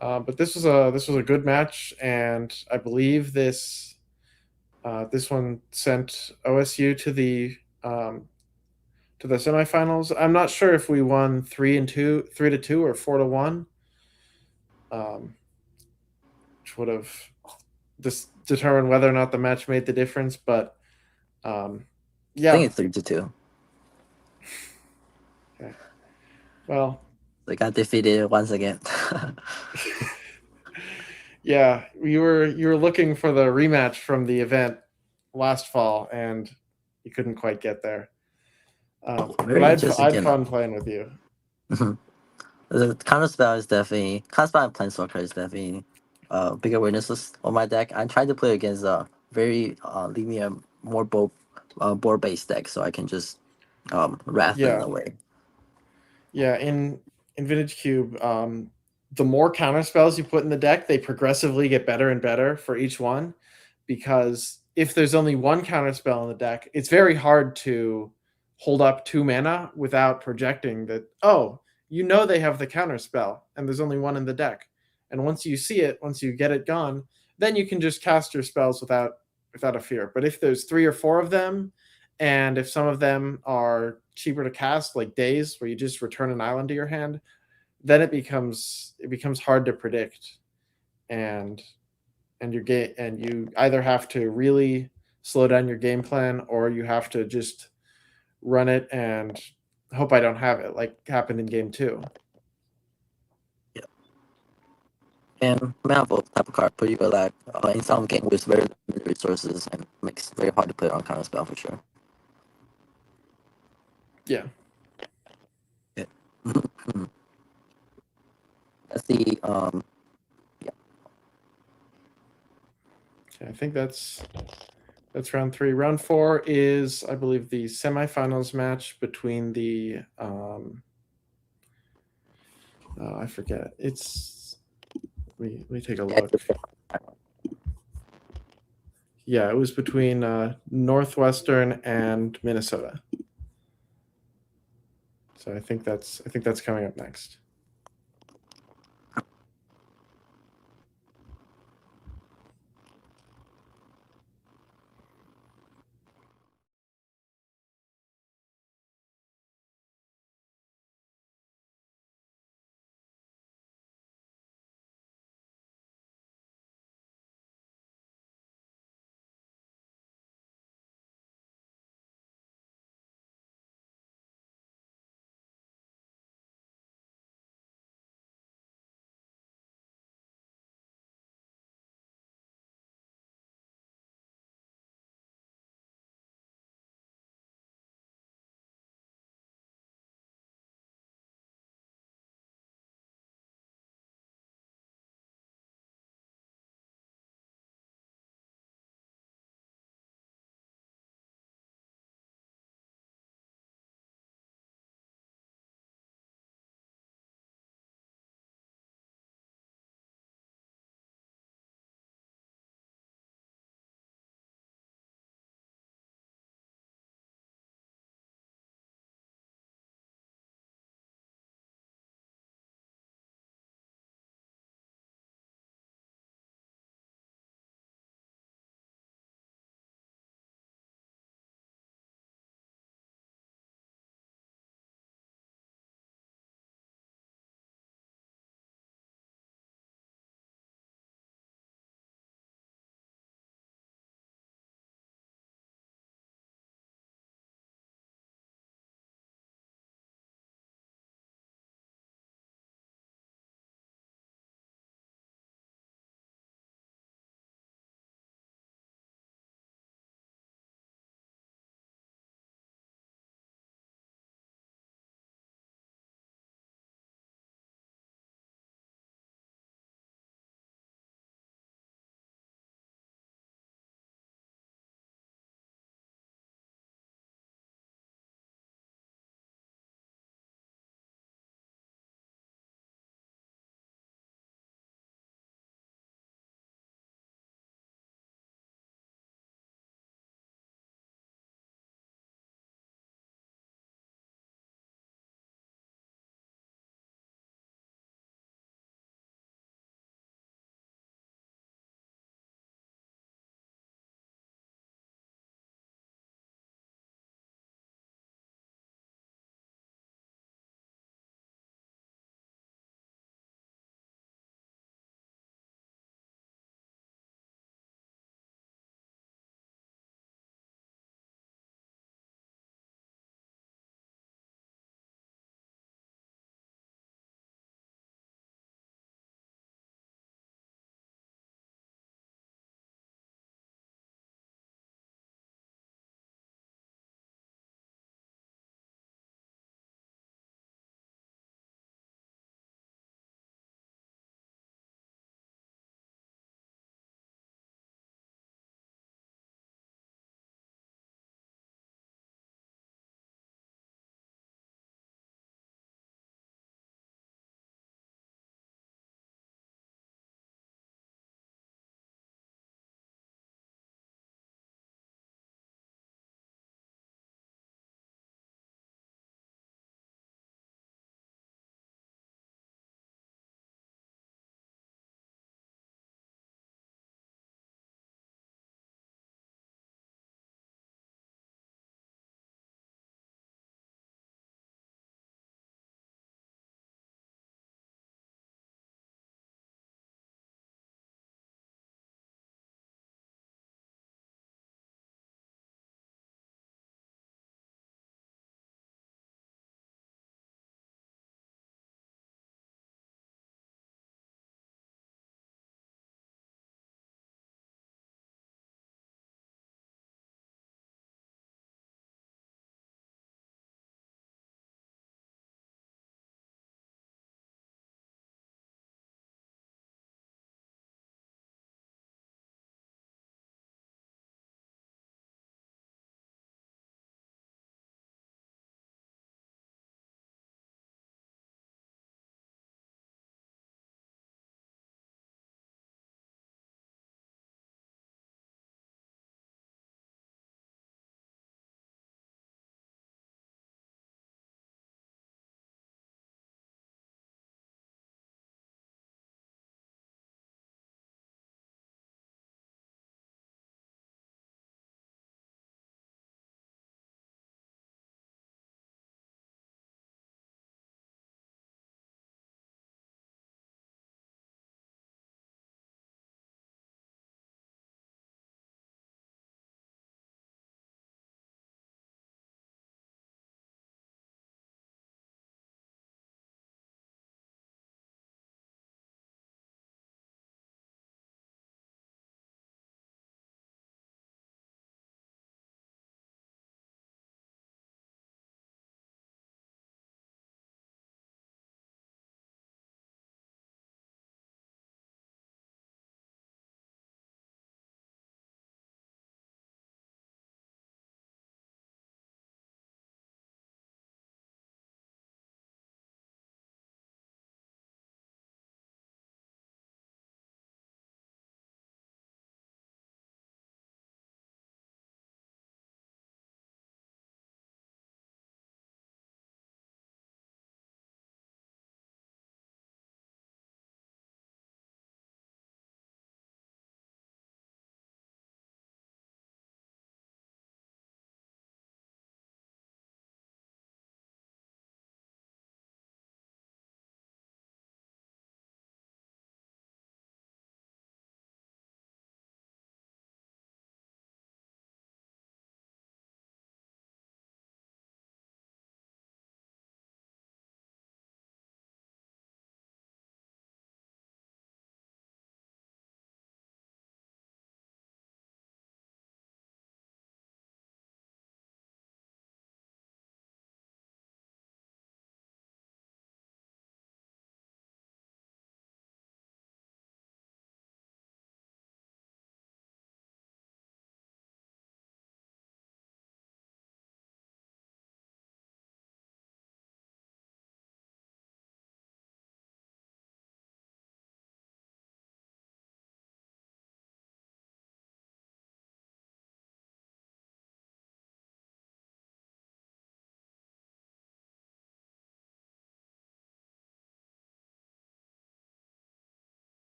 But this was a good match, and I believe this one sent OSU to the semifinals. I'm not sure if we won 3-2 or 4-1, which would have determined whether or not the match made the difference. But yeah, I think it's 3-2. Okay. Well, they got defeated once again. yeah, you were looking for the rematch from the event last fall, and you couldn't quite get there. But I had fun playing with you. The counterspell is definitely counterspell and Planeswalker is definitely bigger weaknesses on my deck. I tried to play against a very linear, more board based deck, so I can just wrath them away. Yeah, in Vintage Cube, the more counterspells you put in the deck, they progressively get better and better for each one. Because if there's only one counterspell in the deck, it's very hard to hold up 2 mana without projecting that, oh, they have the counterspell and there's only one in the deck. And once you see it, once you get it gone, then you can just cast your spells without a fear. But if there's 3 or 4 of them, and if some of them are cheaper to cast, like Days, where you just return an island to your hand, then it becomes hard to predict, and you either have to really slow down your game plan, or you have to just run it and hope I don't have it, like happened in game 2. Yeah. And Manifold type of card, pretty good at in some game with very limited resources and makes it very hard to play on counterspell for sure. Yeah. Yeah. That's the yeah. Okay, I think that's round 3. Round 4 is, I believe, the semifinals match between the I forget. It's let me take a look. Yeah, it was between Northwestern and Minnesota. So I think that's coming up next.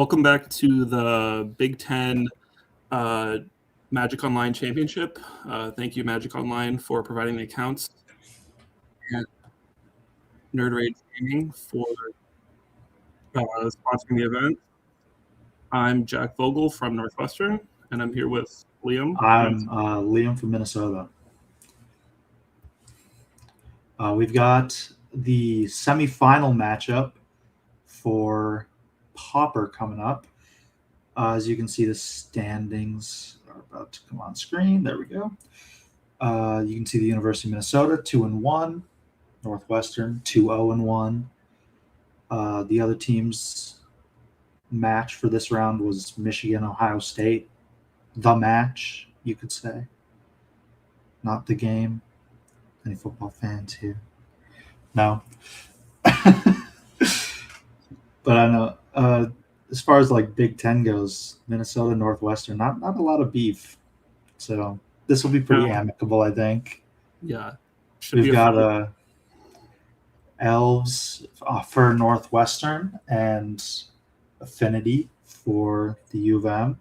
welcome back to the Big Ten Magic Online Championship. Thank you, Magic Online, for providing the accounts, and Nerd Rage Gaming for sponsoring the event. I'm Jack Vogel from Northwestern, and I'm here with Liam. I'm Liam from Minnesota. We've got the semifinal matchup for Pauper coming up. As you can see, the standings are about to come on screen. There we go. You can see the University of Minnesota 2-1, Northwestern 2-0-1. The other team's match for this round was Michigan, Ohio State. The match, you could say, not the game. Any football fans here? No. But I know as far as like Big Ten goes, Minnesota, Northwestern, not a lot of beef. So this will be pretty amicable, I think. Yeah. We've got Elves for Northwestern and Affinity for the U of M.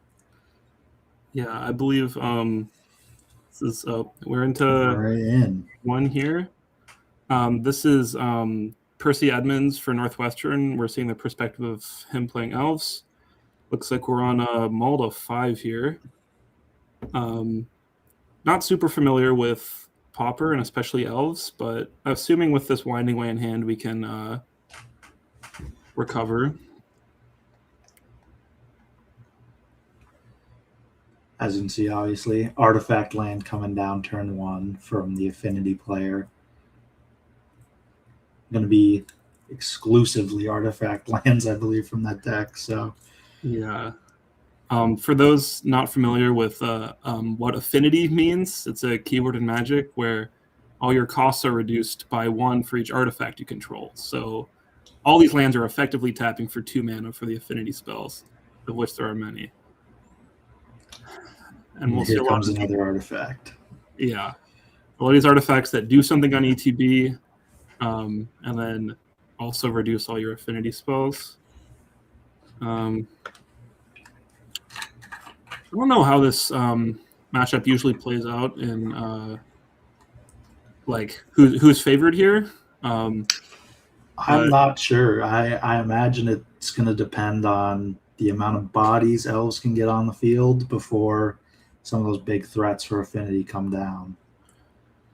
Yeah, I believe this is we're in one here. This is Percy Edmonds for Northwestern. We're seeing the perspective of him playing Elves. Looks like we're on a mull of 5 here. Not super familiar with Pauper and especially Elves, but assuming with this Winding Way in hand, we can recover. As you can see, obviously, artifact land coming down turn 1 from the Affinity player. Going to be exclusively artifact lands, I believe, from that deck. So, yeah. For those not familiar with what Affinity means, it's a keyword in Magic where all your costs are reduced by 1 for each artifact you control. So, all these lands are effectively tapping for 2 mana for the Affinity spells, of which there are many. And we'll see here comes another artifact. Yeah. A lot of these artifacts that do something on ETB, and then also reduce all your affinity spells. I don't know how this matchup usually plays out in like who's favored here. I'm not sure. I imagine it's going to depend on the amount of bodies Elves can get on the field before some of those big threats for Affinity come down.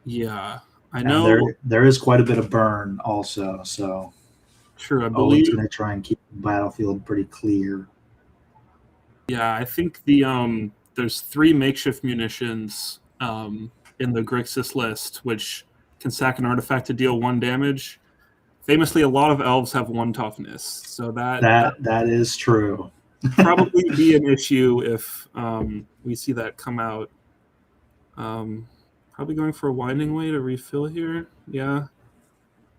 Yeah, I and know there is quite a bit of burn also. So sure, I believe Owen's going to try and keep the battlefield pretty clear. Yeah, I think the there's 3 makeshift munitions in the Grixis list, which can sack an artifact to deal 1 damage. Famously, a lot of elves have 1 toughness, so that is true. Probably be an issue if we see that come out. Probably going for a Winding Way to refill here. Yeah.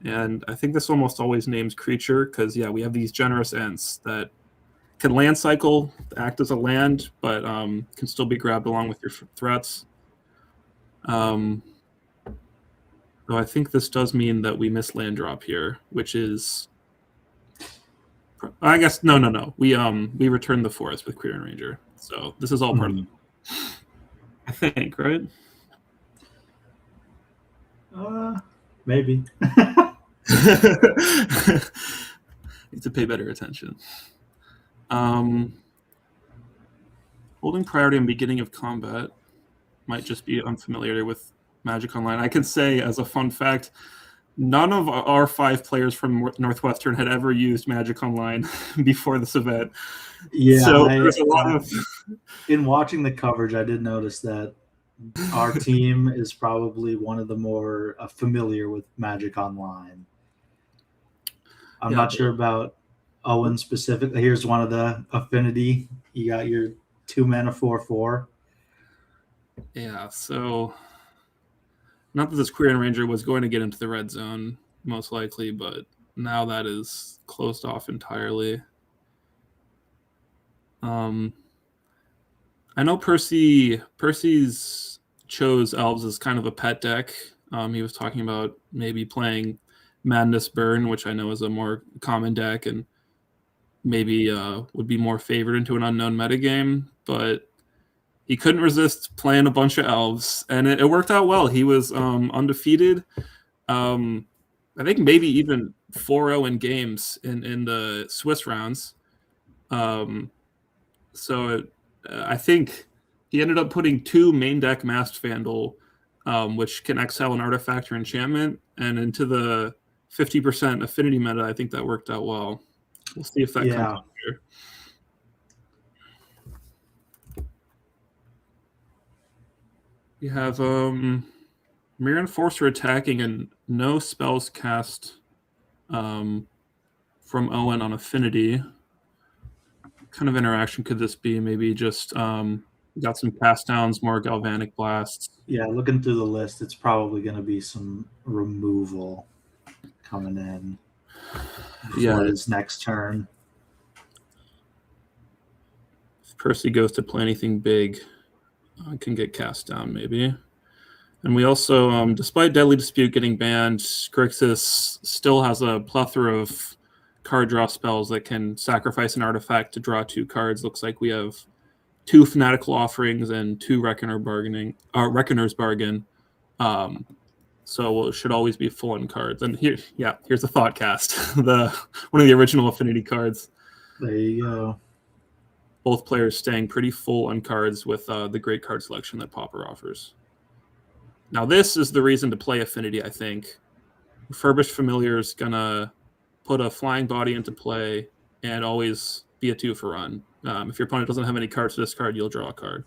And I think this almost always names creature because, yeah, we have these generous Ents that can land cycle, act as a land, but can still be grabbed along with your threats. Though I think this does mean that we miss land drop here, which is... I guess no. We return the forest with Queer and Ranger, so this is all part of it. I think, right? Maybe. Need to pay better attention. Holding priority on beginning of combat might just be unfamiliar with Magic Online. I can say as a fun fact, none of our 5 players from Northwestern had ever used Magic Online before this event. Yeah, so there's a lot of... In watching the coverage, I did notice that our team is probably one of the more familiar with Magic Online. I'm not sure about Owen specifically. Here's one of the Affinity. You got your 2 mana 4/4. Yeah, so... Not that this Queer and Ranger was going to get into the red zone, most likely, but now that is closed off entirely. I know Percy's chose Elves as kind of a pet deck. He was talking about maybe playing Madness Burn, which I know is a more common deck, and maybe would be more favored into an unknown metagame, but he couldn't resist playing a bunch of elves, and it worked out well. He was undefeated. I think maybe even 4-0 in games in the Swiss rounds. I think he ended up putting 2 main deck Masked Vandal, which can exile an artifact or enchantment, and into the 50% affinity meta. I think that worked out well. We'll see if that comes up here. We have Mirror Enforcer attacking and no spells cast from Owen on affinity. What kind of interaction could this be? Maybe just got some cast downs, more galvanic blasts. Yeah, looking through the list, it's probably going to be some removal coming in before his next turn. If Percy goes to play anything big, can get cast down maybe. And we also, despite Deadly Dispute getting banned, Grixis still has a plethora of card draw spells that can sacrifice an artifact to draw 2 cards. Looks like we have 2 Fanatical Offerings and 2 Reckoner's Bargain. So it should always be full on cards. And here's a Thoughtcast, one of the original Affinity cards. There you go. Both players staying pretty full on cards with the great card selection that Pauper offers. Now this is the reason to play Affinity, I think. Refurbished Familiar is going to put a flying body into play and always be a 2 for run. If your opponent doesn't have any cards to discard, you'll draw a card.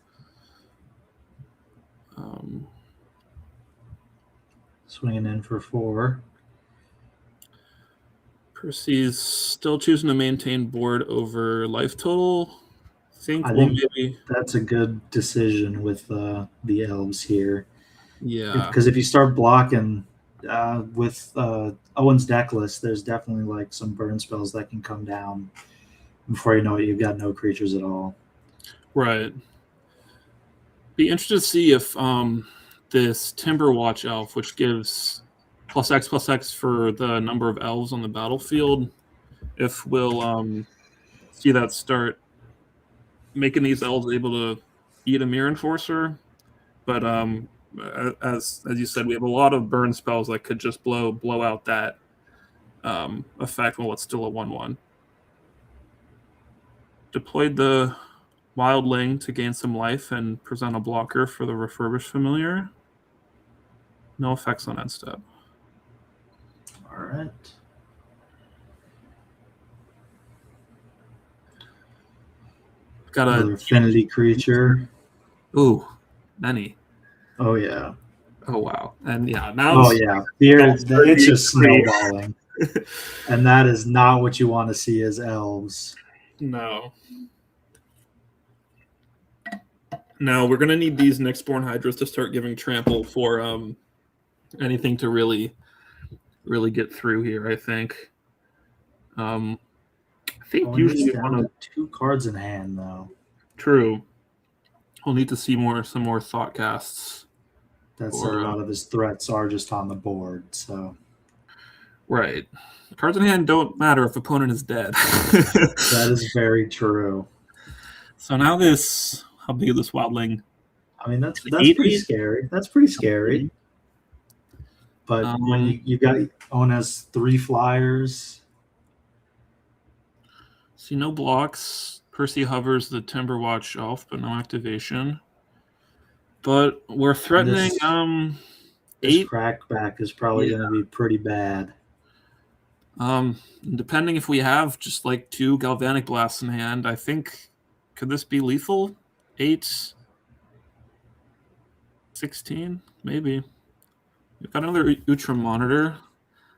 Swinging in for 4. Percy's still choosing to maintain board over life total. I think that's a good decision with the elves here. Yeah. Because if you start blocking with Owen's deck list, there's definitely like some burn spells that can come down before you know it, you've got no creatures at all. Right. Be interested to see if this Timberwatch elf, which gives +X/+X for the number of elves on the battlefield, if we'll see that start making these elves able to eat a Mirror Enforcer. But as you said, we have a lot of burn spells that could just blow out that effect while it's still a 1/1. Deployed the Wildling to gain some life and present a blocker for the Refurbished Familiar. No effects on end step. All right. Got another affinity creature. Ooh, many. Oh yeah. Oh wow. And yeah, now. Oh yeah. It's just snowballing, and that is not what you want to see as elves. No. Now we're gonna need these Nyxborn Hydras to start giving trample for anything to really get through here. I think. I think usually one of 2 cards in hand though. True. We'll need to see some more Thoughtcasts. That's a lot of his threats are just on the board. So. Right. Cards in hand don't matter if opponent is dead. That is very true. So now this, how big is this Wildling? I mean, that's pretty scary. That's pretty scary. But when you got Owen has 3 flyers. See, no blocks. Percy hovers the Timberwatch elf, but no activation. But we're threatening this 8. Crackback is probably going to be pretty bad. Depending if we have just like 2 Galvanic Blasts in hand, I think, could this be lethal? 8, 16, maybe. We've got another Utra Monitor.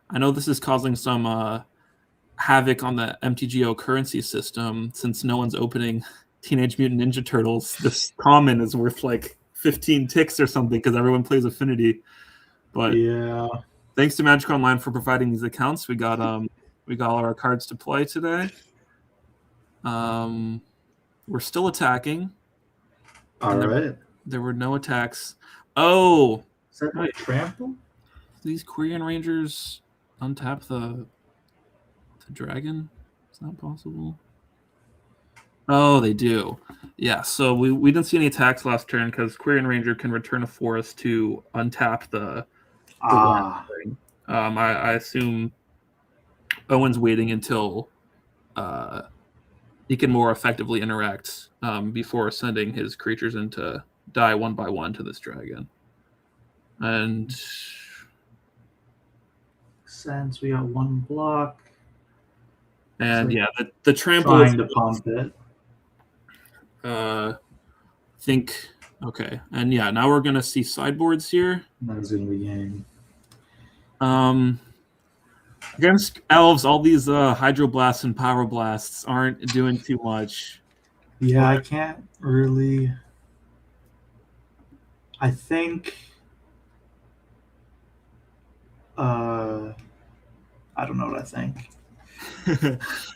I know this is causing some havoc on the MTGO currency system since no one's opening Teenage Mutant Ninja Turtles. This common is worth like 15 ticks or something because everyone plays Affinity. But yeah, thanks to Magic Online for providing these accounts. We got all our cards to play today. We're still attacking. All right. There were no attacks. Oh, is that like trample? These Quirion Rangers untap the dragon? Is that possible? Oh, they do. Yeah, so we didn't see any attacks last turn because Quirion Ranger can return a forest to untap the land thing. I assume Owen's waiting until he can more effectively interact before sending his creatures in to die one by one to this dragon. And Since we got one block. And yeah, the trample trying to pump it. Think okay, and yeah, now we're gonna see sideboards here. That is gonna be game. Against elves, all these hydroblasts and power blasts aren't doing too much. Yeah, I can't really. I think. I don't know what I think.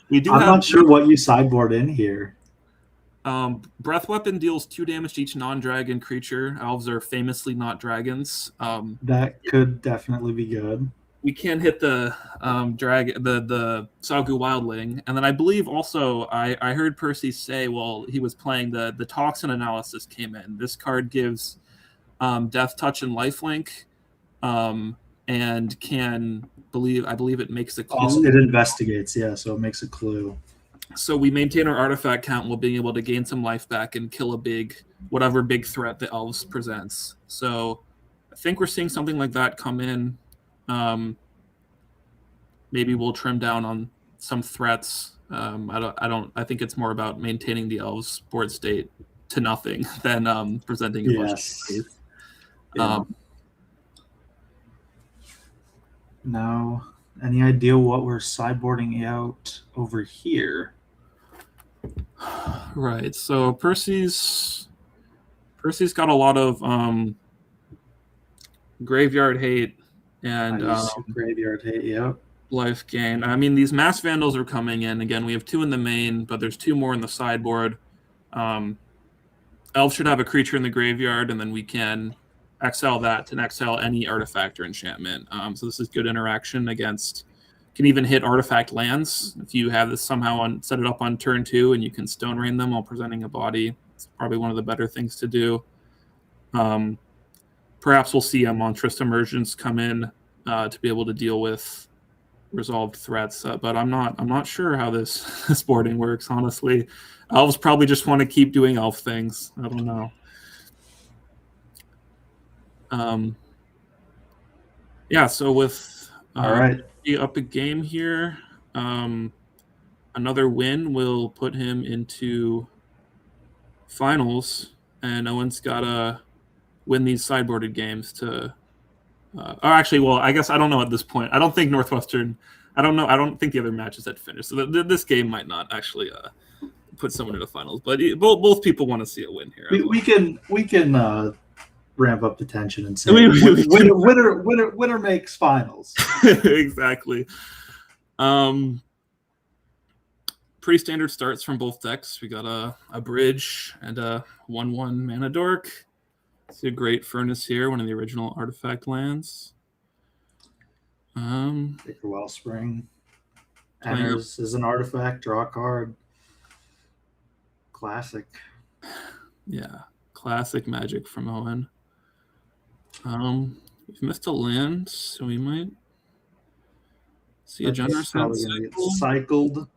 We do. I'm have not sure what you sideboard in here. Breath Weapon deals 2 damage to each non-dragon creature. Elves are famously not dragons. That could definitely be good. We can hit the the Salgu Wildling, and then I believe also I heard Percy say while he was playing the toxin analysis came in. This card gives Death Touch and Lifelink, and I believe it makes a clue. Also, it investigates, yeah, so it makes a clue. So we maintain our artifact count while being able to gain some life back and kill whatever big threat the elves presents. So I think we're seeing something like that come in. Maybe we'll trim down on some threats. I think it's more about maintaining the elves' board state to nothing than presenting a bunch of plays. Now, any idea what we're sideboarding out over here? Right. So Percy's got a lot of graveyard hate and graveyard hate, yeah. Life gain. I mean, these mass vandals are coming in. Again, we have 2 in the main, but there's 2 more in the sideboard. Elves should have a creature in the graveyard, and then we can exile that to exile any artifact or enchantment. So this is good interaction against. Can even hit artifact lands if you have this somehow set it up on turn 2, and you can Stone Rain them while presenting a body. It's probably one of the better things to do. Perhaps we'll see a Monstrous Emergence come in to be able to deal with resolved threats, but I'm not sure how this boarding works, honestly. Elves probably just want to keep doing elf things. I don't know. Yeah, so with all right, up a game here, another win will put him into finals, and Owen's gotta win these sideboarded games to actually, well, I guess I don't know at this point. I don't think Northwestern. I don't know. I don't think the other matches had finished, so this game might not actually put someone into finals. But both people want to see a win here. We can ramp up the tension and say winner makes finals. Exactly. Pretty standard starts from both decks. We got a bridge and a 1/1 mana dork. It's a great Furnace here, one of the original artifact lands. Take a Wellspring. Enters is an artifact, draw a card. Classic. Yeah, classic magic from Owen. We've missed a land, so we might see a generous hand cycled.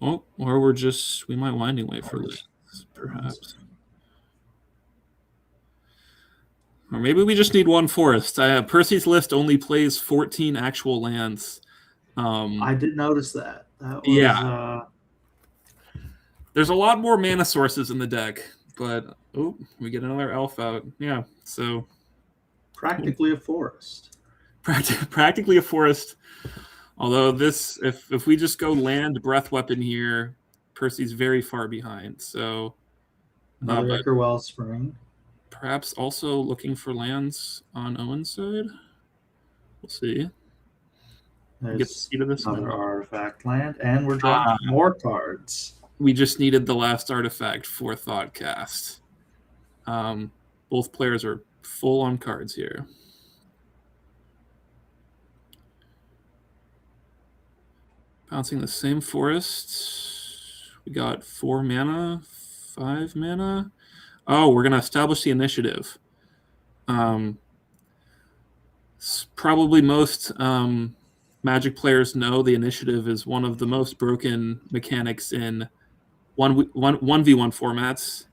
Oh, or we might Winding Wave for this, perhaps. Or maybe we just need 1 forest. Percy's list only plays 14 actual lands. I did notice that. That was, yeah. There's a lot more mana sources in the deck, but we get another elf out. Yeah, so practically a forest. Practically a forest. Although this, if we just go land Breath Weapon here, Percy's very far behind. So another Wellspring. Perhaps also looking for lands on Owen's side. We'll see. There's get the seed of this another artifact land, and we're drawing more cards. We just needed the last artifact for Thoughtcast. Both players are full on cards here. Bouncing the same forest. We got 4 mana, 5 mana. Oh, we're gonna establish the initiative. Probably most Magic players know the initiative is one of the most broken mechanics in 1v1 formats.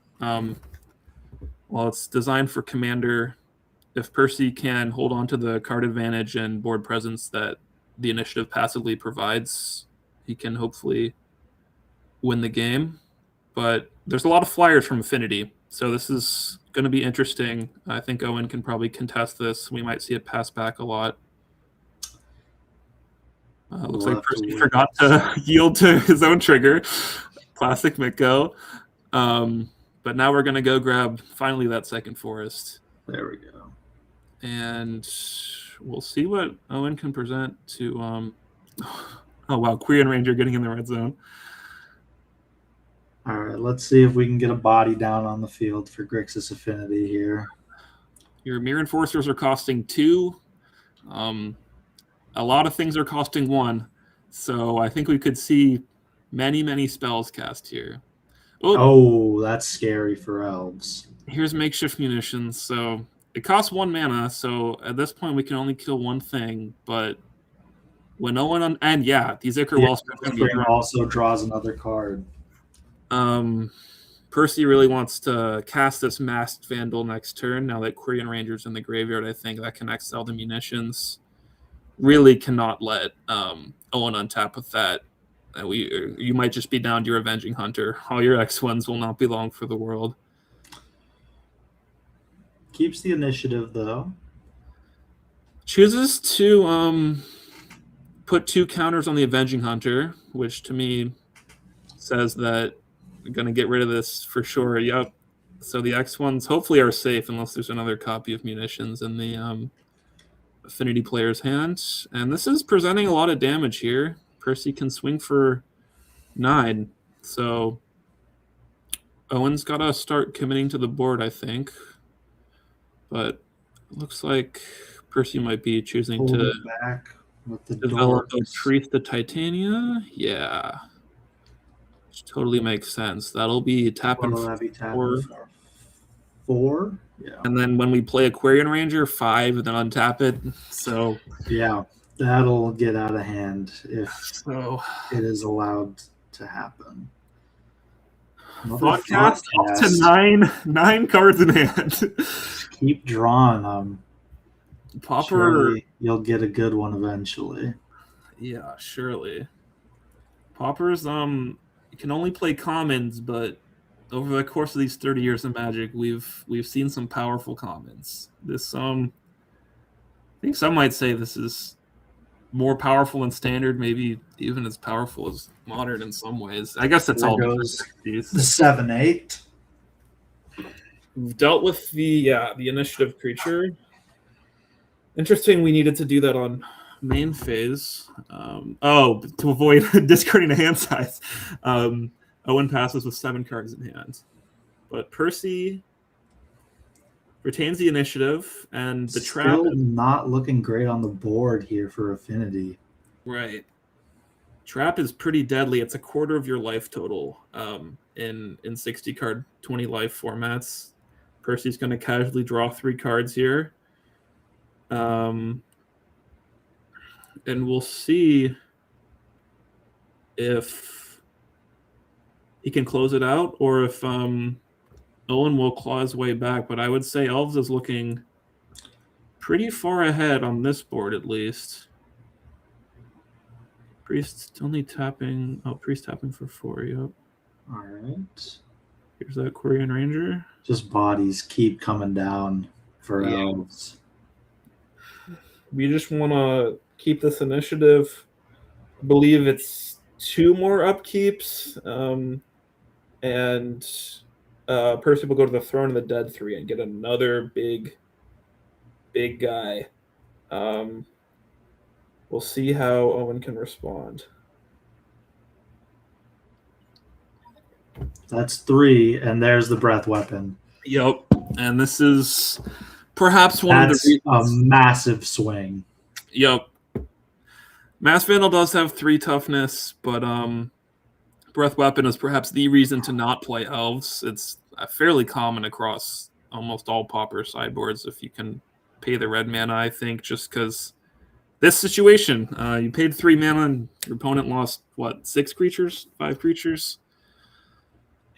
While it's designed for Commander, if Percy can hold on to the card advantage and board presence that the initiative passively provides, he can hopefully win the game. But there's a lot of flyers from Affinity, so this is going to be interesting. I think Owen can probably contest this. We might see it pass back a lot. Looks like Percy forgot to yield to his own trigger. Classic MTGO. But now we're going to go grab, finally, that second forest. There we go. And we'll see what Owen can present to... oh, wow, Quirion Ranger getting in the red zone. All right, let's see if we can get a body down on the field for Grixis Affinity here. Your Mirror Enforcers are costing 2. A lot of things are costing 1. So I think we could see many, many spells cast here. Oh, that's scary for elves. Here's Makeshift Munitions. So it costs 1 mana. So at this point, we can only kill one thing. But when Owen... and yeah, these Ichor Wellspring also draws another card. Percy really wants to cast this Masked Vandal next turn. Now that Quirion Ranger's in the graveyard, I think that can exile the munitions. Really cannot let Owen untap with that. You might just be down to your Avenging Hunter. All your X1s will not be long for the world. Keeps the initiative, though. Chooses to put 2 counters on the Avenging Hunter, which to me says that we're going to get rid of this for sure. Yep. So the X1s hopefully are safe unless there's another copy of munitions in the Affinity player's hand. And this is presenting a lot of damage here. Percy can swing for 9. So Owen's got to start committing to the board, I think. But it looks like Percy might be choosing to back with the develop doors. a Priest of Titania. Yeah. Which totally makes sense. That'll be tapping for 4. Yeah. And then when we play a Quirion Ranger, 5, and then untap it. So yeah, that'll get out of hand if it is allowed to happen. Thoughtcast up to 9 cards in hand. Keep drawing them. Pauper, surely you'll get a good one eventually. Yeah, surely. Paupers, you can only play commons, but over the course of these 30 years of Magic, we've seen some powerful commons. This I think some might say this is more powerful than standard, maybe even as powerful as modern in some ways. I guess that's all goes the 7/8. We've dealt with the initiative creature. Interesting, we needed to do that on main phase. To avoid discarding a hand size. Owen passes with 7 cards in hand. But Percy retains the initiative, and the trap... Still not looking great on the board here for Affinity. Right. Trap is pretty deadly. It's a quarter of your life total in 60-card, 20-life formats. Percy's going to casually draw 3 cards here. And we'll see if he can close it out or if Owen will claw his way back. But I would say Elves is looking pretty far ahead on this board, at least. Priest only tapping... Oh, Priest tapping for 4, yep. All right. Here's that Quirion Ranger. Just bodies keep coming down for Elves. We just want to keep this initiative. I believe it's 2 more upkeeps. And Percy will go to the Throne of the Dead 3 and get another big guy. We'll see how Owen can respond. That's 3, and there's the breath weapon. Yep, and this is perhaps one of the reasons. A massive swing. Yep. Mass Vandal does have 3 toughness, but Breath Weapon is perhaps the reason to not play Elves. It's fairly common across almost all Pauper sideboards if you can pay the red mana, I think, just because this situation, you paid 3 mana and your opponent lost, what, 6 creatures? 5 creatures?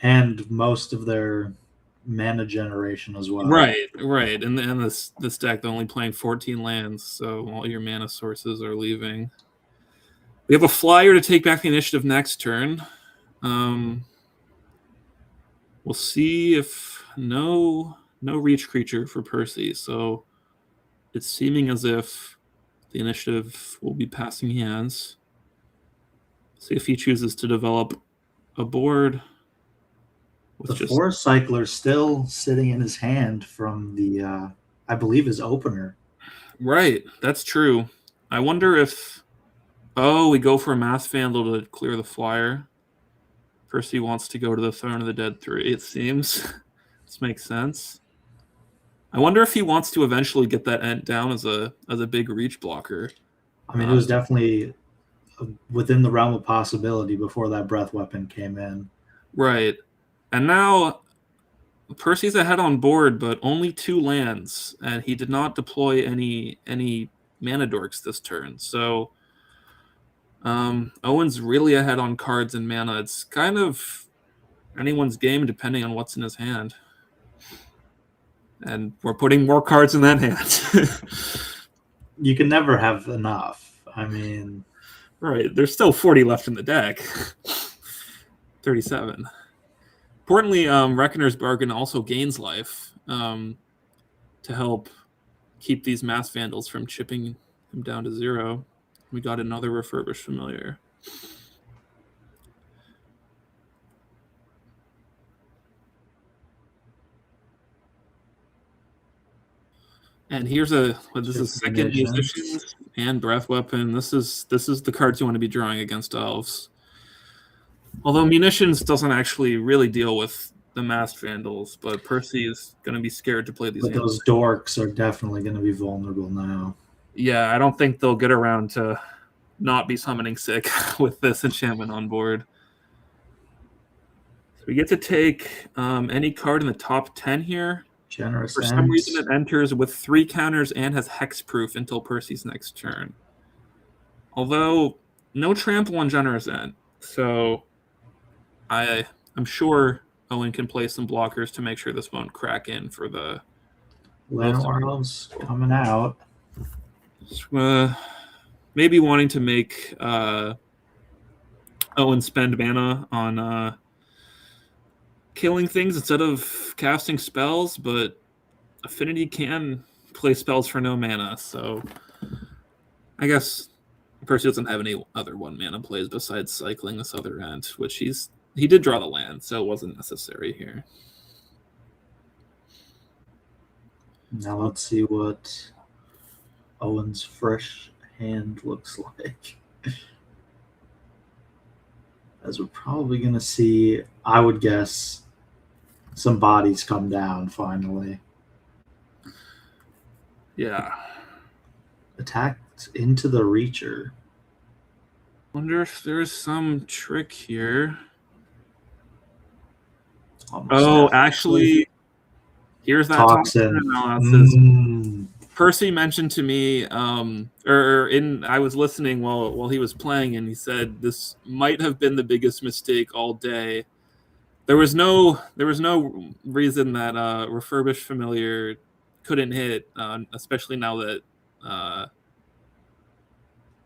And most of their mana generation as well. Right. And this deck, they're only playing 14 lands, so all your mana sources are leaving. We have a flyer to take back the initiative next turn. We'll see if no reach creature for Percy, so it's seeming as if the initiative will be passing hands. See if he chooses to develop a board. The Forest Cycler still sitting in his hand from the, I believe, his opener. Right, that's true. I wonder if... Oh, we go for a Mass Vandal to clear the flyer. Percy wants to go to the Throne of the Dead 3, it seems. This makes sense. I wonder if he wants to eventually get that Ent down as a big reach blocker. I mean, it was definitely within the realm of possibility before that Breath Weapon came in. Right. And now Percy's ahead on board, but only 2 lands, and he did not deploy any mana dorks this turn. So Owen's really ahead on cards and mana. It's kind of anyone's game depending on what's in his hand. And we're putting more cards in that hand. You can never have enough. I mean... Right. There's still 40 left in the deck. 37. Importantly, Reckoner's Bargain also gains life to help keep these Mass Vandals from chipping him down to 0. We got another Refurbished Familiar. And here's this is second Musicians and Breath Weapon. This is the cards you want to be drawing against Elves. Although Munitions doesn't actually really deal with the Masked Vandals, but Percy is going to be scared to play these. But those dorks are definitely going to be vulnerable now. Yeah, I don't think they'll get around to not be summoning sick with this enchantment on board. So we get to take any card in the top 10 here. Generous. For some reason, it enters with 3 counters and has hexproof until Percy's next turn. Although, no trample on Generous End. So, I'm sure Owen can play some blockers to make sure this won't crack in for the... Elves coming out. Maybe wanting to make Owen spend mana on killing things instead of casting spells, but Affinity can play spells for no mana, so I guess Percy doesn't have any other 1-mana plays besides cycling this other end, which he did draw the land, so it wasn't necessary here. Now let's see what Owen's fresh hand looks like. As we're probably going to see, I would guess, some bodies come down finally. Yeah. Attacked into the Reacher. Wonder if there's some trick here. Actually, here's that toxin analysis. Percy mentioned to me, I was listening while he was playing, and he said this might have been the biggest mistake all day. There was no reason that Refurbished Familiar couldn't hit, especially now that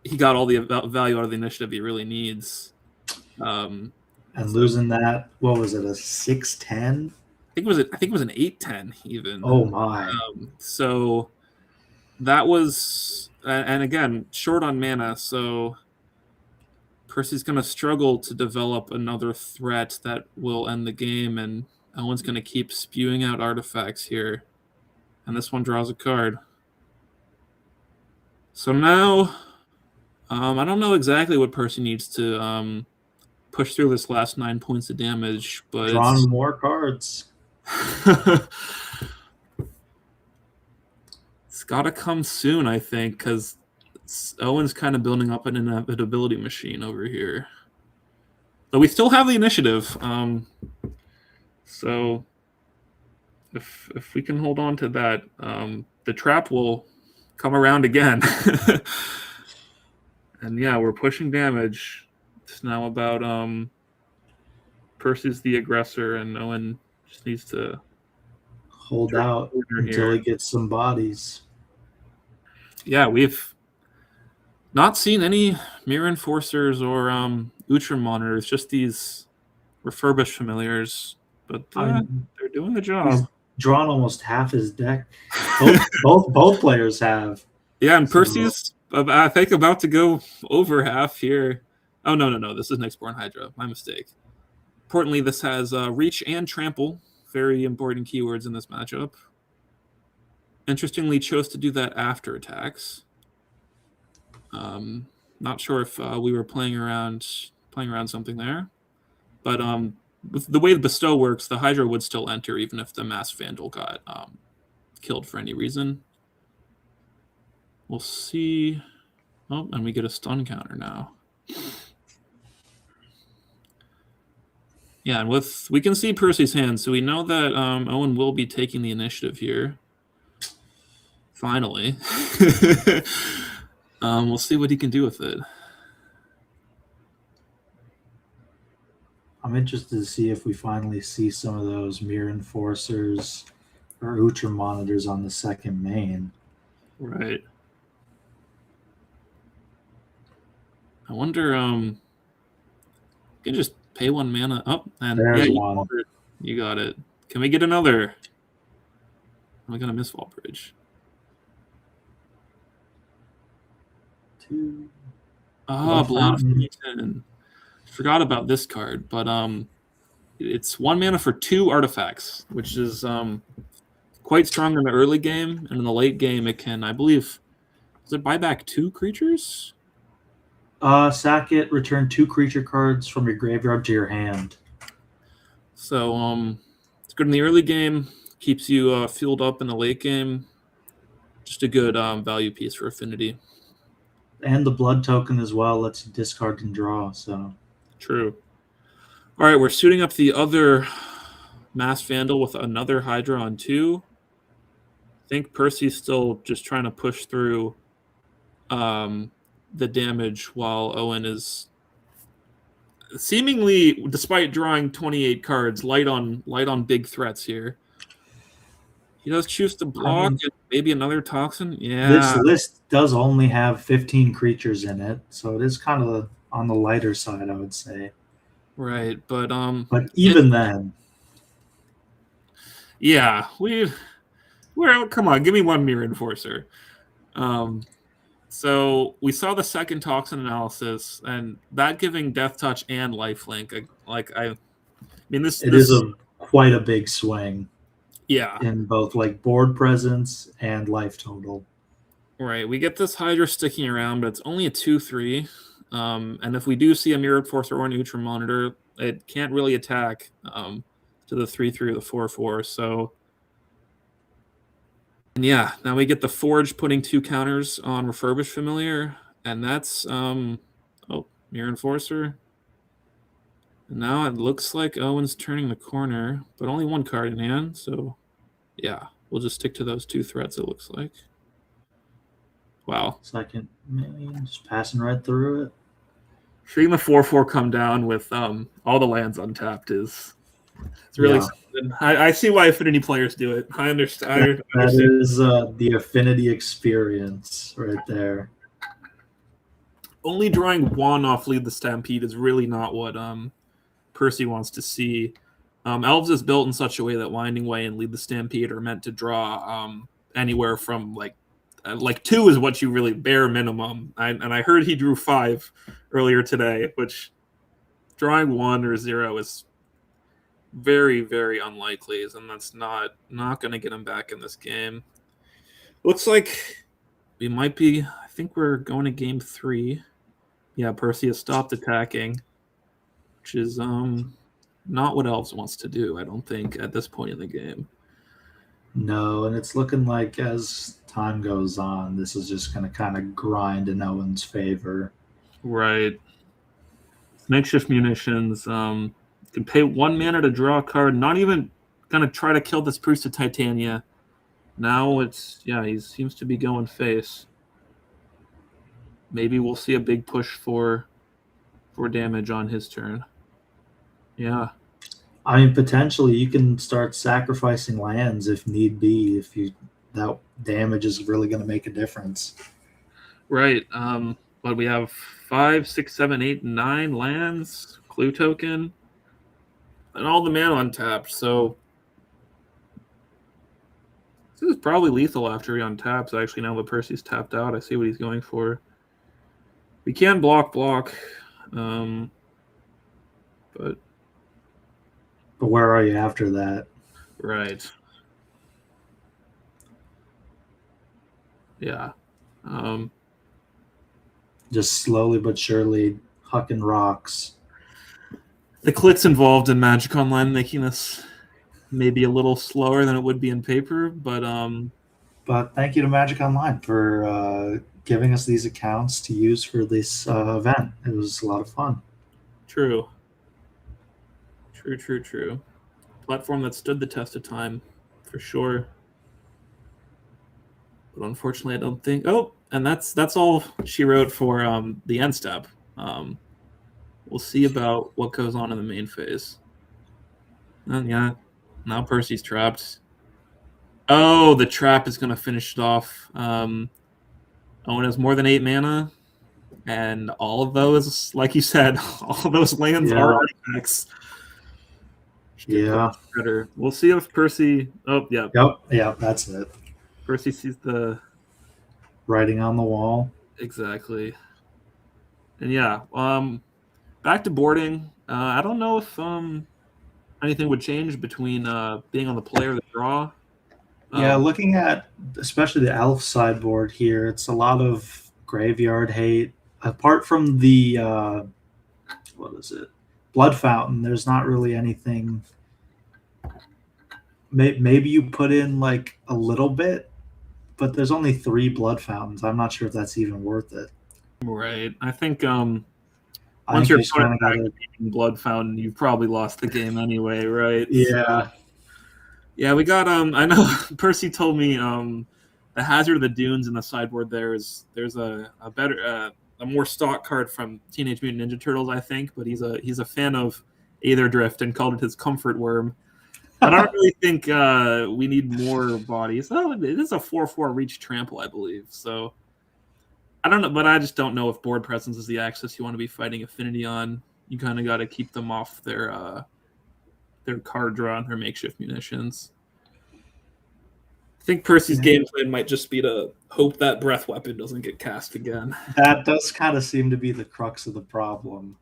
he got all the value out of the initiative he really needs. And losing that, what was it, a 6/10? I think it was an 8/10 even. Oh my! So that was, and again, short on mana, so Percy's going to struggle to develop another threat that will end the game, and Owen's going to keep spewing out artifacts here. And this one draws a card. So now, I don't know exactly what Percy needs to push through this last 9 points of damage, but drawn more cards. It's got to come soon, I think, because Owen's kind of building up an inevitability machine over here. But we still have the initiative. So if we can hold on to that, the trap will come around again. And yeah, we're pushing damage. It's now about Percy's the aggressor, and Owen just needs to hold out until he gets some bodies. Yeah, we've not seen any Mirror Enforcers or Utrum monitors, just these refurbished familiars, but they're doing the job. He's drawn almost half his deck. Both players have. Yeah, and Percy's, I think, about to go over half here. Oh, no. This is Nyxborn Hydra. My mistake. Importantly, this has Reach and Trample. Very important keywords in this matchup. Interestingly, chose to do that after attacks. Not sure if we were playing around something there. But with the way the Bestow works, the Hydra would still enter even if the Mass Vandal got killed for any reason. We'll see. Oh, and we get a stun counter now. Yeah, and we can see Percy's hand, so we know that Owen will be taking the initiative here. Finally. We'll see what he can do with it. I'm interested to see if we finally see some of those Mirror Enforcers or Utrum monitors on the second main. Right. I wonder, you can just pay 1 mana up, and there's yeah, one. You got it. Can we get another? Am I gonna miss Wall Bridge? 2. Ah, Blood. Forgot about this card, but it's 1 mana for 2 artifacts, which is quite strong in the early game, and in the late game it can, I believe, does it buy back 2 creatures? Sack it, return 2 creature cards from your graveyard to your hand. So it's good in the early game, keeps you fueled up in the late game. Just a good value piece for Affinity. And the blood token as well lets you discard and draw. So true. All right, we're suiting up the other Mass Vandal with another Hydra on 2. I think Percy's still just trying to push through the damage while Owen is seemingly, despite drawing 28 cards, light on big threats here. He does choose to block and maybe another Toxin. Yeah. This list does only have 15 creatures in it, so it is kind of on the lighter side, I would say. Right, but even then. Yeah, we're come on, give me 1 Mirror Enforcer. So we saw the second Toxin analysis, and that giving Death Touch and Lifelink. I mean, this is quite a big swing. Yeah, in both like board presence and life total. Right, we get this Hydra sticking around, but it's only a 2/3. And if we do see a Mirror Enforcer or an Utrum monitor, it can't really attack to the 3/3 or the 4/4. So. And yeah, now we get the Forge putting 2 counters on Refurbished Familiar, and that's Mirror Enforcer. And now it looks like Owen's turning the corner, but only 1 card in hand, so yeah, we'll just stick to those 2 threats, it looks like. Wow. Second main, just passing right through it. Seeing the 4/4 come down with all the lands untapped is really something. I see why Affinity players do it. I understand. That is the Affinity experience right there. Only drawing 1 off Lead the Stampede is really not what Percy wants to see. Elves is built in such a way that Winding Way and Lead the Stampede are meant to draw anywhere from like 2 is what you really bare minimum. And I heard he drew 5 earlier today, which drawing 1 or 0 is very, very unlikely, and that's not going to get him back in this game. Looks like we might be. I think we're going to game 3. Yeah, Percy has stopped attacking, which is not what Elves wants to do, I don't think, at this point in the game. No, and it's looking like as time goes on, this is just going to kind of grind in Owen's favor. Right. Makeshift munitions. Can pay 1 mana to draw a card. Not even going to try to kill this Priest of Titania. Now it's, yeah, he seems to be going face. Maybe we'll see a big push for damage on his turn. Yeah. I mean, potentially you can start sacrificing lands if need be, if that damage is really going to make a difference. Right. But we have 5, 6, 7, 8, 9 lands, clue token, and all the mana untapped. So this is probably lethal after he untaps. Actually, now that Percy's tapped out, I see what he's going for. We can block, but where are you after that? Right. Yeah. Just slowly but surely hucking rocks. The clicks involved in Magic Online making this maybe a little slower than it would be in paper, but thank you to Magic Online for giving us these accounts to use for this event. It was a lot of fun. True. Platform that stood the test of time, for sure. But unfortunately, I don't think. Oh, and that's all she wrote for the end step. We'll see about what goes on in the main phase. And yeah, now Percy's trapped. Oh, the trap is going to finish it off. Owen has more than 8 mana, and all of those, like you said, all of those lands are artifacts. Yeah. We'll see if Percy. Oh, yeah. Yep, that's it. Percy sees the writing on the wall. Exactly. And yeah, back to boarding. I don't know if anything would change between being on the play or the draw. Yeah, looking at especially the elf sideboard here, it's a lot of graveyard hate. Apart from the Blood Fountain, there's not really anything. Maybe you put in like a little bit, but there's only 3 Blood Fountains. I'm not sure if that's even worth it. Right. I think once you're putting back in Blood Fountain, you've probably lost the game anyway, right? Yeah. So, yeah, we got I know Percy told me the Hazard of the Dunes in the sideboard there's a better a more stock card from Teenage Mutant Ninja Turtles, I think, but he's a fan of Aether Drift and called it his comfort worm. I don't really think we need more bodies. Oh, it is a 4/4 reach trample, I believe. So I don't know, but I just don't know if board presence is the axis you want to be fighting Affinity on. You kind of got to keep them off their card draw and their makeshift munitions. I think Percy's game plan might just be to hope that breath weapon doesn't get cast again. That does kind of seem to be the crux of the problem.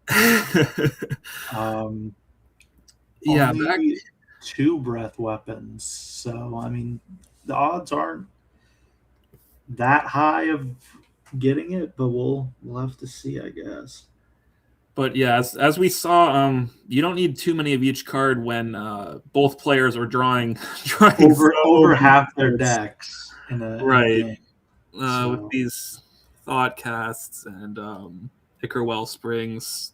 Yeah, only 2 breath weapons. So, I mean, the odds aren't that high of getting it, but we'll have to see, I guess. But yeah, as we saw, you don't need too many of each card when both players are drawing over half their decks in a game. With these thought casts and Ichor Wellsprings,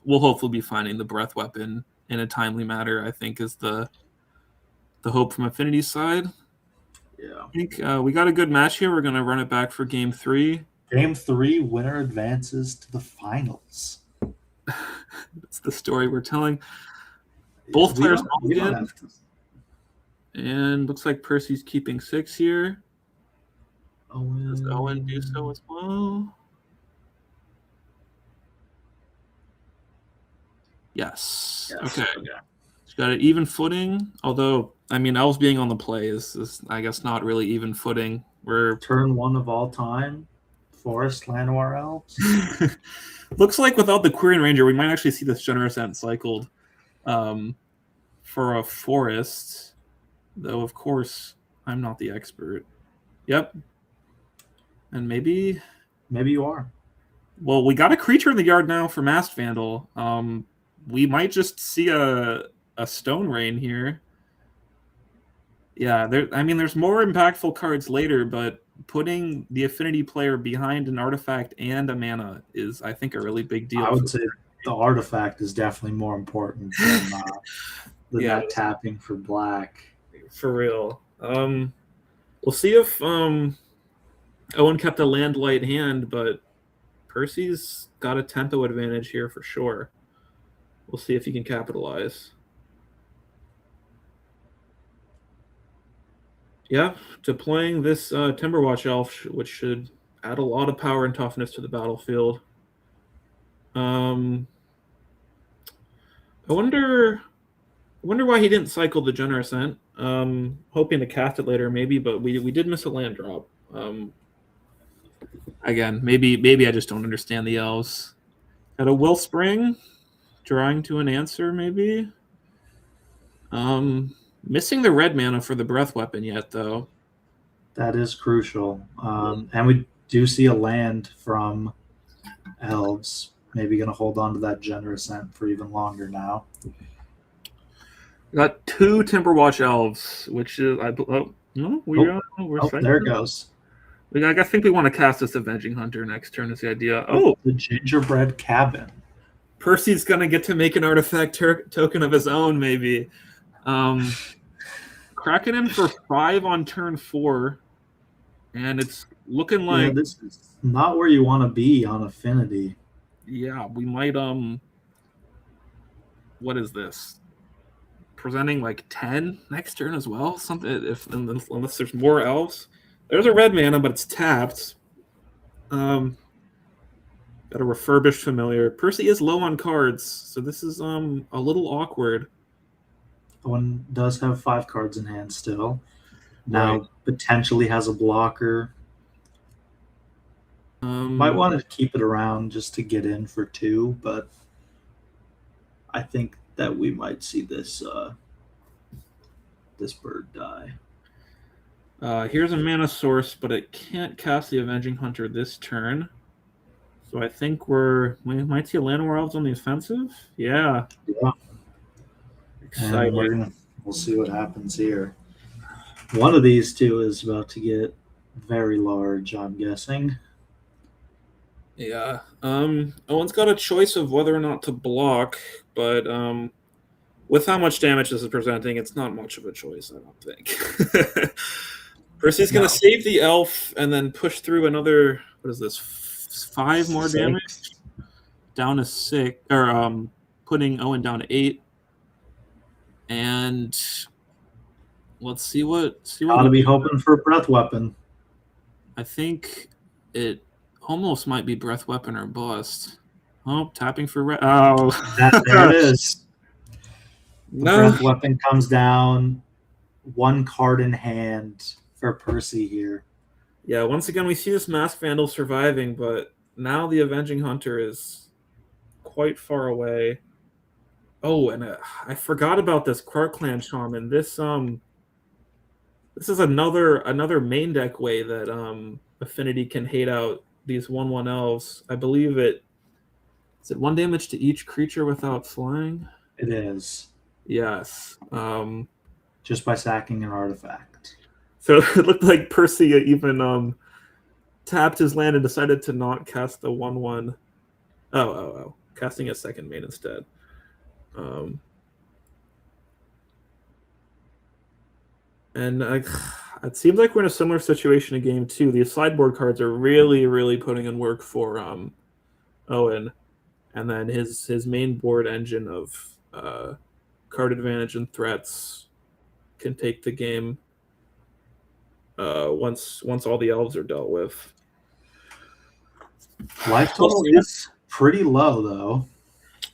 we'll hopefully be finding the breath weapon in a timely manner. I think is the hope from Affinity's side. Yeah, I think we got a good match here. We're gonna run it back for Game 3. Game 3, winner advances to the finals. That's the story we're telling. Both players mulligan. And looks like Percy's keeping 6 here. Does Owen do so as well? Yes. Okay. He's got an even footing, although, I mean, Elves being on the play is I guess, not really even footing. We're turn 1 of all time. Forest Llanowar Elves. Looks like without the Quirion Ranger, we might actually see this Generous Ant cycled for a forest. Though, of course, I'm not the expert. Yep. And maybe you are. Well, we got a creature in the yard now for Masked Vandal. We might just see a Stone Rain here. Yeah, there's more impactful cards later, but putting the affinity player behind an artifact and a mana is, I think, a really big deal. I would say the artifact is definitely more important than that tapping for black. For real. We'll see if Owen kept a land light hand, but Percy's got a tempo advantage here for sure. We'll see if he can capitalize. Yeah, deploying this Timberwatch Elf, which should add a lot of power and toughness to the battlefield. I wonder why he didn't cycle the Generous Ent. Hoping to cast it later, maybe, but we did miss a land drop. Again, maybe I just don't understand the elves. Got a Willspring, drawing to an answer, maybe. Missing the red mana for the breath weapon yet, though. That is crucial. And we do see a land from elves. Maybe going to hold on to that Generous Ent for even longer now. Got 2 Timberwatch Elves, which is we're there it goes. I think we want to cast this Avenging Hunter next turn. Is the idea? The Gingerbread Cabin. Percy's gonna get to make an artifact token of his own, maybe. Cracking him for 5 on turn 4, and it's looking like this is not where you want to be on affinity. Yeah, we might what is this? Presenting like 10 next turn as well. Something unless there's more elves. There's a red mana, but it's tapped. Got a refurbished familiar. Percy is low on cards, so this is a little awkward. One does have 5 cards in hand still. Now potentially has a blocker. Might want to keep it around just to get in for 2, but I think that we might see this this bird die. Here's a mana source, but it can't cast the Avenging Hunter this turn. So I think we might see a Land War Elves on the offensive. Yeah. Exciting. And we'll see what happens here. One of these two is about to get very large, I'm guessing. Yeah. Owen's got a choice of whether or not to block, but with how much damage this is presenting, it's not much of a choice, I don't think. Percy's going to save the elf and then push through another, what is this, 5 more damage? Down to 6, or putting Owen down to 8. And let's see what Gotta be hoping for a breath weapon. I think it almost might be breath weapon or bust. Oh, tapping for red. Oh, there it is. The breath weapon comes down. 1 card in hand for Percy here. Yeah, once again we see this Masked Vandal surviving, but now the Avenging Hunter is quite far away. Oh, and I forgot about this Quarkland Shaman. This is another main deck way that Affinity can hate out these 1/1 elves. I believe is it 1 damage to each creature without flying? It is. Yes. Just by sacking an artifact. So it looked like Percy even tapped his land and decided to not cast the 1/1. Oh. Casting a second main instead. And it seems like we're in a similar situation in game 2. These sideboard cards are really, really putting in work for Owen. And then his main board engine of card advantage and threats can take the game once all the elves are dealt with. Life total is pretty low, though.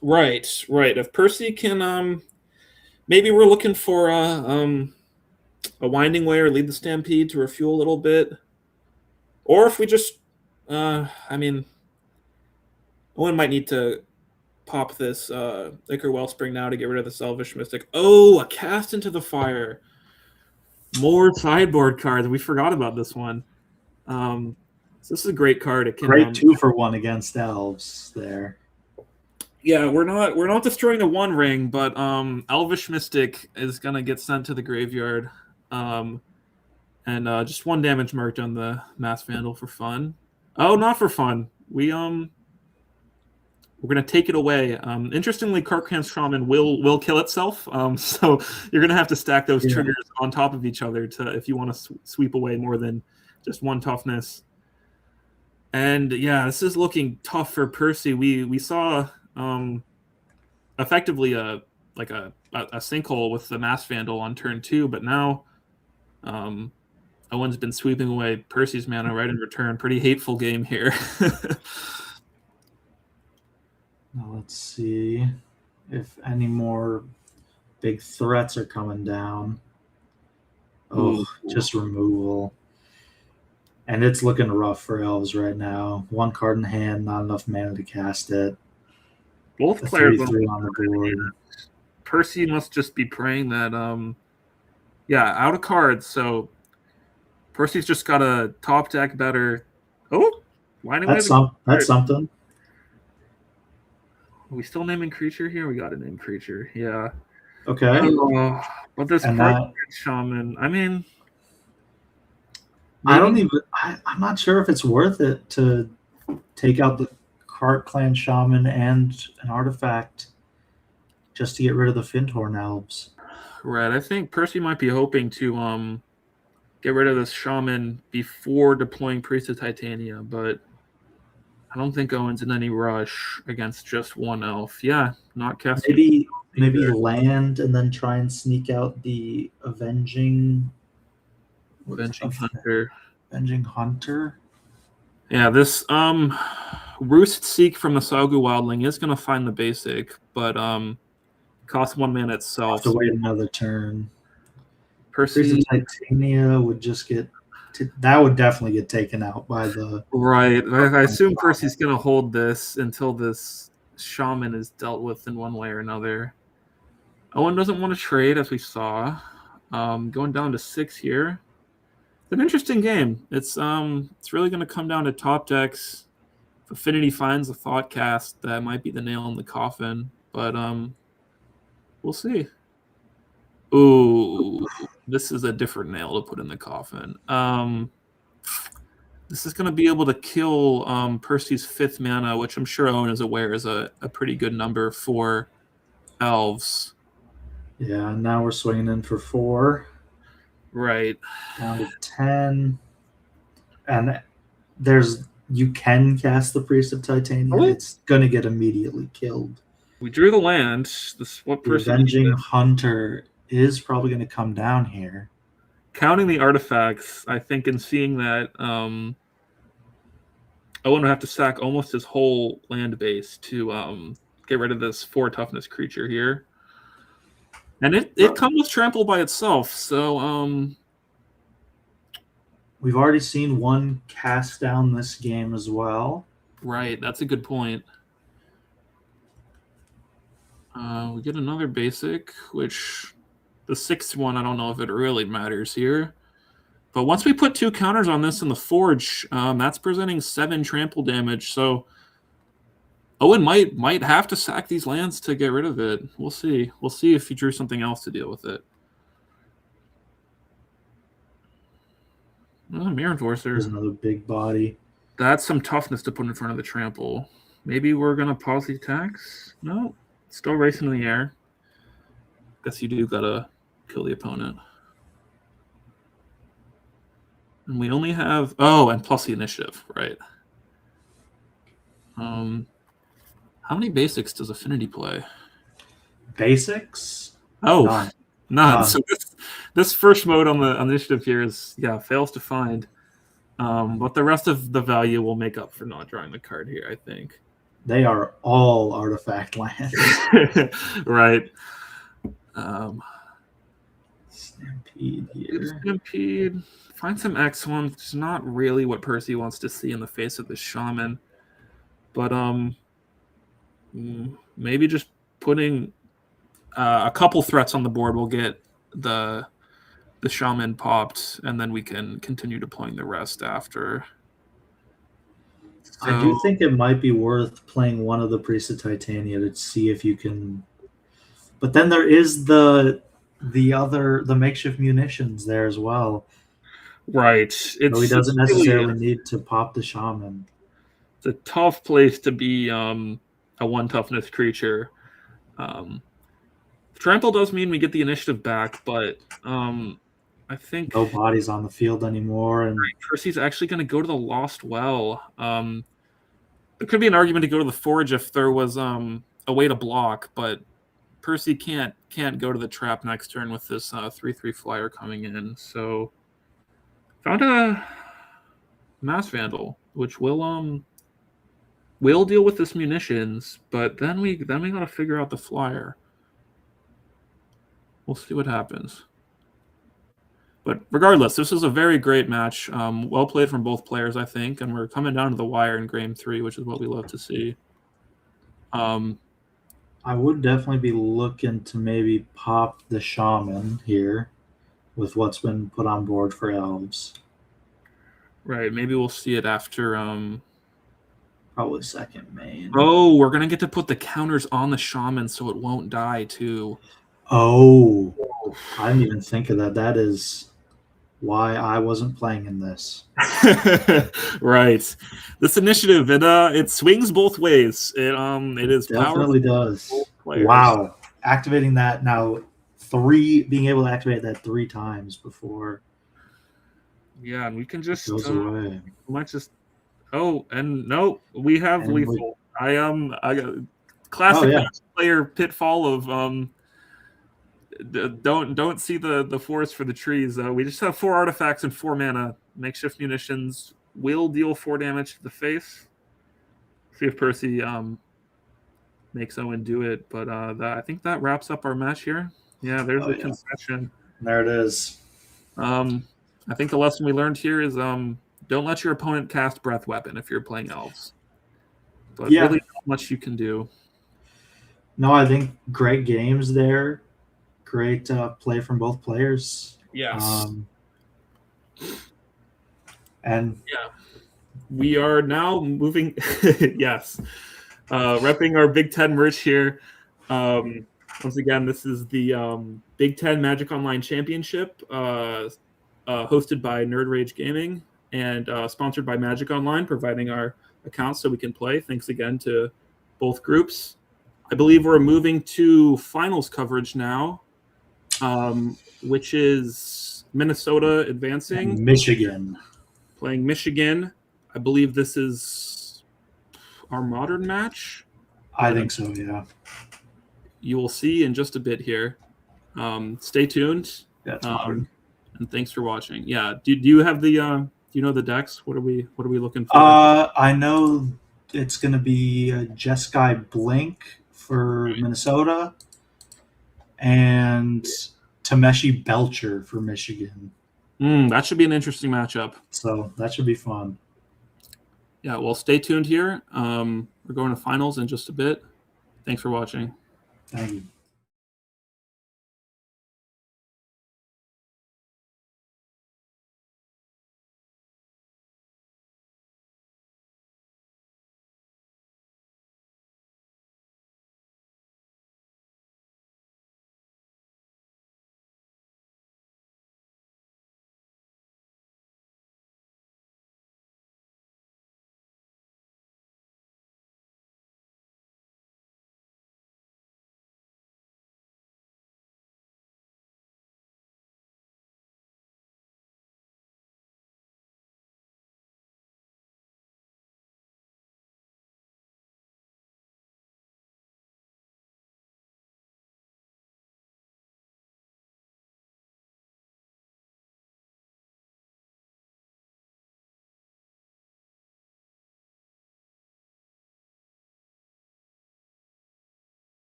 Right. If Percy can, maybe we're looking for a Winding Way or Lead the Stampede to refuel a little bit, or if we just, Owen might need to pop this Ichor Wellspring now to get rid of the Selfish Mystic. Oh, a Cast into the Fire. More sideboard cards. We forgot about this one. So this is a great card. It can, great 2-for-1 against elves there. Yeah, we're not destroying the One Ring, but Elvish Mystic is gonna get sent to the graveyard. And just 1 damage marked on the Mass Vandal for fun. Oh, not for fun. We're gonna take it away. Interestingly, Karkhan's Shaman will kill itself. So you're gonna have to stack those triggers on top of each other if you want to sweep away more than just 1 toughness. And yeah, this is looking tough for Percy. We saw effectively a sinkhole with the Mass Vandal on turn 2, but now Owen's been sweeping away Percy's mana right in return. Pretty hateful game here. Now let's see if any more big threats are coming down. Oh, just removal. And it's looking rough for Elves right now. 1 card in hand, not enough mana to cast it. Both players 3/3 on the board. Percy must just be praying that out of cards. So Percy's just got a top deck better. Oh, That's something. Are we still naming creature here? We got to name creature. Yeah. Okay. But this Shaman, I mean, I'm not sure if it's worth it to take out the Cart Clan Shaman and an artifact just to get rid of the Findhorn Elves. Right. I think Percy might be hoping to get rid of this Shaman before deploying Priest of Titania, but I don't think Owen's in any rush against just 1 elf. Yeah, not casting. Maybe land and then try and sneak out the Avenging Hunter. Avenging Hunter. Yeah, this Roost Seek from the Sagu Wildling is going to find the basic, but costs 1 mana itself. Have to wait another turn. Percy Titania would just get that would definitely get taken out by the right. I assume Percy's going to hold this until this Shaman is dealt with in one way or another. Owen doesn't want to trade, as we saw. Going down to 6 here. It's an interesting game. It's really going to come down to top decks. If Affinity finds a Thoughtcast, that might be the nail in the coffin. But we'll see. Ooh, this is a different nail to put in the coffin. This is going to be able to kill Percy's 5th mana, which I'm sure Owen is aware is a pretty good number for Elves. Yeah, now we're swinging in for 4. Right. Down to 10. And you can cast the Priest of Titania. Oh. It's going to get immediately killed. We drew the land. The Avenging Hunter is probably going to come down here. Counting the artifacts, I think in seeing that, Owen would have to sack almost his whole land base to get rid of this 4 toughness creature here. And it comes with trample by itself, so we've already seen 1 cast down this game as well. Right, that's a good point. We get another basic, which the 6th one, I don't know if it really matters here. But once we put 2 counters on this in the Forge, that's presenting 7 trample damage. So Owen might have to sack these lands to get rid of it. We'll see. We'll see if he drew something else to deal with it. Oh, Mirror Enforcer. There's another big body. That's some toughness to put in front of the trample. Maybe we're going to pause the attacks? No. Still racing in the air. Guess you do gotta kill the opponent. And we only have and plus the initiative, right? How many basics does Affinity play? Basics? Oh, none. So this first mode on the initiative here is fails to find. But the rest of the value will make up for not drawing the card here, I think. They are all artifact lands. Right. Stampede here. Stampede. Find some X1, which is not really what Percy wants to see in the face of the Shaman. But maybe just putting a couple threats on the board will get the Shaman popped, and then we can continue deploying the rest after. So, I do think it might be worth playing one of the Priests of Titania to see if you can. But then there is the the makeshift munitions there as well. Right. So he doesn't necessarily need to pop the shaman. It's a tough place to be a 1 toughness creature. Trample does mean we get the initiative back, but I think No bodies on the field anymore, and Percy's actually going to go to the Lost Well. There could be an argument to go to the Forge if there was a way to block, but Percy can't go to the trap next turn with this 3/3 flyer coming in. So found a Mass Vandal, which will deal with this munitions, but then we gotta figure out the flyer. We'll see what happens. But regardless, this is a very great match. Well played from both players, I think, and we're coming down to the wire in Game 3, which is what we love to see. I would definitely be looking to maybe pop the shaman here with what's been put on board for elves. Right, maybe we'll see it after Probably second main. Oh, we're gonna get to put the counters on the shaman so it won't die too. Oh, I didn't even think of that. That is why I wasn't playing in this. Right. This initiative, it swings both ways. It is Definitely does. Wow. Activating that now being able to activate that 3 times before. Yeah, and we can just goes away. We might just and no, we have lethal. I got classic player pitfall of don't see the forest for the trees. We just have 4 artifacts and 4 mana. Makeshift munitions will deal 4 damage to the face. See if Percy makes Owen do it, but I think that wraps up our match here. Yeah, there's the concession. There it is. I think the lesson we learned here is don't let your opponent cast Breath Weapon if you're playing elves. But really not much you can do. No, I think great games there. Great play from both players. Yes. And yeah, we are now moving. Yes. Repping our Big Ten merch here. Once again, this is the Big Ten Magic Online Championship, hosted by Nerd Rage Gaming and sponsored by Magic Online, providing our accounts so we can play. Thanks again to both groups. I believe we're moving to finals coverage now, which is Minnesota advancing. And Michigan. Playing Michigan. I believe this is our modern match. I think so, yeah. You will see in just a bit here. Stay tuned. That's modern. And thanks for watching. Yeah. Do you have the do you know the decks? What are we looking for? I know it's gonna be Jeskai Blink for Minnesota and Tameshi Belcher for Michigan. That should be an interesting matchup. So that should be fun. Yeah, well, stay tuned here. We're going to finals in just a bit. Thanks for watching. Thank you.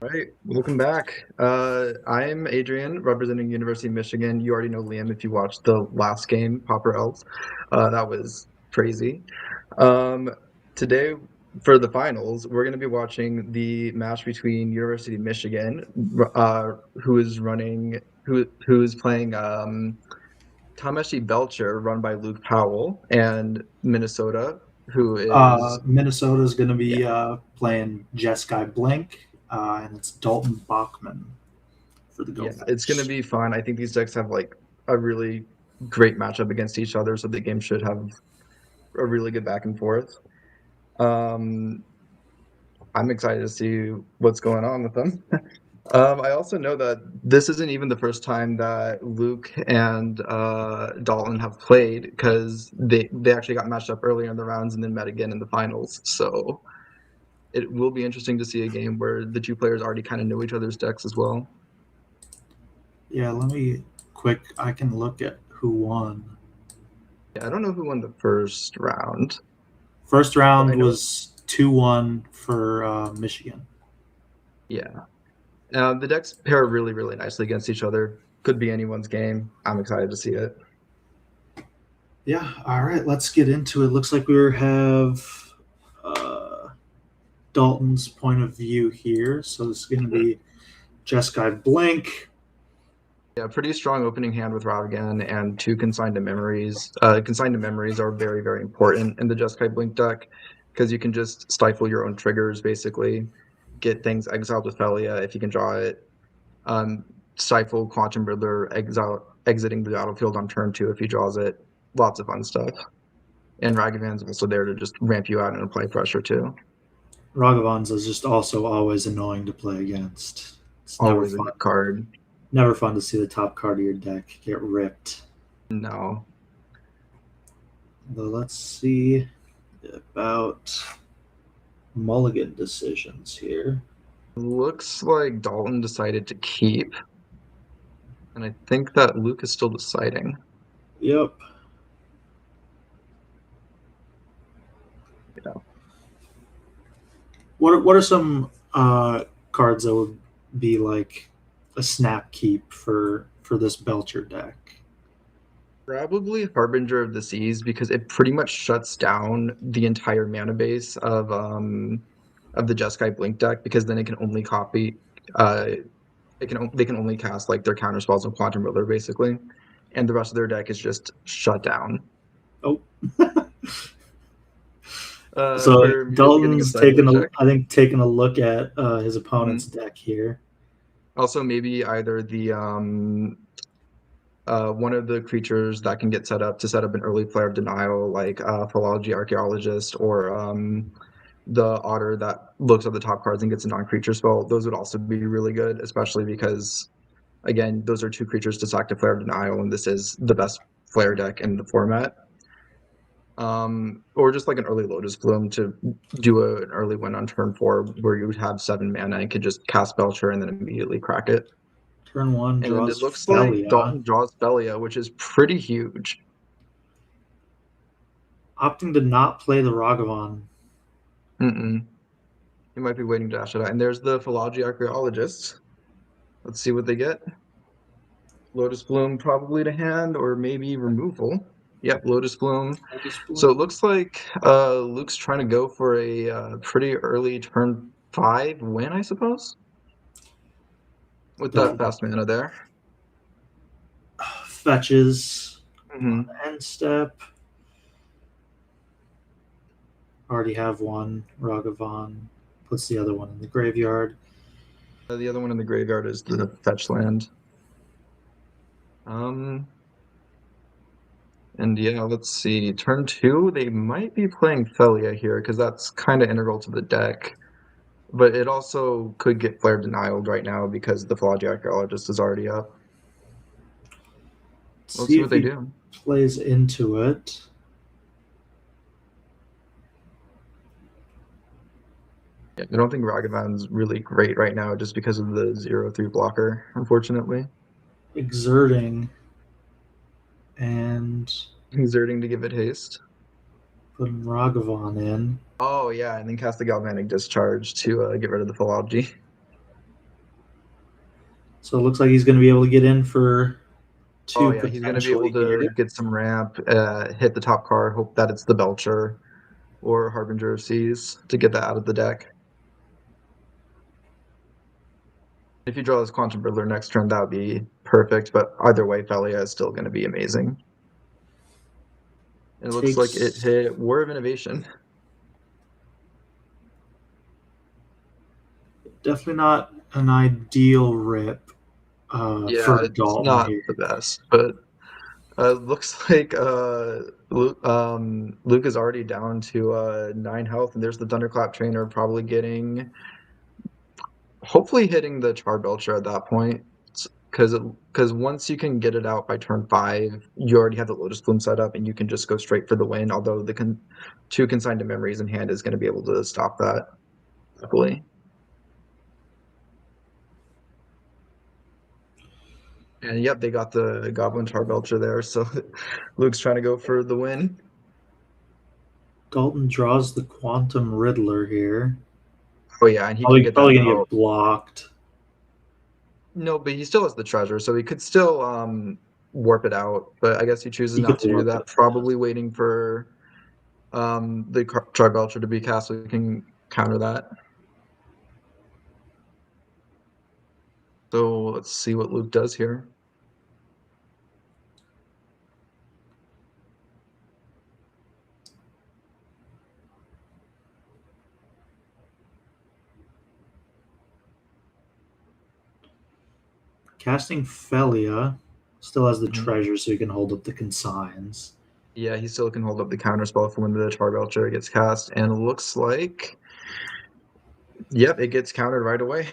Right, welcome back. I'm Adrian, representing University of Michigan. You already know Liam if you watched the last game, Pauper Elves. That was crazy. Today, for the finals, we're going to be watching the match between University of Michigan, who's playing Tameshi Belcher, run by Luke Powell, and Minnesota, who is Minnesota's going to be playing Jeskai Blink, and it's Dalton Bachman for the Go. Yeah, it's going to be fun. I think these decks have like a really great matchup against each other, so the game should have a really good back and forth. I'm excited to see what's going on with them. I also know that this isn't even the first time that Luke and Dalton have played, because they actually got matched up earlier in the rounds and then met again in the finals. So it will be interesting to see a game where the two players already kind of know each other's decks as well. Yeah, I can look at who won. Yeah, I don't know who won the first round. First round was 2-1 for Michigan. Yeah. The decks pair really, really nicely against each other. Could be anyone's game. I'm excited to see it. Yeah, all right, let's get into it. Looks like we have Dalton's point of view here. So this is going to be Jeskai Blink. Yeah, pretty strong opening hand with Ravagan and 2 Consigned to Memories. Consigned to Memories are very, very important in the Jeskai Blink deck, because you can just stifle your own triggers, basically. Get things exiled with Felia if you can draw it. Stifle Quantum Riddler, exiting the battlefield on turn 2 if he draws it. Lots of fun stuff. And Ragavan's also there to just ramp you out and apply pressure too. Ragavan's is just also always annoying to play against. It's always a good card. Never fun to see the top card of your deck get ripped. No. But let's see about mulligan decisions here. Looks like Dalton decided to keep. And I think that Luke is still deciding. Yep. Yeah. What are some cards that would be like a snap keep for this Belcher deck? Probably Harbinger of the Seas, because it pretty much shuts down the entire mana base of the Jeskai Blink deck, because then it can only copy they can only cast like their counter spells on Quantum Riddler basically, and the rest of their deck is just shut down. Oh. So Dalton's taking a look at his opponent's deck here. Also, maybe either the one of the creatures that can get set up an early player of denial, like Philology Archaeologist, or the Otter that looks at the top cards and gets a non-creature spell. Those would also be really good, especially because, again, those are 2 creatures to sack to Flare of Denial, and this is the best Flare deck in the format. Or just like an early Lotus Bloom to do an early win on turn 4, where you would have 7 mana and could just cast Belcher and then immediately crack it. Turn 1 draws and it looks Felia. like Dalton draws Felia, which is pretty huge. Opting to not play the Ragavan. He might be waiting to dash it out. And there's the Philology Archaeologist. Let's see what they get. Lotus Bloom probably to hand, or maybe removal. Yep, Lotus Bloom. So it looks like Luke's trying to go for a pretty early turn 5 win, I suppose, with that fast mana there. Fetches. End step. Already have one. Ragavan puts the other one in the graveyard. The other one in the graveyard is the fetch land. And yeah, let's see. Turn 2, they might be playing Felia here, because that's kind of integral to the deck. But it also could get Flare Denialed right now, because the Philology Archaeologist is already up. Let's see what they do. Plays into it. Yeah, I don't think Ragavan's really great right now, just because of the 0/3 blocker, unfortunately. Exerting. And exerting to give it haste. Putting Ragavan in. Oh yeah, and then cast the Galvanic Discharge to get rid of the Philology. So it looks like he's going to be able to get in for 2. Oh yeah, he's going to be able to get some ramp, hit the top card, hope that it's the Belcher or Harbinger of Seas to get that out of the deck. If you draw this Quantum Riddler next turn, that would be perfect, but either way, Felia is still going to be amazing. And it looks like it hit War of Innovation. Definitely not an ideal rip Yeah, for it's Dalton not here. the best, but looks like Luke is already down to 9 health, and there's the Thunderclap Trainer probably getting, hopefully hitting the Charbelcher at that point, because once you can get it out by turn 5, you already have the Lotus Bloom set up, and you can just go straight for the win. Although the 2 Consigned to Memories in hand is going to be able to stop that, hopefully. And yep, they got the Goblin Charbelcher there, so Luke's trying to go for the win. Dalton draws the Quantum Riddler here. Oh yeah, and he probably, can get probably that gonna out. get blocked. No, but he still has the treasure, so he could still warp it out. But I guess he chooses not to do that. Probably waiting for the Charbelcher to be cast so he can counter that. So let's see what Luke does here. Casting Felia still has the treasure, so he can hold up the consigns. Yeah, he still can hold up the counter spell for when the Charbelcher gets cast, and it looks like, yep, it gets countered right away.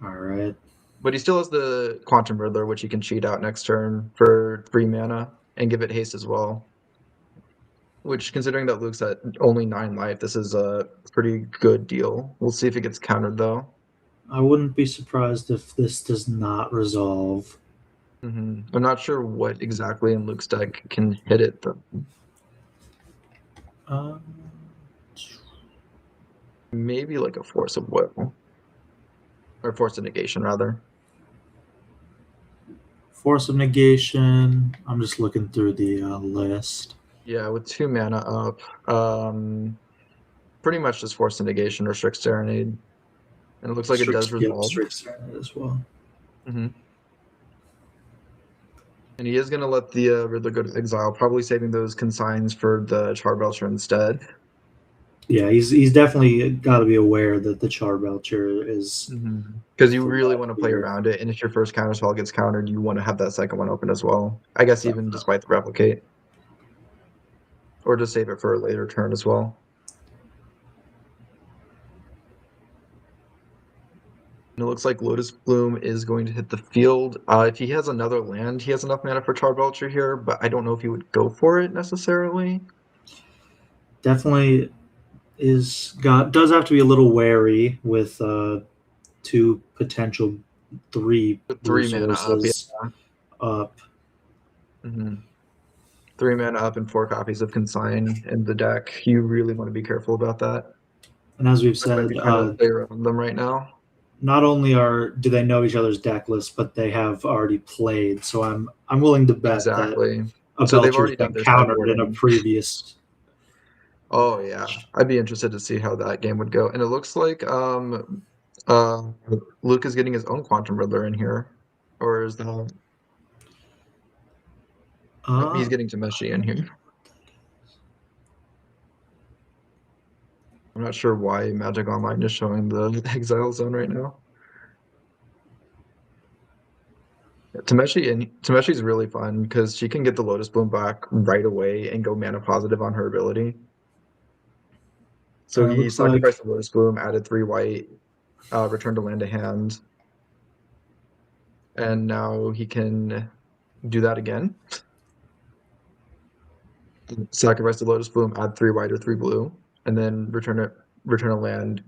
All right. But he still has the Quantum Riddler, which he can cheat out next turn for 3 mana and give it haste as well. Which, considering that Luke's at only 9 life, this is a pretty good deal. We'll see if it gets countered, though. I wouldn't be surprised if this does not resolve. I'm not sure what exactly in Luke's deck can hit it, though. Maybe like a Force of Will. Or Force of Negation, rather. Force of Negation. I'm just looking through the list. Yeah, with 2 mana up, pretty much just Force of Negation or Strict Serenade. And it looks like it does resolve. Strict Serenade as well. And he is going to let the Riddler go to exile, probably saving those consigns for the Charbelcher instead. Yeah, he's definitely got to be aware that the Charbelcher is... Because you really want to play around it, and if your first counterspell gets countered, you want to have that second one open as well. I guess even despite the Replicate. Or just save it for a later turn as well. And it looks like Lotus Bloom is going to hit the field. If he has another land, he has enough mana for Charbelcher here, but I don't know if he would go for it necessarily. Definitely does have to be a little wary with 2 potential 3 mana up. 3 mana up and 4 copies of Consign in the deck. You really want to be careful about that. And as we've said, play around them right now. Not only do they know each other's deck lists, but they have already played. So I'm willing to bet that a Belcher's been countered in a previous. Oh yeah, I'd be interested to see how that game would go. And it looks like Luke is getting his own Quantum Riddler in here, or is the he's getting Tameshi in here. I'm not sure why Magic Online is showing the Exile Zone right now. Tameshi's really fun because she can get the Lotus Bloom back right away and go mana positive on her ability. So he sacrificed the Lotus Bloom, added 3 white, returned a land to hand. And now he can do that again. Sacrifice the Lotus Bloom, add 3 white or 3 blue, and then return a land,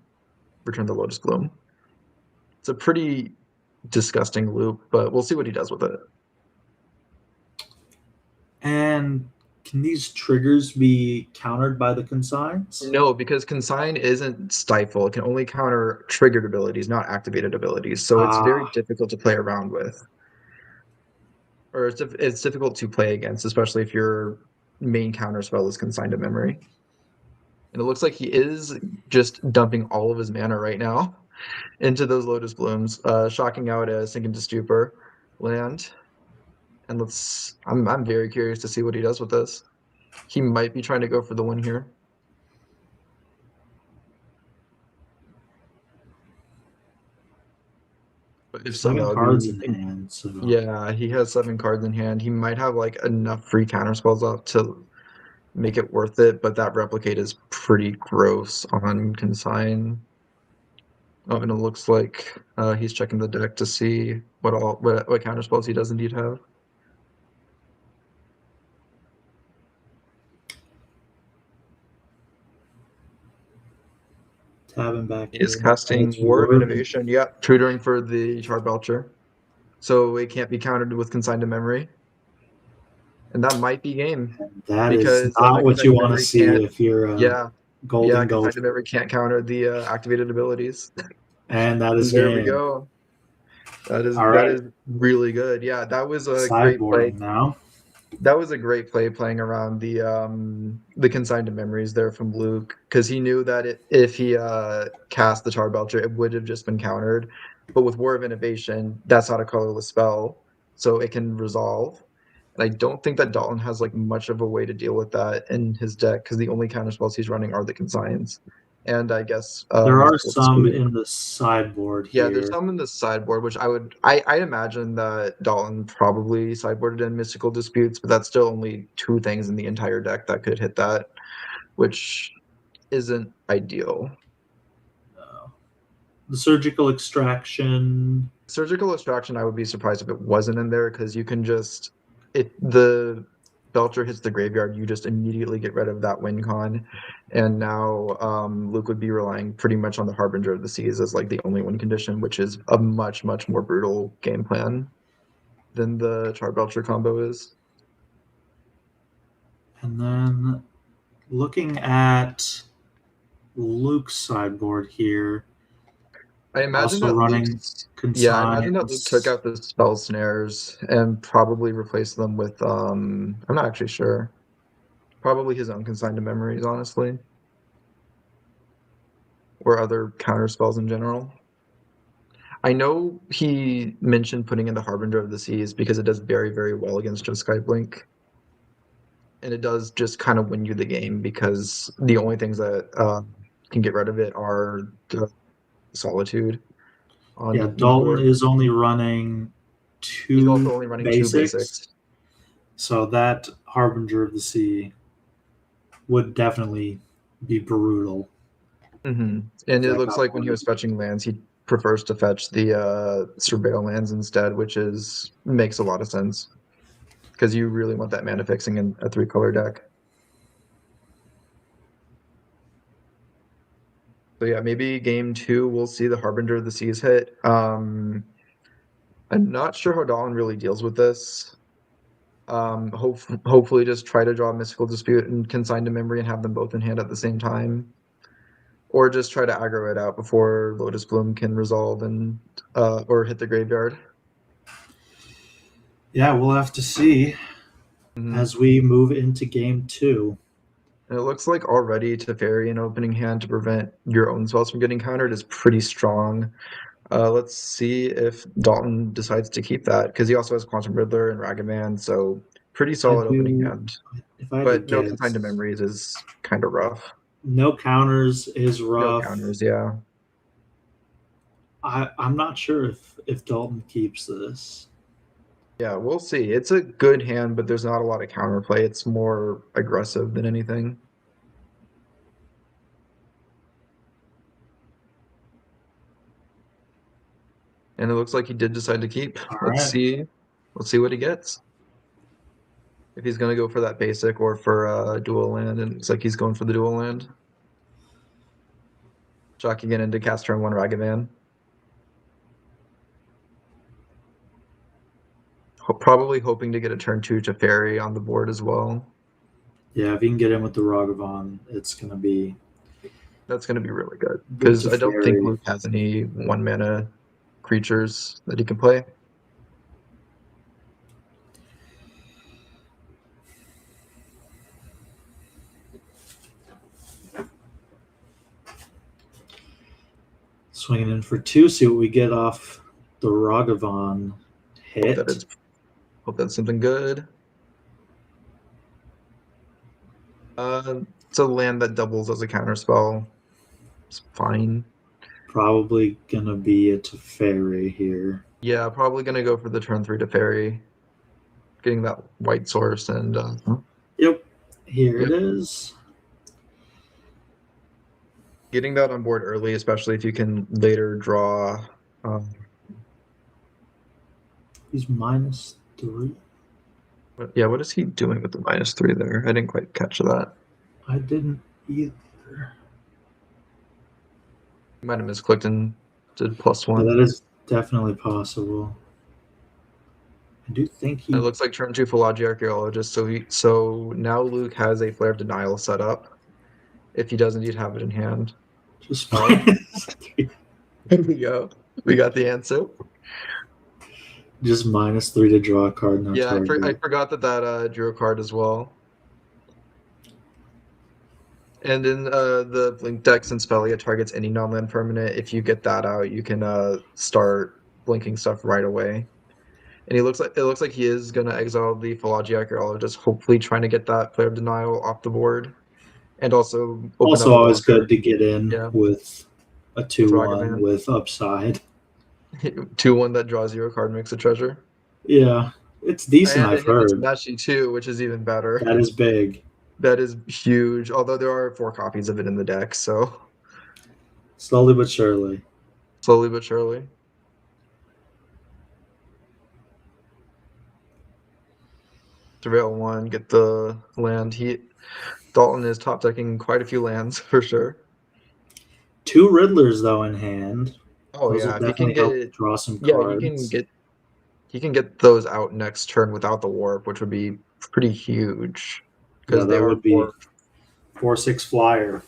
return the Lotus Bloom. It's a pretty disgusting loop, but we'll see what he does with it. And can these triggers be countered by the consigns? No, because consign isn't stifle. It can only counter triggered abilities, not activated abilities. So it's very difficult to play around with. Or it's difficult to play against, especially if your main counter spell is consigned to memory. And it looks like he is just dumping all of his mana right now into those Lotus Blooms, shocking out a Sink into Stupor land. And I'm very curious to see what he does with this. He might be trying to go for the win here. But if so, 7 cards in hand. So. Yeah, he has 7 cards in hand. He might have like enough free counter spells up to make it worth it, but that replicate is pretty gross on consign. Oh, and it looks like he's checking the deck to see what counter spells he does indeed have. Tabbing back. He's casting War of Innovation. Yep, tutoring for the Charbelcher. So it can't be countered with consigned to memory. And that might be game. That is not what you want to see if you're golden consigned to memory can't counter the activated abilities. And that is there game. We go. That is really good. Yeah, that was a great play. Now. That was a great play playing around the consigned to memories there from Luke, because he knew that if he cast the Charbelcher, it would have just been countered. But with War of Innovation, that's not a colorless spell, so it can resolve. And I don't think that Dalton has like much of a way to deal with that in his deck, because the only counter spells he's running are the consigns. And I guess there are some in the sideboard here. Yeah, there's some in the sideboard, which I imagine that Dalton probably sideboarded in Mystical Disputes, but that's still only 2 things in the entire deck that could hit that, which isn't ideal. The Surgical Extraction. Surgical Extraction, I would be surprised if it wasn't in there, because you can just the Belcher hits the graveyard, you just immediately get rid of that win con, and now Luke would be relying pretty much on the Harbinger of the Seas as like the only win condition, which is a much more brutal game plan than the Charbelcher combo is. And then looking at Luke's sideboard here, I imagine that running I imagine that Luke took out the spell snares and probably replaced them with I'm not actually sure. Probably his own consigned to memories, honestly. Or other counter spells in general. I know he mentioned putting in the Harbinger of the Seas because it does very, very well against just Skyblink. And it does just kind of win you the game, because the only things that can get rid of it are the Solitude. Dalton is only running 2 He's also only running basics, 2 basics. So that Harbinger of the Sea would definitely be brutal. Mm-hmm. And it looks like when he was fetching lands, he prefers to fetch the Surveil lands instead, which makes a lot of sense, because you really want that mana fixing in a 3-color deck. So yeah, maybe game 2 we'll see the Harbinger of the Seas hit. I'm not sure how Dalton really deals with this. Hopefully just try to draw Mystical Dispute and Consign to Memory and have them both in hand at the same time. Or just try to aggro it out before Lotus Bloom can resolve and or hit the graveyard. Yeah, we'll have to see as we move into game 2. And it looks like already Teferi in opening hand to prevent your own spells from getting countered is pretty strong. Let's see if Dalton decides to keep that, because he also has Quantum Riddler and Ragavan, so pretty solid opening hand. But no Consign to Memories is kind of rough. No counters is rough. No counters, yeah. I'm not sure if Dalton keeps this. Yeah, we'll see. It's a good hand, but there's not a lot of counterplay. It's more aggressive than anything. And it looks like he did decide to keep. Let's see what he gets. If he's going to go for that basic or for a dual land, and it looks like he's going for the dual land. Jocking it into cast turn 1 Ragavan. Probably hoping to get a turn 2 Teferi on the board as well. Yeah, if you can get in with the Ragavan, it's gonna be. That's going to be really good because I don't think Teferi. Luke has any 1-mana creatures that he can play. Swinging in for 2, see what we get off the Ragavan hit. Hope that's something good. It's a land that doubles as a counterspell. It's fine. Probably gonna be a Teferi here. Yeah, probably gonna go for the turn 3 to Fairy. Getting that white source and Yep, here it is. getting that on board early, especially if you can later draw. He's -3. Yeah, what is he doing with the -3 there? I didn't quite catch that. I didn't either. You might have misclicked and did +1. Yeah, that is definitely possible. I do think he. It looks like turn 2 Philology Archaeologist. So now Luke has a Flare of Denial set up. If he does indeed have it in hand. Just -3. There we go. We got the answer. Just -3 to draw a card. No Yeah, I target. forgot that drew a card as well. And in the Blink deck, since Spellia targets any non-land permanent, if you get that out, you can start blinking stuff right away. And it looks like he is gonna exile the Philology Archaeologist, hopefully trying to get that Flare of Denial off the board, and also open up. Always good to get in with a 2/1 Ragavan. with upside. 2/1 that draws you a card, makes a treasure. Yeah, it's decent. And I've it's heard Meshy too, which is even better. that is big. That is huge. Although there are 4 copies of it in the deck, so Slowly but surely. Slowly but surely. Surveil 1, get the land. Dalton is top decking quite a few lands for sure. 2 Riddlers though in hand. Oh Those yeah, will if he can definitely help get draw some cards. he can get those out next turn without the warp, which would be pretty huge. Because they that are would be 4/6 flyer.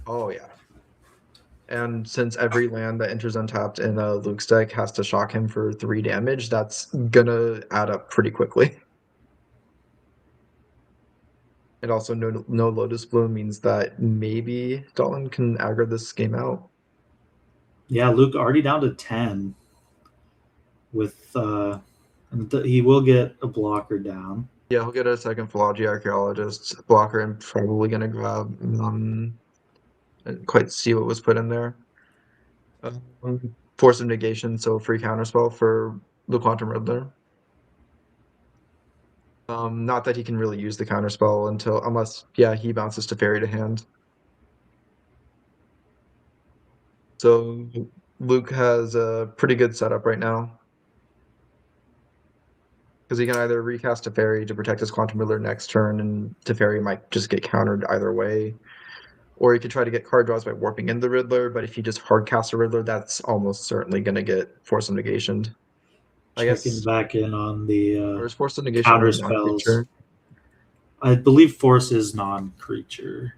Oh yeah. And since every land that enters untapped in Luke's deck has to shock him for 3 damage, that's gonna add up pretty quickly. And also no Lotus Bloom means that maybe Dalton can aggro this game out. Yeah, Luke already down to 10. With he will get a blocker down. Yeah, he'll get a second Philology Archaeologist blocker and probably gonna grab and quite see what was put in there. Force of Negation, so free counterspell for the Quantum Riddler. Not that he can really use the counterspell unless he bounces to Fairy to hand. So Luke has a pretty good setup right now. Because he can either recast Teferi to protect his Quantum Riddler next turn, and Teferi might just get countered either way. Or he could try to get card draws by warping in the Riddler, but if he just hardcasts a Riddler, that's almost certainly going to get Force of Negation. Checking back in on the Force of Negation counter really spells. non-creature? I believe Force is non-creature.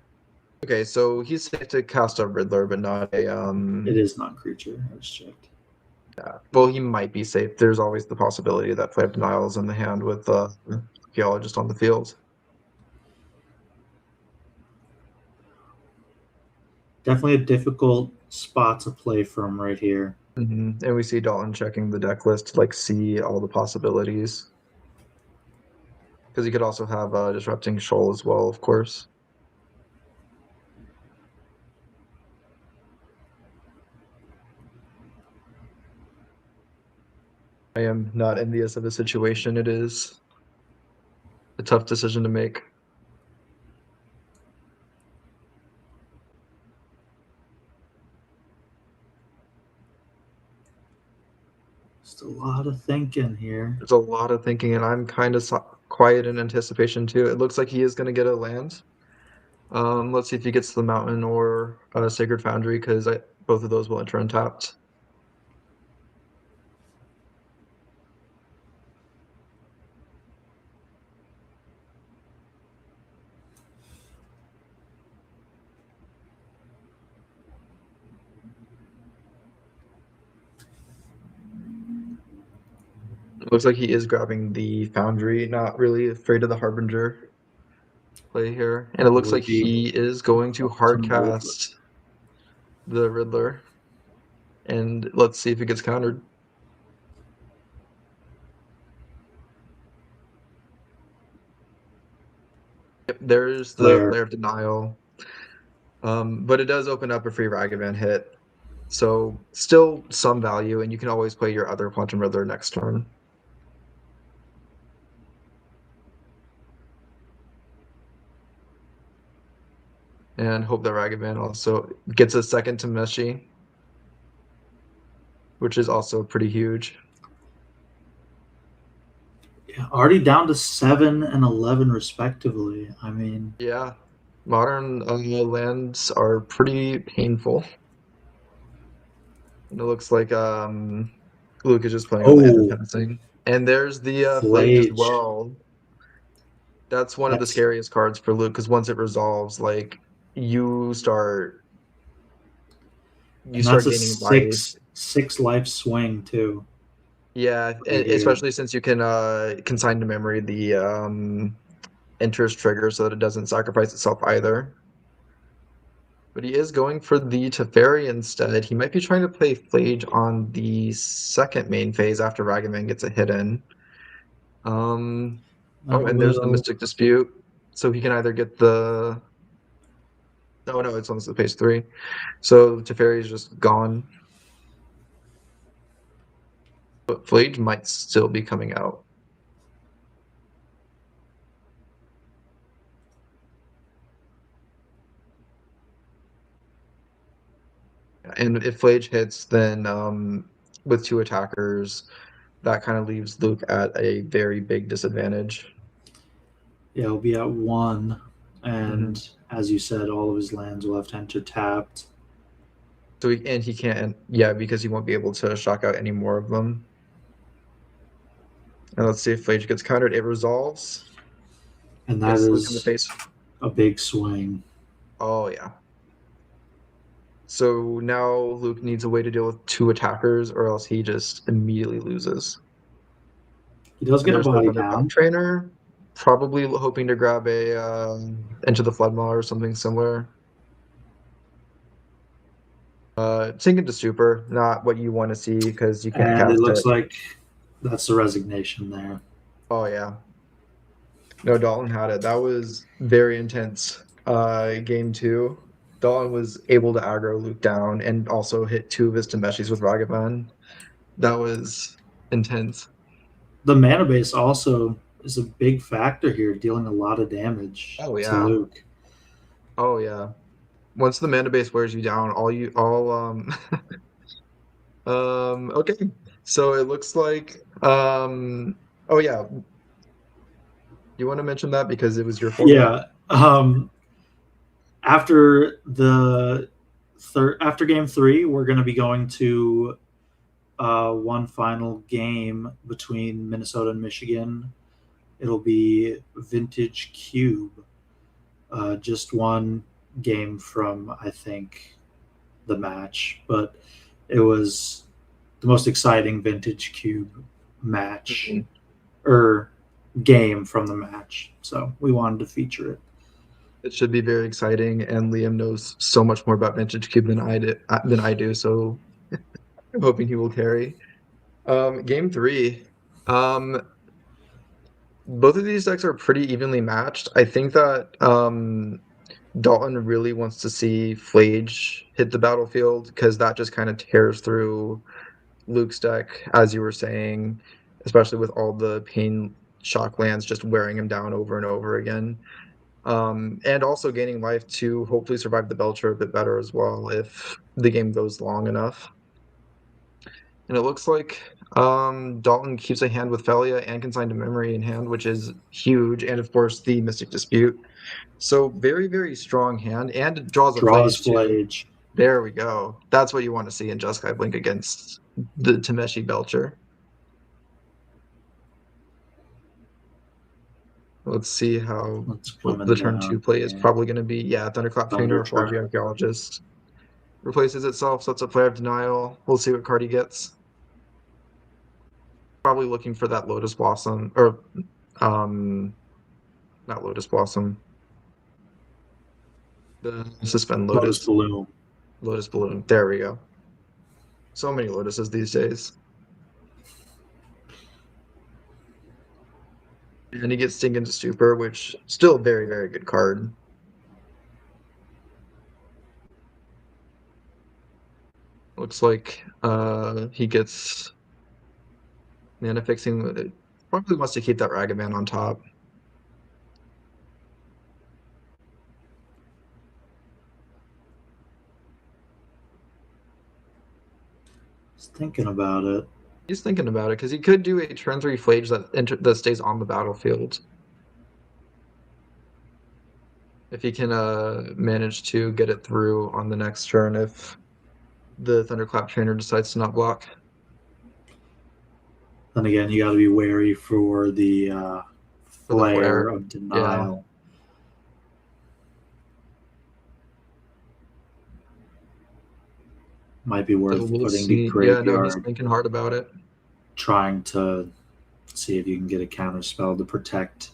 Okay, so he's safe to cast a Riddler, but not a It is non-creature. I just checked. Yeah, well, he might be safe. There's always the possibility that Flare of Denial is in the hand with Archaeologist on the field. Definitely a difficult spot to play from right here. And we see Dalton checking the deck list to see all the possibilities. Because he could also have Disrupting Shoal as well, of course. I am not envious of the situation. It is a tough decision to make. Just a lot of thinking here. There's a lot of thinking, and I'm kind of quiet in anticipation too. It looks like he is going to get a land. Let's see if he gets to the mountain or Sacred Foundry, because both of those will enter untapped. It looks like he is grabbing the Foundry, not really afraid of the Harbinger play here. And it looks like he is going to hardcast the Riddler. And let's see if it gets countered. Yep, there's the Lair of Denial. But it does open up a free Ragavan hit. So still some value, and you can always play your other Quantum Riddler next turn. And hope that Ragavan also gets a second to Meshi, which is also pretty huge. Yeah, already down to 7 and 11 respectively. I mean, yeah, modern lands are pretty painful. And it looks like Luke is just playing on land and passing. And there's the Flage as well. That's one of the scariest cards for Luke, because once it resolves, like you start gaining life. 6 life swing too. Yeah, especially since you can consign to memory the interest trigger so that it doesn't sacrifice itself either. But he is going for the Teferi instead. He might be trying to play Flage on the second main phase after Ragavan gets a hit in. And there's the Mystic Dispute. So he can either get the... Oh no, it's on the phase 3. So Teferi is just gone. But Flage might still be coming out. And if Flage hits, then with 2 attackers, that kind of leaves Luke at a very big disadvantage. Yeah, he'll be at 1, and as you said, all of his lands will have to enter tapped. So he can't, because he won't be able to shock out any more of them. And let's see if Flage gets countered. It resolves. And that is a big swing. Oh, yeah. So now Luke needs a way to deal with 2 attackers, or else he just immediately loses. He does get a body down. Trainer, probably hoping to grab a Into the Floodmaw or something similar. Sink into Super, not what you want to see because you can't cast it. And it looks like that's the resignation there. Oh, yeah. No, Dalton had it. That was very intense. Game 2. Dalton was able to aggro Luke down and also hit 2 of his Temeshis with Ragavan. That was intense. The mana base also is a big factor here, dealing a lot of damage to Luke. Oh, yeah. Once the mana base wears you down, okay. So it looks like oh yeah. You want to mention that because it was your format? Yeah. After game 3, we're going to be going to one final game between Minnesota and Michigan. It'll be Vintage Cube. Just one game from, I think, the match, but it was the most exciting Vintage Cube match or game from the match, so we wanted to feature it. It should be very exciting, and Liam knows so much more about Vintage Cube than I do, so I'm hoping he will carry. Game 3. Both of these decks are pretty evenly matched. I think that Dalton really wants to see Flage hit the battlefield because that just kind of tears through Luke's deck, as you were saying, especially with all the pain shock lands just wearing him down over and over again. And also gaining life to hopefully survive the Belcher a bit better as well if the game goes long enough. And it looks like Dalton keeps a hand with Felia and Consign to Memory in hand, which is huge, and of course the Mystic Dispute. So very, very strong hand, and it draws Flage. There we go. That's what you want to see in Jeskai Blink against the Temeshi Belcher. Let's see how the turn 2 play is probably going to be. Thunderclap Trainer or Forgy Archaeologist. Replaces itself, sets up Flare of Denial. We'll see what card he gets. probably looking for that Lotus Blossom, or not Lotus Blossom. The Suspend Lotus Lotus. Bloom. Lotus Balloon. There we go. So many Lotuses these days. And he gets Sink into Stupor, which still a very, very good card. Looks like he gets mana fixing. Probably wants to keep that Ragavan on top. Just thinking about it. He's thinking about it because he could do a turn 3 Flage that stays on the battlefield. If he can manage to get it through on the next turn if the Thunderclap Trainer decides to not block. Then again, you got to be wary for the flare flare. of denial. Might be worth So we'll putting see. the graveyard. Yeah, no, he's thinking hard about it. Trying to see if you can get a counter spell to protect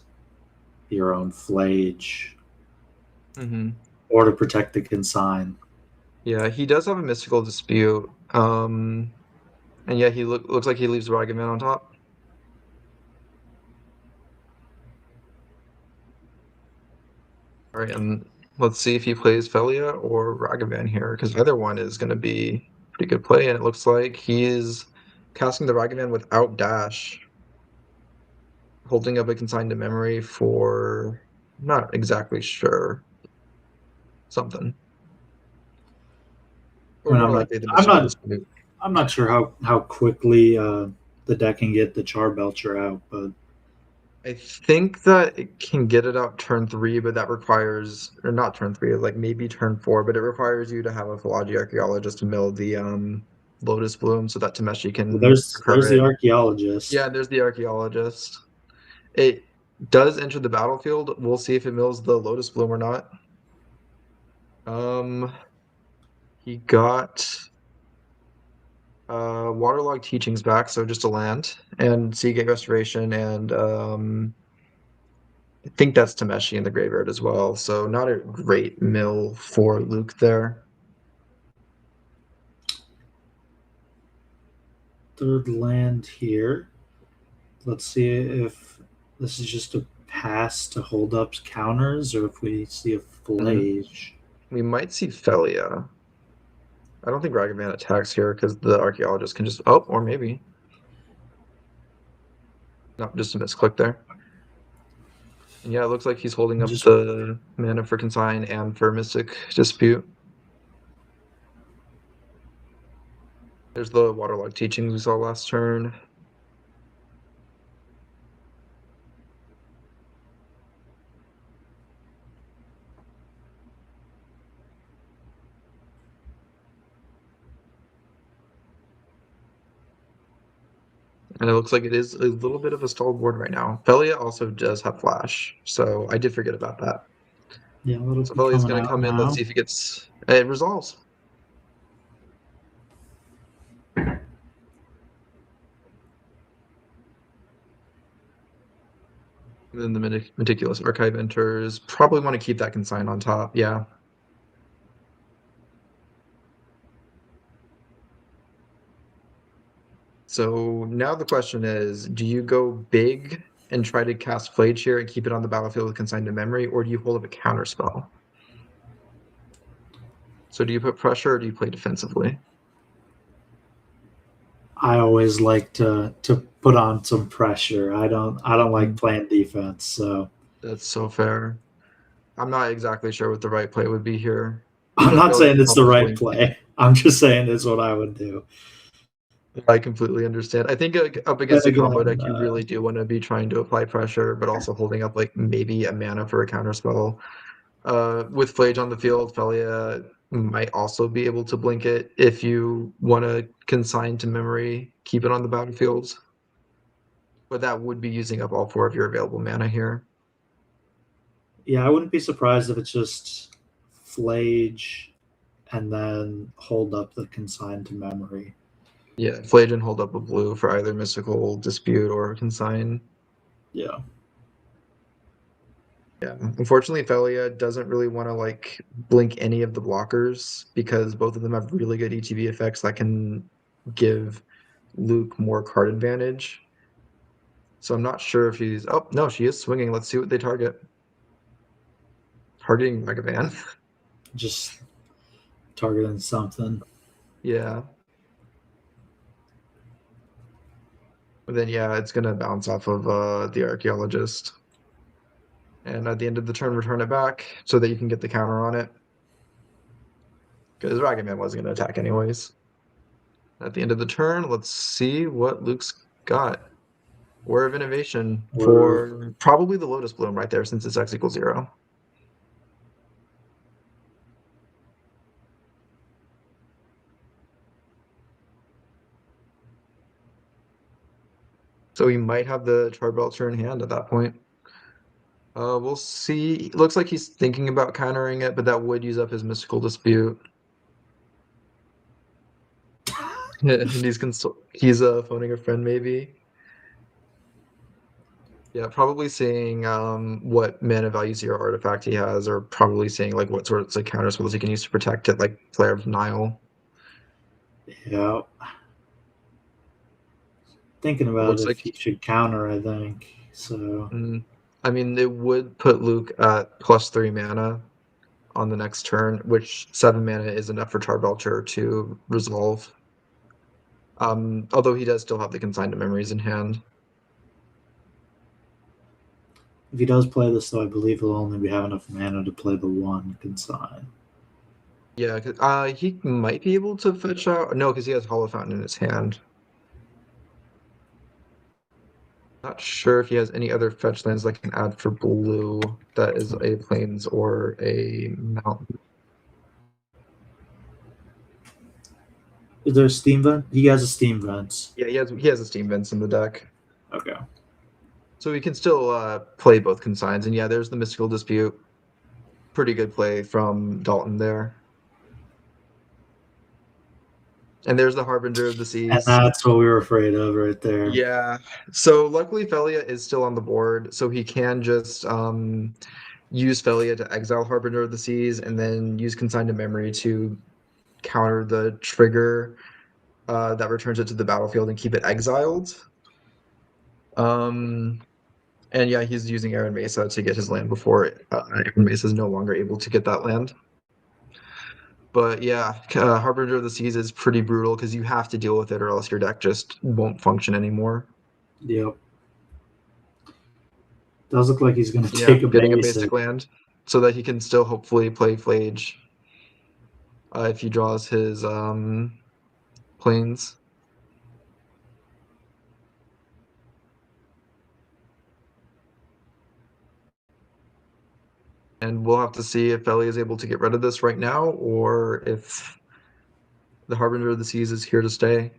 your own Flage. Mm-hmm. Or to protect the consign. Yeah, he does have a Mystical Dispute. And yeah, he looks like he leaves Ragavan on top. All right, and let's see if he plays Felia or Ragavan here, because either one is going to be a pretty good play, and it looks like he is casting the Ragavan without dash. Holding up a Consign to Memory for... I'm not exactly sure. Something. Or more likely the Mystical Dispute. I'm not sure how quickly the deck can get the Charbelcher out, but I think that it can get it out turn 3, but that requires, or not turn 3, like maybe turn 4, but it requires you to have a Philology Archaeologist to mill the Lotus Bloom so that Tameshi can. Well, there's the Archaeologist. Yeah, there's the Archaeologist. It does enter the battlefield. We'll see if it mills the Lotus Bloom or not. He got Waterlogged Teachings back, so just a land, and Seagate Restoration, and I think that's Tameshi in the graveyard as well, so not a great mill for Luke there. Third land here. Let's see if this is just a pass to hold up counters, or if we see a Flage. We might see Felia. I don't think Ragavan attacks here because the Archaeologist can just... Oh, or maybe. No, just a misclick there. And yeah, it looks like he's holding up the mana for Consign and for Mystic Dispute. There's the Waterlogged Teachings we saw last turn. And it looks like it is a little bit of a stalled board right now. Felia also does have Flash, so I did forget about that. Yeah, so Felia's going to come in. Let's see if he gets... It resolves. And then the Meticulous Archive enters. Probably want to keep that Consign on top, yeah. So now the question is, do you go big and try to cast Flage here and keep it on the battlefield with Consign to Memory, or do you hold up a counter spell? So do you put pressure or do you play defensively? I always like to put on some pressure. I don't like playing defense, so that's so fair. I'm not exactly sure what the right play would be here. I'm not saying it's the right play. I'm just saying it's what I would do. I completely understand. I think up against a combo deck, you really do want to be trying to apply pressure, but also holding up like maybe a mana for a counterspell. With Flage on the field, Felia might also be able to blink it if you want to Consign to Memory, keep it on the battlefield. But that would be using up all 4 of your available mana here. Yeah, I wouldn't be surprised if it's just Flage and then hold up the Consign to Memory. Yeah, Flagon hold up a blue for either Mystical Dispute or Consign. Yeah. Yeah, unfortunately, Felia doesn't really want to like blink any of the blockers because both of them have really good ETB effects that can give Luke more card advantage. So I'm not sure if she's. Oh no, she is swinging. Let's see what they target. Targeting Mega Man. Just targeting something. Yeah. But then yeah, it's gonna bounce off of the Archaeologist. And at the end of the turn, return it back so that you can get the counter on it. Because Dragon Man wasn't going to attack anyways. At the end of the turn, let's see what Luke's got. War of Innovation for probably the Lotus Bloom right there since it's X equals 0. So he might have the Charbelcher in hand at that point. We'll see. Looks like he's thinking about countering it, but that would use up his Mystical Dispute. And he's phoning a friend maybe. Yeah, probably seeing what mana values your artifact he has, or probably seeing like what sorts of counter spells he can use to protect it, like Flare of Denial. Yeah. Thinking about Looks if like he should counter, I think. So I mean, it would put Luke at +3 mana on the next turn, which 7 mana is enough for Charbelcher to resolve. Although he does still have the Consigned Memories in hand. if he does play this, though, I believe he'll only have enough mana to play the one Consign. Yeah, he might be able to fetch out. No, because he has Hollow Fountain in his hand. Not sure if he has any other fetch lands that can add for blue that is a plains or a mountain. Is there a Steam Vent? He has a Steam Vent. Yeah, he has a Steam Vents in the deck. Okay. So he can still play both consigns. And yeah, there's the Mystical Dispute. Pretty good play from Dalton there. And there's the Harbinger of the Seas. And that's what we were afraid of right there. Yeah. So luckily Felia is still on the board, so he can just use Felia to exile Harbinger of the Seas and then use Consigned to Memory to counter the trigger that returns it to the battlefield and keep it exiled. And yeah, he's using Aaron Mesa to get his land before Aaron Mesa is no longer able to get that land. But yeah, Harbinger of the Seas is pretty brutal because you have to deal with it or else your deck just won't function anymore. Yep. Does look like he's going to take getting a basic land so that he can still hopefully play Flage if he draws his planes. And we'll have to see if Ellie is able to get rid of this right now or if the Harbinger of the Seas is here to stay.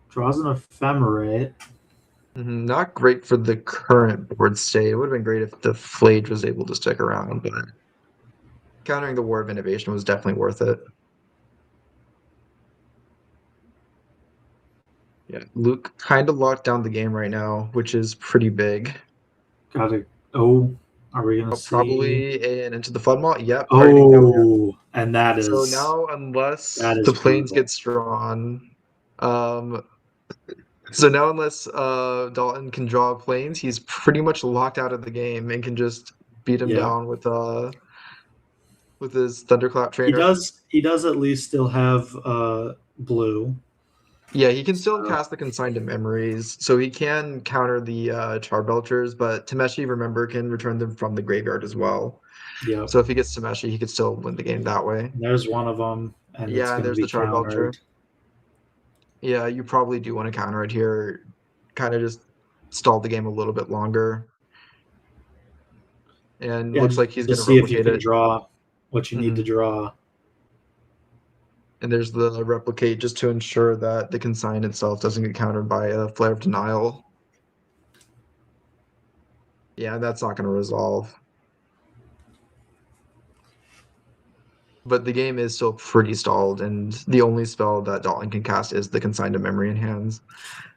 Draws an Ephemerate. Not great for the current board state. It would have been great if the Flage was able to stick around, but countering the War of Innovation was definitely worth it. Yeah, Luke kind of locked down the game right now, which is pretty big. Got it. Oh, are we gonna see? Probably an Into the Floodmaw. Yep. Oh, and that is so now, unless the planes brutal. gets drawn, so now unless Dalton can draw planes, he's pretty much locked out of the game and can just beat him down with his Thunderclap Trainer. He does at least still have blue. Yeah, he can still cast the Consigned to Memories, so he can counter the Charbelchers, but Tameshi, remember, can return them from the graveyard as well. Yeah. So if he gets Tameshi, he could still win the game that way. There's one of them, and yeah, it's there's the Charbelcher. Yeah, you probably do want to counter it here. Kind of just stall the game a little bit longer. And looks like he's going to see if you replicate can it. Draw what you need to draw. And there's the replicate just to ensure that the consign itself doesn't get countered by a Flare of Denial. Yeah, that's not going to resolve. But the game is still pretty stalled, and the only spell that Dalton can cast is the Consign to Memory in hands.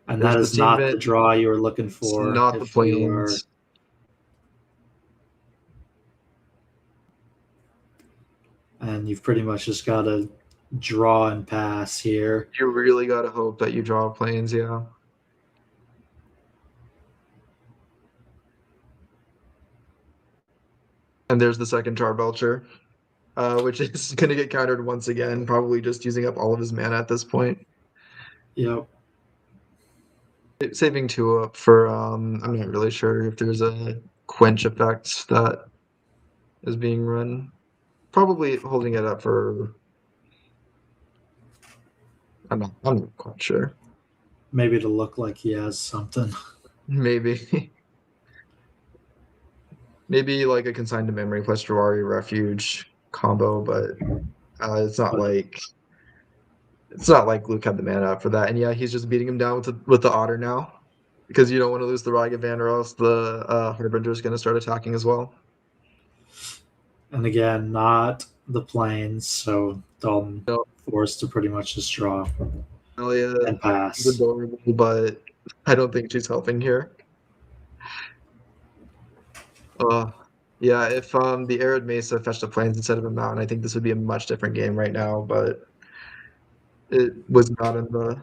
And There's that the is not the Statement, draw you were looking it's for. not the if you are, Plains. and you've pretty much just got to draw and pass here. You really gotta hope that you draw Plains, yeah. And there's the second Charbelcher, which is going to get countered once again, probably just using up all of his mana at this point. Yep. Saving 2 up for, I'm not really sure if there's a quench effect that is being run. Probably holding it up for, I'm not quite sure. Maybe to look like he has something. Maybe. Maybe like a Consign to Memory plus Jawari Refuge combo, but it's not like Luke had the mana up for that. And yeah, he's just beating him down with the Otter now, because you don't want to lose the Ragavan, or else the Harbinger is going to start attacking as well. And again, not the Plains, so Dalton forced to pretty much just draw and pass. It's adorable, but I don't think she's helping here. Yeah, if the Arid Mesa fetched a Plains instead of a Mountain, I think this would be a much different game right now, but it was not in the...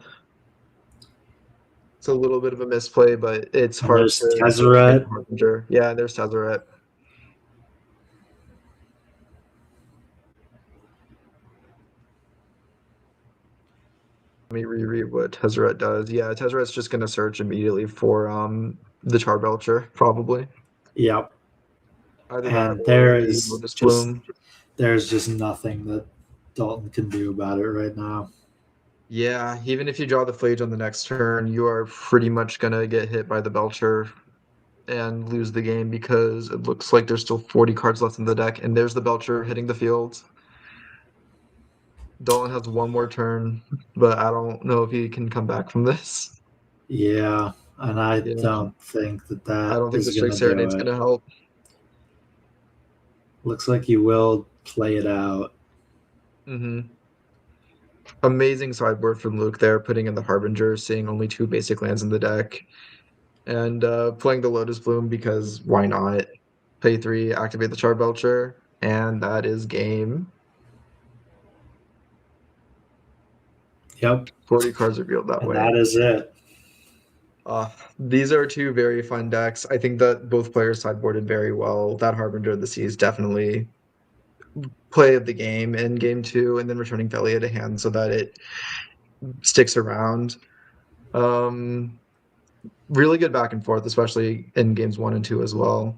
It's a little bit of a misplay, but it's hard there's to... Tezzeret. Yeah, there's Tezzeret. Let me reread what Tezzeret does. Yeah, Tezzeret's just going to search immediately for the Charbelcher, probably. Yep. Either And that there or the is Lotus just Bloom. there's just nothing that Dalton can do about it right now. Yeah, even if you draw the Flage on the next turn, you are pretty much going to get hit by the Belcher and lose the game, because it looks like there's still 40 cards left in the deck, and there's the Belcher hitting the field. Dalton has one more turn, but I don't know if he can come back from this. Yeah, and I don't think that I don't think the is going Strike to do Serenade's it. going to help. Looks like he will play it out. Mm-hmm. Amazing sideboard from Luke there, putting in the Harbinger, seeing only 2 basic lands in the deck, and playing the Lotus Bloom because why not? Pay 3, activate the Charbelcher, and that is game. Yep. 40 cards revealed that way. That is it. These are 2 very fun decks. I think that both players sideboarded very well. That Harbinger of the Sea is definitely play of the game in game 2, and then returning Velia to hand so that it sticks around. Really good back and forth, especially in games 1 and 2 as well.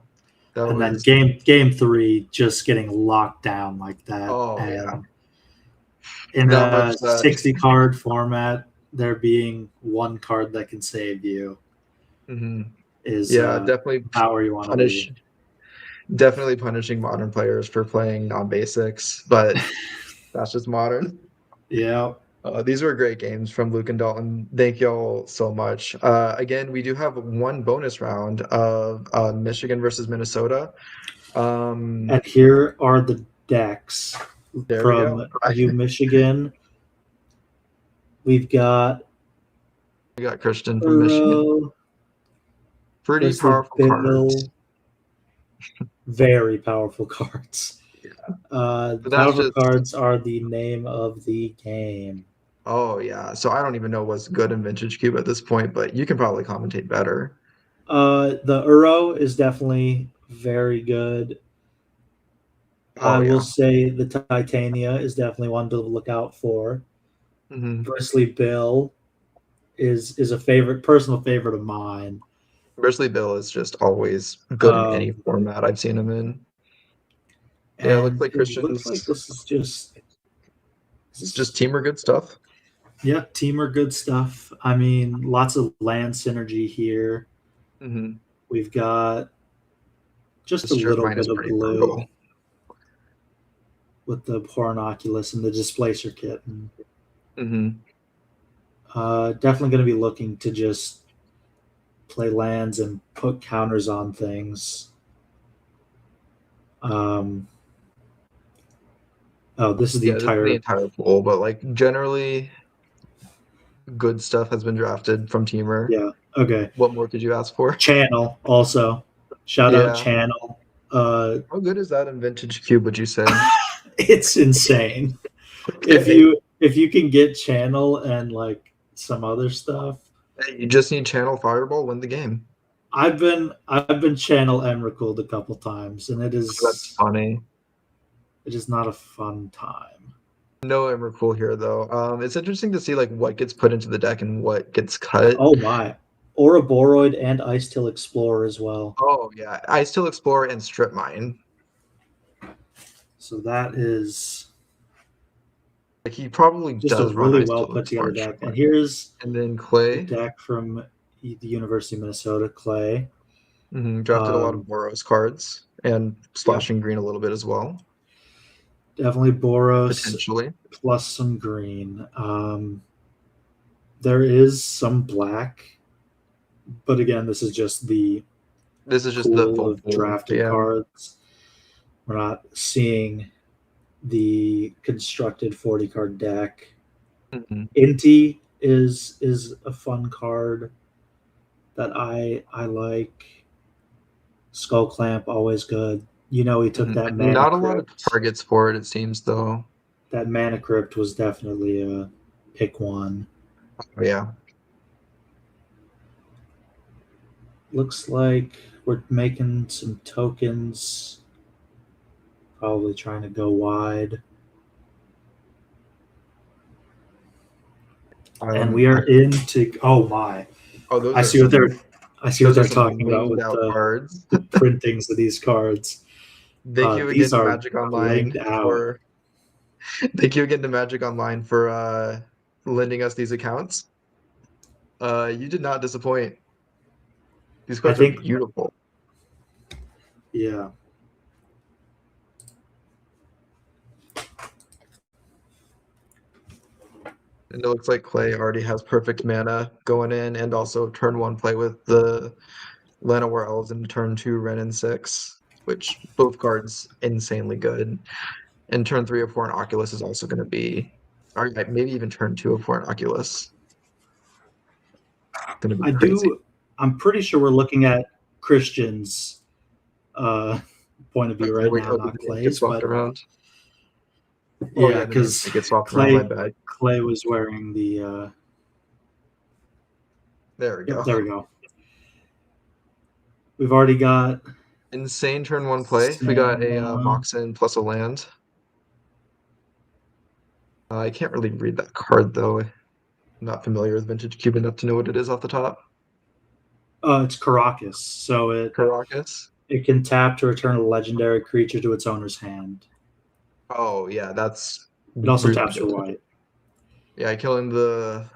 Then game 3 just getting locked down like that. Oh, yeah. In a 60 card format, there being 1 card that can save you is definitely power you want to be. Definitely punishing modern players for playing non-basics, but that's just modern. Yeah. These were great games from Luke and Dalton. Thank y'all so much. Again, we do have 1 bonus round of Michigan versus Minnesota. And here are the decks from Michigan. We got Christian from Michigan. Pretty powerful cards. Very powerful cards. The powerful cards are the name of the game. Oh, yeah. So I don't even know what's good in Vintage Cube at this point, but you can probably commentate better. The Uro is definitely very good. I will say the Titania is definitely one to look out for. Bristly Bill is a personal favorite of mine. Bristly Bill is just always good in any format I've seen him in. Yeah, it looks like Christian's. Looks like this is just Teamer good stuff. Yeah, Teamer good stuff. I mean, lots of land synergy here. We've got just a little bit of blue with the Pornoculus and the Displacer Kitten. Definitely going to be looking to just play lands and put counters on things. Oh, this is the Yeah, this is entire. the entire pool, but like generally, good stuff has been drafted from Teamer. Yeah. Okay. What more could you ask for? Channel also. Shout out Yeah. Channel. How good is that in Vintage Cube? Would you say? It's insane. Okay. If you can get Channel and like some other stuff. Hey, you just need Channel Fireball, win the game. I've been Channel Emrakul'd a couple times, and That's funny. it is not a fun time. No Emrakul here though. It's interesting to see like what gets put into the deck and what gets cut. Oh my. Ouroboros and Icetill Explorer as well. Oh yeah, I still explore and strip mine. So that is Like he probably just does a really run well Icetill put together Explore. deck. And here's And then the Clay. deck from the University of Minnesota, Clay. Drafted a lot of Boros cards and splashing green a little bit as well. Definitely Boros Potentially. plus some green. There is some black, but again, this is just the the full of pool, drafted yeah. cards. We're not seeing the constructed 40 card deck. Inti is a fun card that I like. Skull Clamp, always good. You know, he took that mana Not a crypt. lot of targets for it seems though. That mana crypt was definitely a pick one. Oh, yeah. Looks like we're making some tokens. Probably trying to go wide. And we are into. Oh my! Oh, I see what they're talking about with the cards. The printings of these cards. Thank you These again to are Magic Online for. Thank you again to Magic Online for lending us these accounts. You did not disappoint. These cards are beautiful. Yeah. And it looks like Clay already has perfect mana going in, and also turn 1 play with the Llanowar Elves and turn 2 Wrenn and 6, which both cards insanely good. And turn 3 or 4 an Oculus is also going to be, or maybe even turn 2 or 4 an Oculus. Gonna be crazy. I'm pretty sure we're looking at Christian's point of view right now, not Clay's. But around. Yeah, because Clay was wearing the. There we go. There we go. We've already got insane turn 1 play. We got a Moxen plus a land. I can't really read that card though. I'm not familiar with Vintage Cube enough to know what it is off the top. It's Caracas. So it can tap to return a legendary creature to its owner's hand. Oh yeah, that's. It also taps for white. Yeah, killing the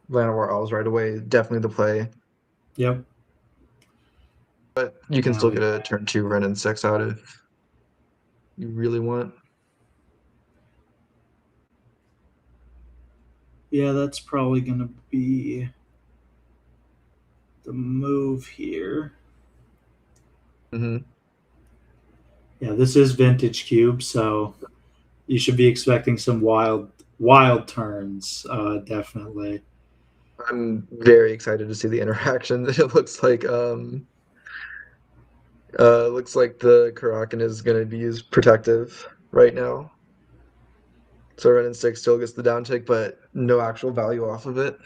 Llanowar Elves right away, definitely the play. Yep. But you can still get a turn 2 Wrenn and 6 out if you really want. Yeah, that's probably going to be the move here. Mm-hmm. Yeah, this is Vintage Cube, so you should be expecting some wild turns, definitely. I'm very excited to see the interaction. It looks like the Karakin is going to be used protective right now. So Wrenn and 6 still gets the down tick, but no actual value off of it.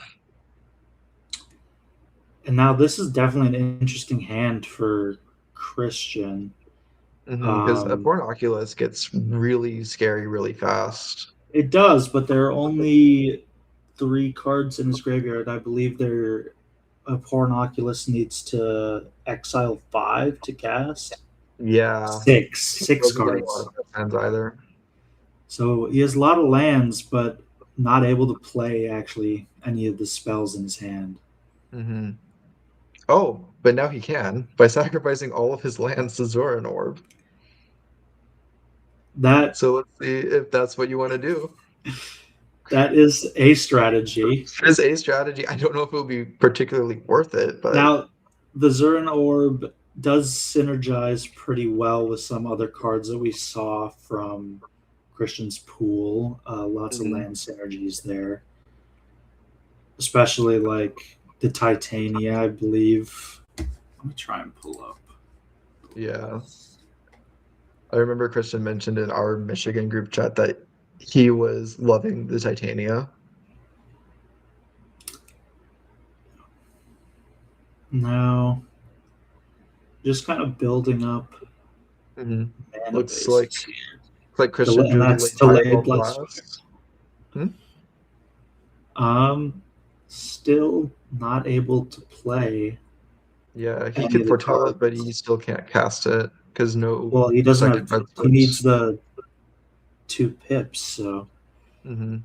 And now this is definitely an interesting hand for Christian. Because a Born Oculus gets really scary really fast. It does, but there are only 3 cards in his graveyard. I believe a Born Oculus needs to exile 5 to cast. Yeah. 6 cards. Hands either. So he has a lot of lands, but not able to play actually any of the spells in his hand. Mm-hmm. Oh, but now he can by sacrificing all of his lands to Zoran Orb. So let's see if that's what you want to do. That is a strategy. It is a strategy. I don't know if it will be particularly worth it, but now the Zoran Orb does synergize pretty well with some other cards that we saw from Christian's pool. Lots of Mhm. land synergies there, especially like the Titania, I believe. Let me try and pull up. Yeah. I remember Christian mentioned in our Michigan group chat that he was loving the Titania. No, just kind of building up Mm-hmm. mana Looks bases. like Christian And drew that's delayed delayed fireball blast. blast. Still not able to play. Yeah, he any could of the foretell it, but cards. he still can't cast it because no Well, he doesn't second have. red He needs source. the 2 pips, so Mm-hmm.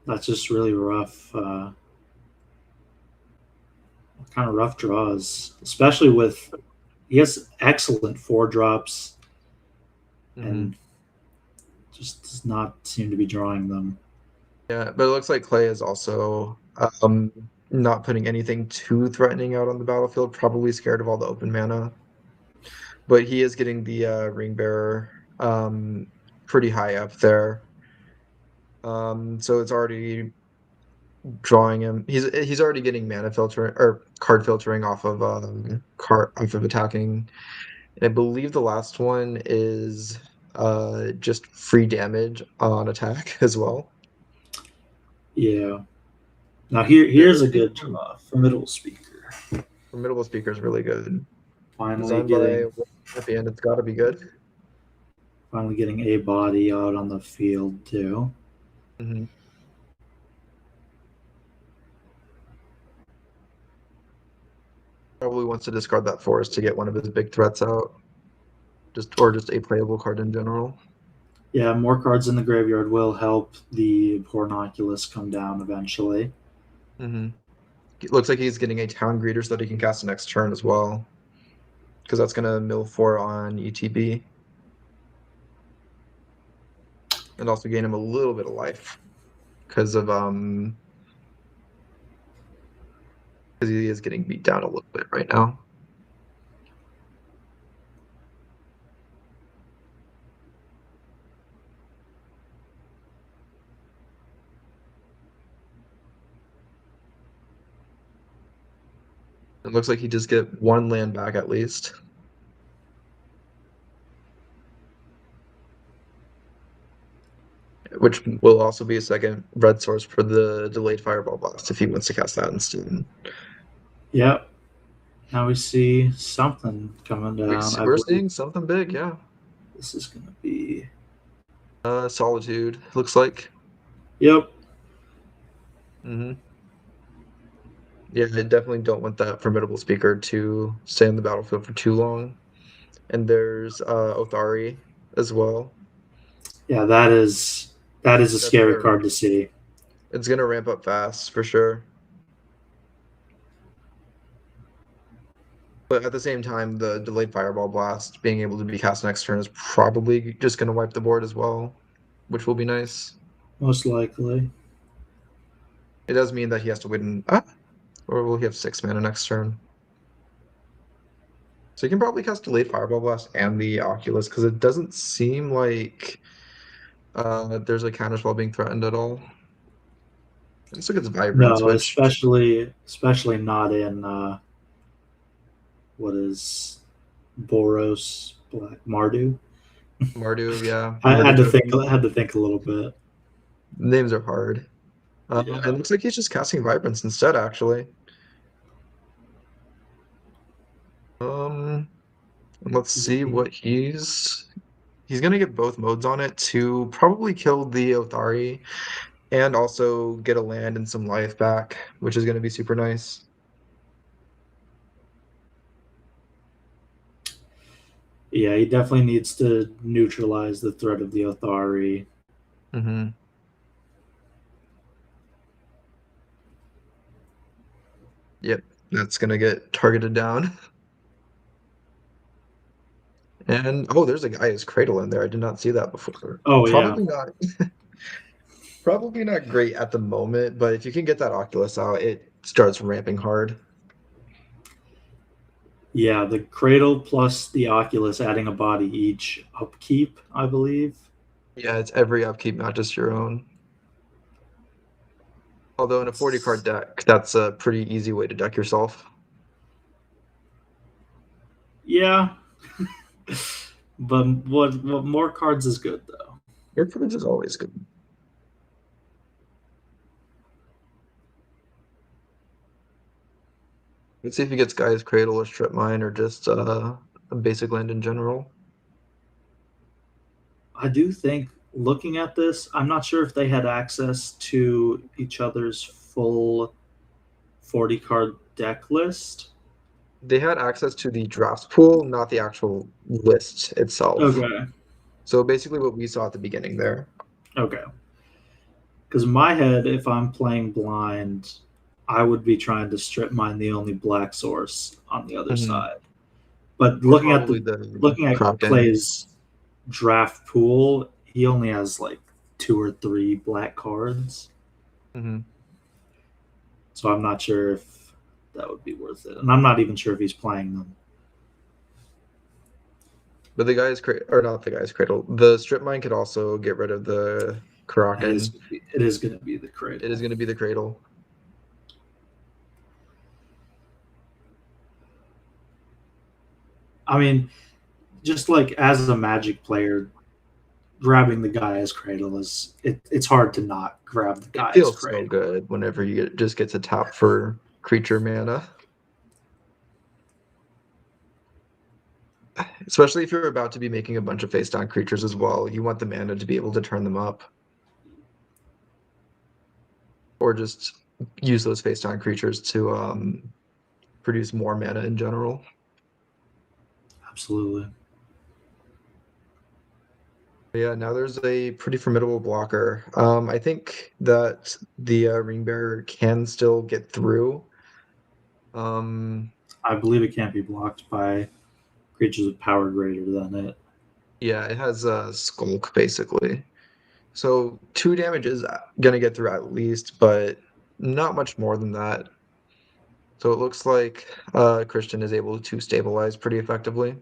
that's just really rough. Kind of rough draws, especially with he has excellent 4 drops and just does not seem to be drawing them. Yeah, but it looks like Clay is also not putting anything too threatening out on the battlefield, probably scared of all the open mana. But he is getting the Ring Bearer pretty high up there. So it's already drawing him. He's already getting mana filtering or card filtering off of attacking. And I believe the last one is just free damage on attack as well. Yeah. Now here's a good draw. Formidable Speaker. Formidable Speaker is really good. Finally Designed getting by at the end, it's got to be good. finally getting a body out on the field too. Mm-hmm. Probably wants to discard that forest to get one of his big threats out, just a playable card in general. Yeah, more cards in the graveyard will help the Pornoculus come down eventually. Mm-hmm. It looks like he's getting a town greeter so that he can cast the next turn as well, because that's gonna mill 4 on ETB, and also gain him a little bit of life because he is getting beat down a little bit right now. It looks like he just get 1 land back at least. Which will also be a second red source for the delayed fireball blast if he wants to cast that instead. Yep. Now we see something coming down. We're seeing something big, yeah. This is going to be Solitude, looks like. Yep. Mm-hmm. Yeah, I definitely don't want that Formidable Speaker to stay on the battlefield for too long. And there's Othari as well. Yeah, that is a scary card to see. It's gonna ramp up fast for sure. But at the same time, the delayed fireball blast being able to be cast next turn is probably just gonna wipe the board as well, which will be nice. Most likely. It does mean that he has to win. Or will he have 6 mana next turn? So you can probably cast delayed fireball blast and the Oculus because it doesn't seem like there's a counterspell being threatened at all. Let's look at the Vibrance. No, especially not in what is Boros Black Mardu. Mardu, yeah. I had to think a little bit. Names are hard. It looks like he's just casting Vibrance instead, actually. Let's see what he's gonna get both modes on it to probably kill the Othari and also get a land and some life back, which is gonna be super nice. Yeah, he definitely needs to neutralize the threat of the Othari. Mm-hmm. Yep, that's gonna get targeted down. And there's a Gaia's Cradle in there. I did not see that before. Oh, probably not. Probably not great at the moment, but if you can get that Oculus out, it starts ramping hard. Yeah, the Cradle plus the Oculus adding a body each upkeep, I believe. Yeah, it's every upkeep, not just your own. Although in a 40 card deck, that's a pretty easy way to deck yourself. Yeah. But what more cards is good though? Your privilege is always good. Let's see if he gets Guy's Cradle or Strip Mine or just a basic land in general. I do think looking at this, I'm not sure if they had access to each other's full 40 card deck list. They had access to the drafts pool, not the actual list itself. Okay. So basically what we saw at the beginning there. Okay. Because in my head, if I'm playing blind, I would be trying to strip mine the only black source on the other side. But looking at Clay's draft pool, he only has like 2 or 3 black cards. So I'm not sure if that would be worth it. And I'm not even sure if he's playing them. But the Guy's Cradle, or not the Guy's Cradle, the Strip Mine could also get rid of the Kraken. It is going to be the Cradle. It is going to be the Cradle. I mean, just like as a Magic player, grabbing the Guy's Cradle is it's hard to not grab the Guy's Cradle. It feels Cradle. so good whenever you just get to tap for creature mana. Especially if you're about to be making a bunch of face down creatures as well. You want the mana to be able to turn them up. Or just use those face down creatures to produce more mana in general. Absolutely. Yeah, now there's a pretty formidable blocker. I think that the Ring Bearer can still get through. I believe it can't be blocked by creatures with power greater than it. Yeah, it has a Skulk, basically. So 2 damage is going to get through at least, but not much more than that. So it looks like Christian is able to stabilize pretty effectively.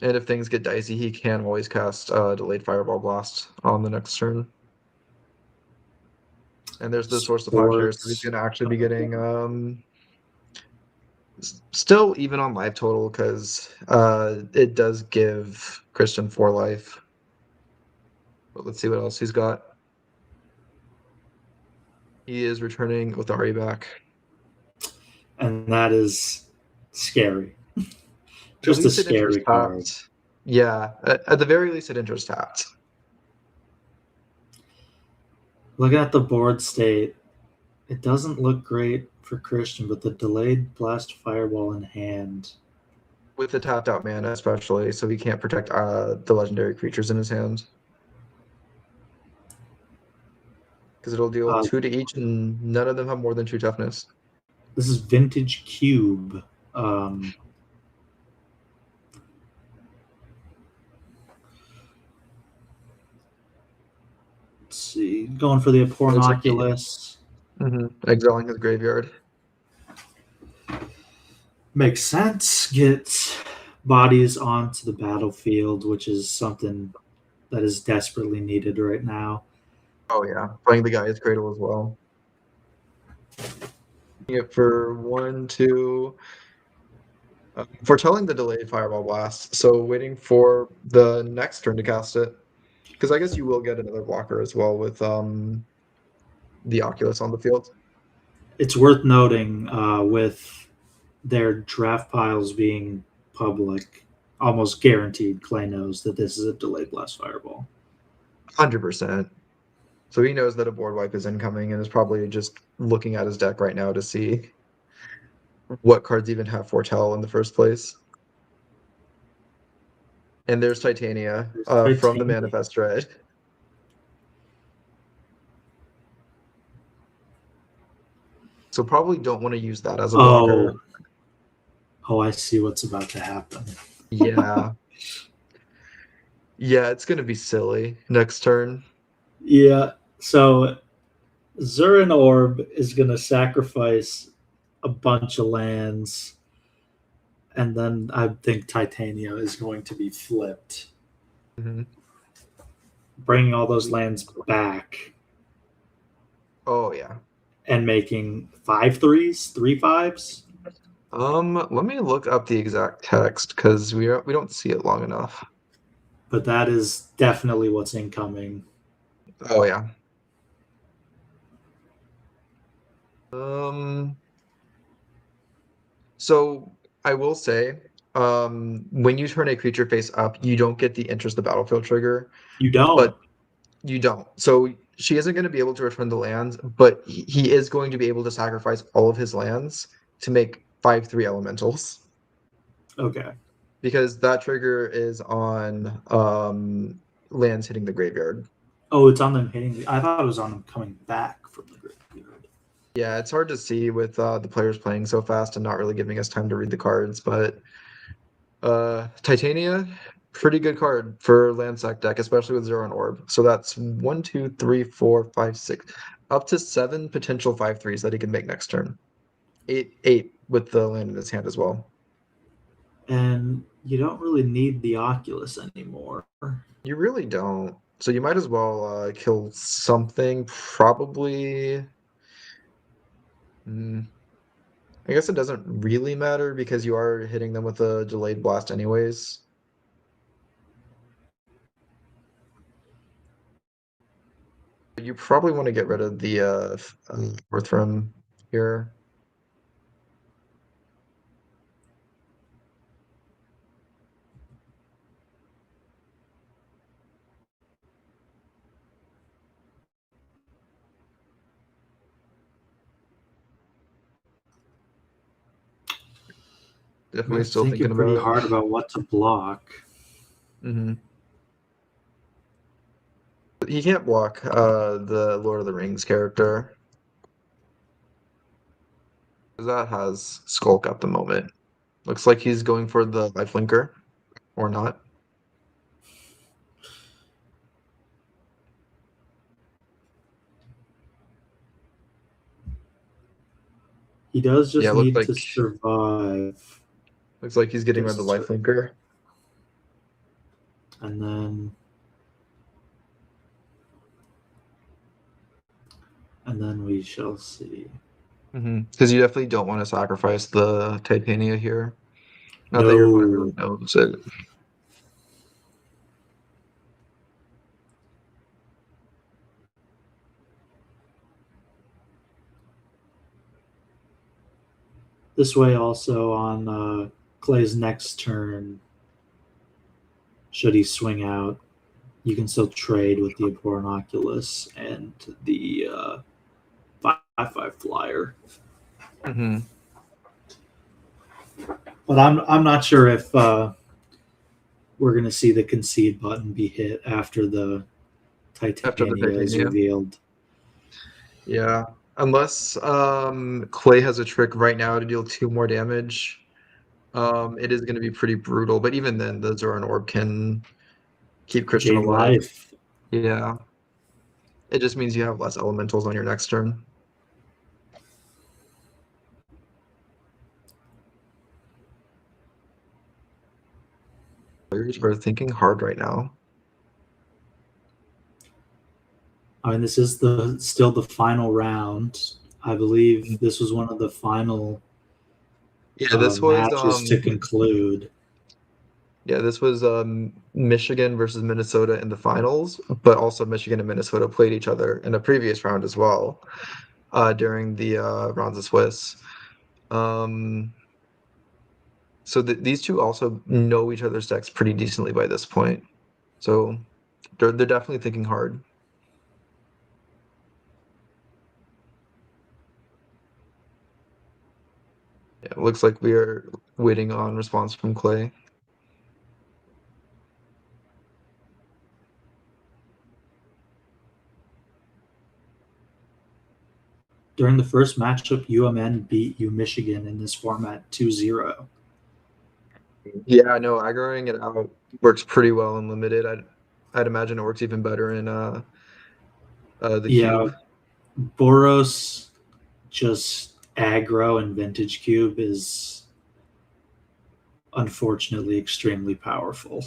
And if things get dicey, he can always cast Delayed Fireball Blast on the next turn. And there's the Source of Fire here, so he's going to actually be getting still even on life total because it does give Christian 4 life. But let's see what else he's got. He is returning Othari back. And that is scary. Just a scary card. Yeah, at the very least, it enters tapped. Looking at the board state, it doesn't look great for Christian, but the Delayed Blast Fireball in hand. With the tapped out mana, especially, so he can't protect the legendary creatures in his hand. Because it'll deal 2 to each, and none of them have more than 2 toughness. This is Vintage Cube. Let's see. Going for the Pornoculus. Exiling his graveyard. Makes sense. Get bodies onto the battlefield, which is something that is desperately needed right now. Oh yeah, playing the Guy's Cradle as well. It for 1, 2. Foretelling the Delayed Fireball Blast, so waiting for the next turn to cast it. Because I guess you will get another blocker as well with the Oculus on the field. It's worth noting with their draft piles being public, almost guaranteed Clay knows that this is a Delayed Blast Fireball. 100%. So he knows that a board wipe is incoming and is probably just looking at his deck right now to see what cards even have Foretell in the first place. And there's Titania, from the Manifest Dread. So probably don't want to use that as a blocker. Oh, I see what's about to happen. Yeah. Yeah, it's going to be silly next turn. Yeah, so Zurin Orb is going to sacrifice a bunch of lands And then I think Titania is going to be flipped, Mhm. bringing all those lands back Oh yeah. and making 5/3s, 3/5s. Let me look up the exact text because we don't see it long enough. But that is definitely what's incoming. Oh yeah. Um. So I will say, when you turn a creature face up, you don't get the interest the battlefield trigger, You don't. but you don't. So she isn't going to be able to return the lands, but he is going to be able to sacrifice all of his lands to make 5/3 elementals. Okay. Because that trigger is on lands hitting the graveyard. Oh, it's on them hitting. I thought it was on them coming back from the graveyard. Yeah, it's hard to see with the players playing so fast and not really giving us time to read the cards, but Titania, pretty good card for Landsack deck, especially with Zero and Orb. So that's 1, 2, 3, 4, 5, 6, up to 7 potential 5/3s that he can make next turn. 8 with the land in his hand as well. And you don't really need the Oculus anymore. You really don't. So you might as well kill something. Probably. I guess it doesn't really matter because you are hitting them with a delayed blast anyways. You probably want to get rid of the fourth room here. Definitely still thinking pretty about hard about what to block. Mm-hmm. He can't block the Lord of the Rings character. That has Skulk at the moment. Looks like he's going for the lifelinker, or not. He does just Yeah, looks need like to survive. looks like he's getting rid of the Just lifelinker. And then we shall see. Because you definitely don't want to sacrifice the Titania here. Not that your opponent really knows it. This way, also on Clay's next turn, should he swing out, you can still trade with the Abhorrent Oculus and the 5/5 flyer. Mm-hmm. But I'm not sure if we're going to see the concede button be hit after the Titania is revealed. Yeah, unless Clay has a trick right now to deal 2 more damage, it is going to be pretty brutal. But even then, the Zoran Orb can keep Christian Gain alive. life. Yeah, it just means you have less elementals on your next turn. Players are thinking hard right now. I mean, this is still the final round. I believe this was one of the final this was matches to conclude. Yeah, this was Michigan versus Minnesota in the finals, but also Michigan and Minnesota played each other in a previous round as well during the rounds of Swiss. So these two also know each other's decks pretty decently by this point. So they're definitely thinking hard. Yeah, it looks like we are waiting on response from Clay. During the first matchup, UMN beat Michigan in this format 2-0. Yeah, no, aggroing it out works pretty well in limited. I'd imagine it works even better in the cube. Boros just aggro and vintage cube is unfortunately extremely powerful.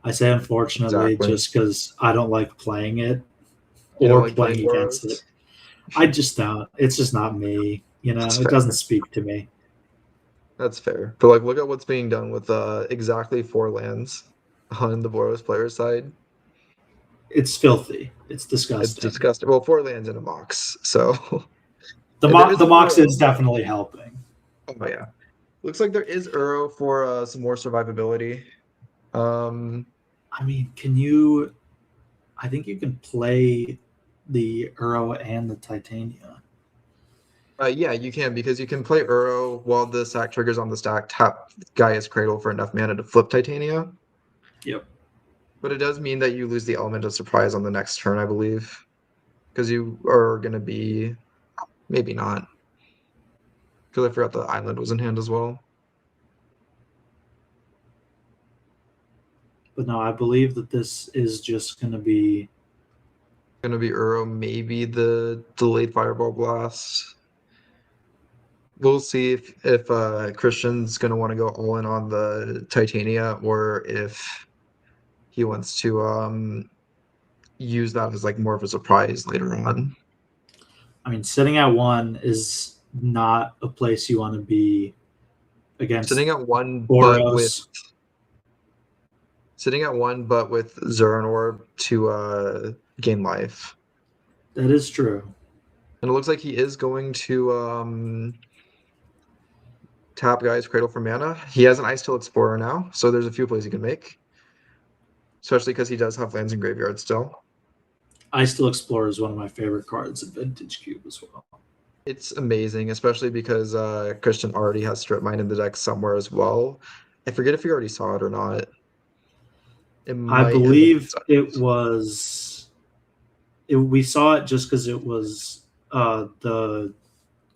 I say unfortunately Exactly. just because I don't like playing it You don't or like playing playing against Boros? it. I just don't. It's just not me. You know, That's it fair. doesn't speak to me. That's fair. But like, look at what's being done with exactly 4 lands on the Boros player side. It's filthy. It's It's disgusting. disgusting. Well, 4 lands in a Mox, so The there is the Mox Uro. is definitely helping. Oh yeah, looks like there is Uro for some more survivability. I mean, can you? I think you can play the Uro and the Titania. Yeah, you can, because you can play Uro while the sack triggers on the stack, tap Gaia's Cradle for enough mana to flip Titania. Yep. But it does mean that you lose the element of surprise on the next turn, I believe. Because you are going to be... Maybe not. Because I forgot the island was in hand as well. But no, I believe that this is just going to be... Going to be Uro, maybe the delayed Fireball Blast. We'll see if Christian's going to want to go all in on the Titania, or if he wants to use that as like more of a surprise later on. I mean, sitting at 1 is not a place you want to be against. Sitting at 1, Boros. Sitting at 1, but with Zuran Orb to gain life. That is true. And it looks like he is going to tap Guy's Cradle for mana. He has an Ice Till Explorer now, so there's a few plays he can make. Especially because he does have lands in graveyard still. Ice Still Explorer is one of my favorite cards in Vintage Cube as well. It's amazing, especially because Christian already has Strip Mine in the deck somewhere as well. I forget if you already saw it or not. I believe it was... we saw it just because it was the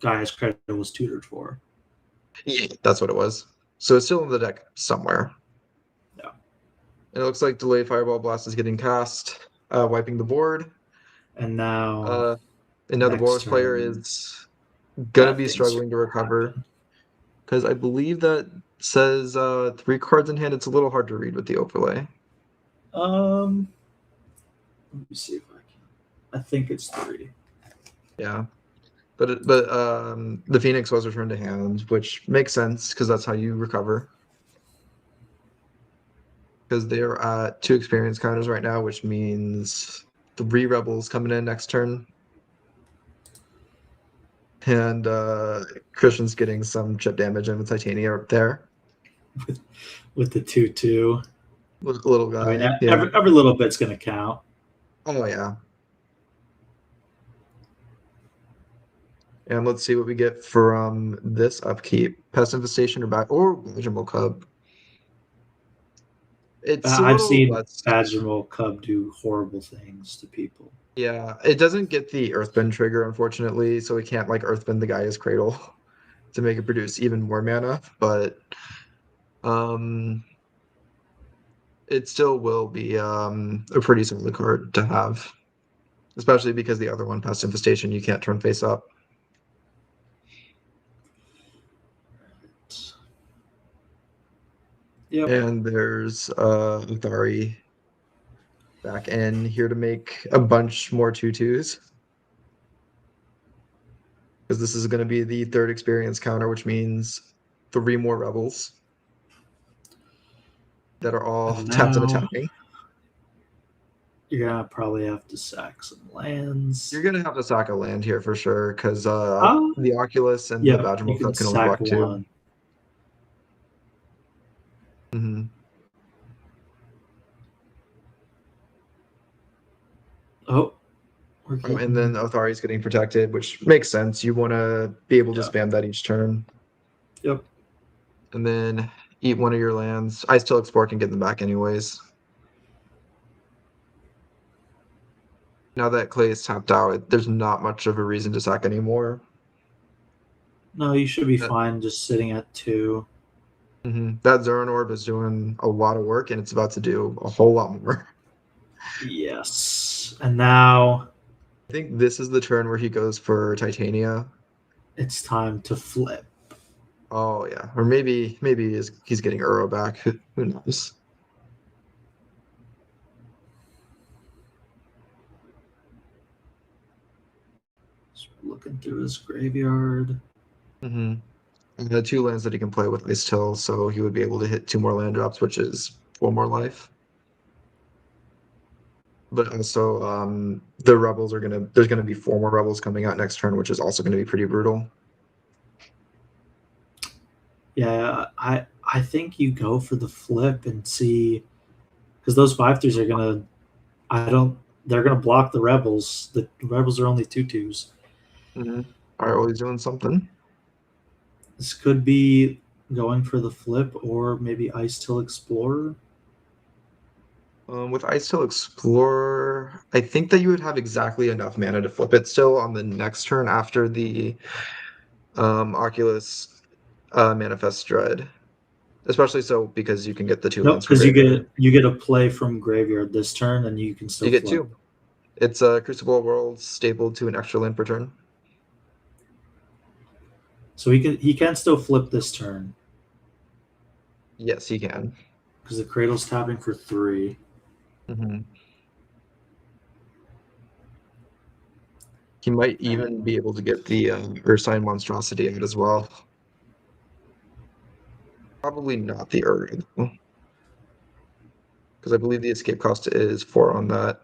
Guy's Credit was tutored for. Yeah, that's what it was. So it's still in the deck somewhere. Yeah. And it looks like Delayed Fireball Blast is getting cast, wiping the board. And now... the Boros player is going to be struggling to recover. Because I believe that says 3 cards in hand. It's a little hard to read with the overlay. Let me see if I can. I think it's 3. Yeah. But the Phoenix was returned to hand, which makes sense because that's how you recover. Because they're at 2 experience counters right now, which means 3 Rebels coming in next turn. And Christian's getting some chip damage in with Titania up there. With the 2/2. Little guy. I mean, yeah. every little bit's going to count. Oh, yeah. And let's see what we get from this upkeep. Pest Infestation or Vaginal Cub. It's I've seen Vaginal Cub do horrible things to people. Yeah, it doesn't get the Earthbend trigger, unfortunately, so we can't like Earthbend the Gaia's Cradle to make it produce even more mana, but it still will be a pretty solid card to have. Especially because the other one, Pest Infestation, you can't turn face up. Yep. And there's Uthari back in here to make a bunch more 2/2s. Because this is going to be the 3rd experience counter, which means 3 more Rebels that are all tapped and attacking. You're going to probably have to sack some lands. You're going to have to sack a land here for sure, because the Oculus and the Vaginal Cub can only block 2. Mm-hmm. And then Othari's getting protected, which makes sense. You want to be able to spam that each turn. Yep. And then eat one of your lands. I still explore and get them back anyways. Now that Clay is tapped out, there's not much of a reason to sack anymore. No, you should be fine just sitting at 2. Mm-hmm. That Zuran Orb is doing a lot of work, and it's about to do a whole lot more. Yes. And now... I think this is the turn where he goes for Titania. It's time to flip. Oh yeah, or maybe he's getting Uro back. Who knows? Just looking through his graveyard. Mm-hmm. The 2 lands that he can play with Ice Till, so he would be able to hit 2 more land drops, which is 4 more life. But also, the rebels are there's gonna be 4 more rebels coming out next turn, which is also gonna be pretty brutal. Yeah, I think you go for the flip and see, because those 5/3s are gonna. They're gonna block the rebels. The rebels are only 2/2s. Mm-hmm. All right, well, he's doing something. This could be going for the flip, or maybe Ice Till Explorer. With Ice Till Explorer, I think that you would have exactly enough mana to flip it still on the next turn after the Oculus Manifest Dread. Especially so because you can get the 2 No, lands from because graveyard. you get a play from graveyard this turn, and you can still You get flip. 2. It's a Crucible Worlds stapled to an extra land per turn. So he can still flip this turn Yes, he can. because the Cradle's tapping for 3. Mm-hmm. He might even be able to get the Ursine Monstrosity out as well. Probably not the Ur, because I believe the escape cost is 4 on that.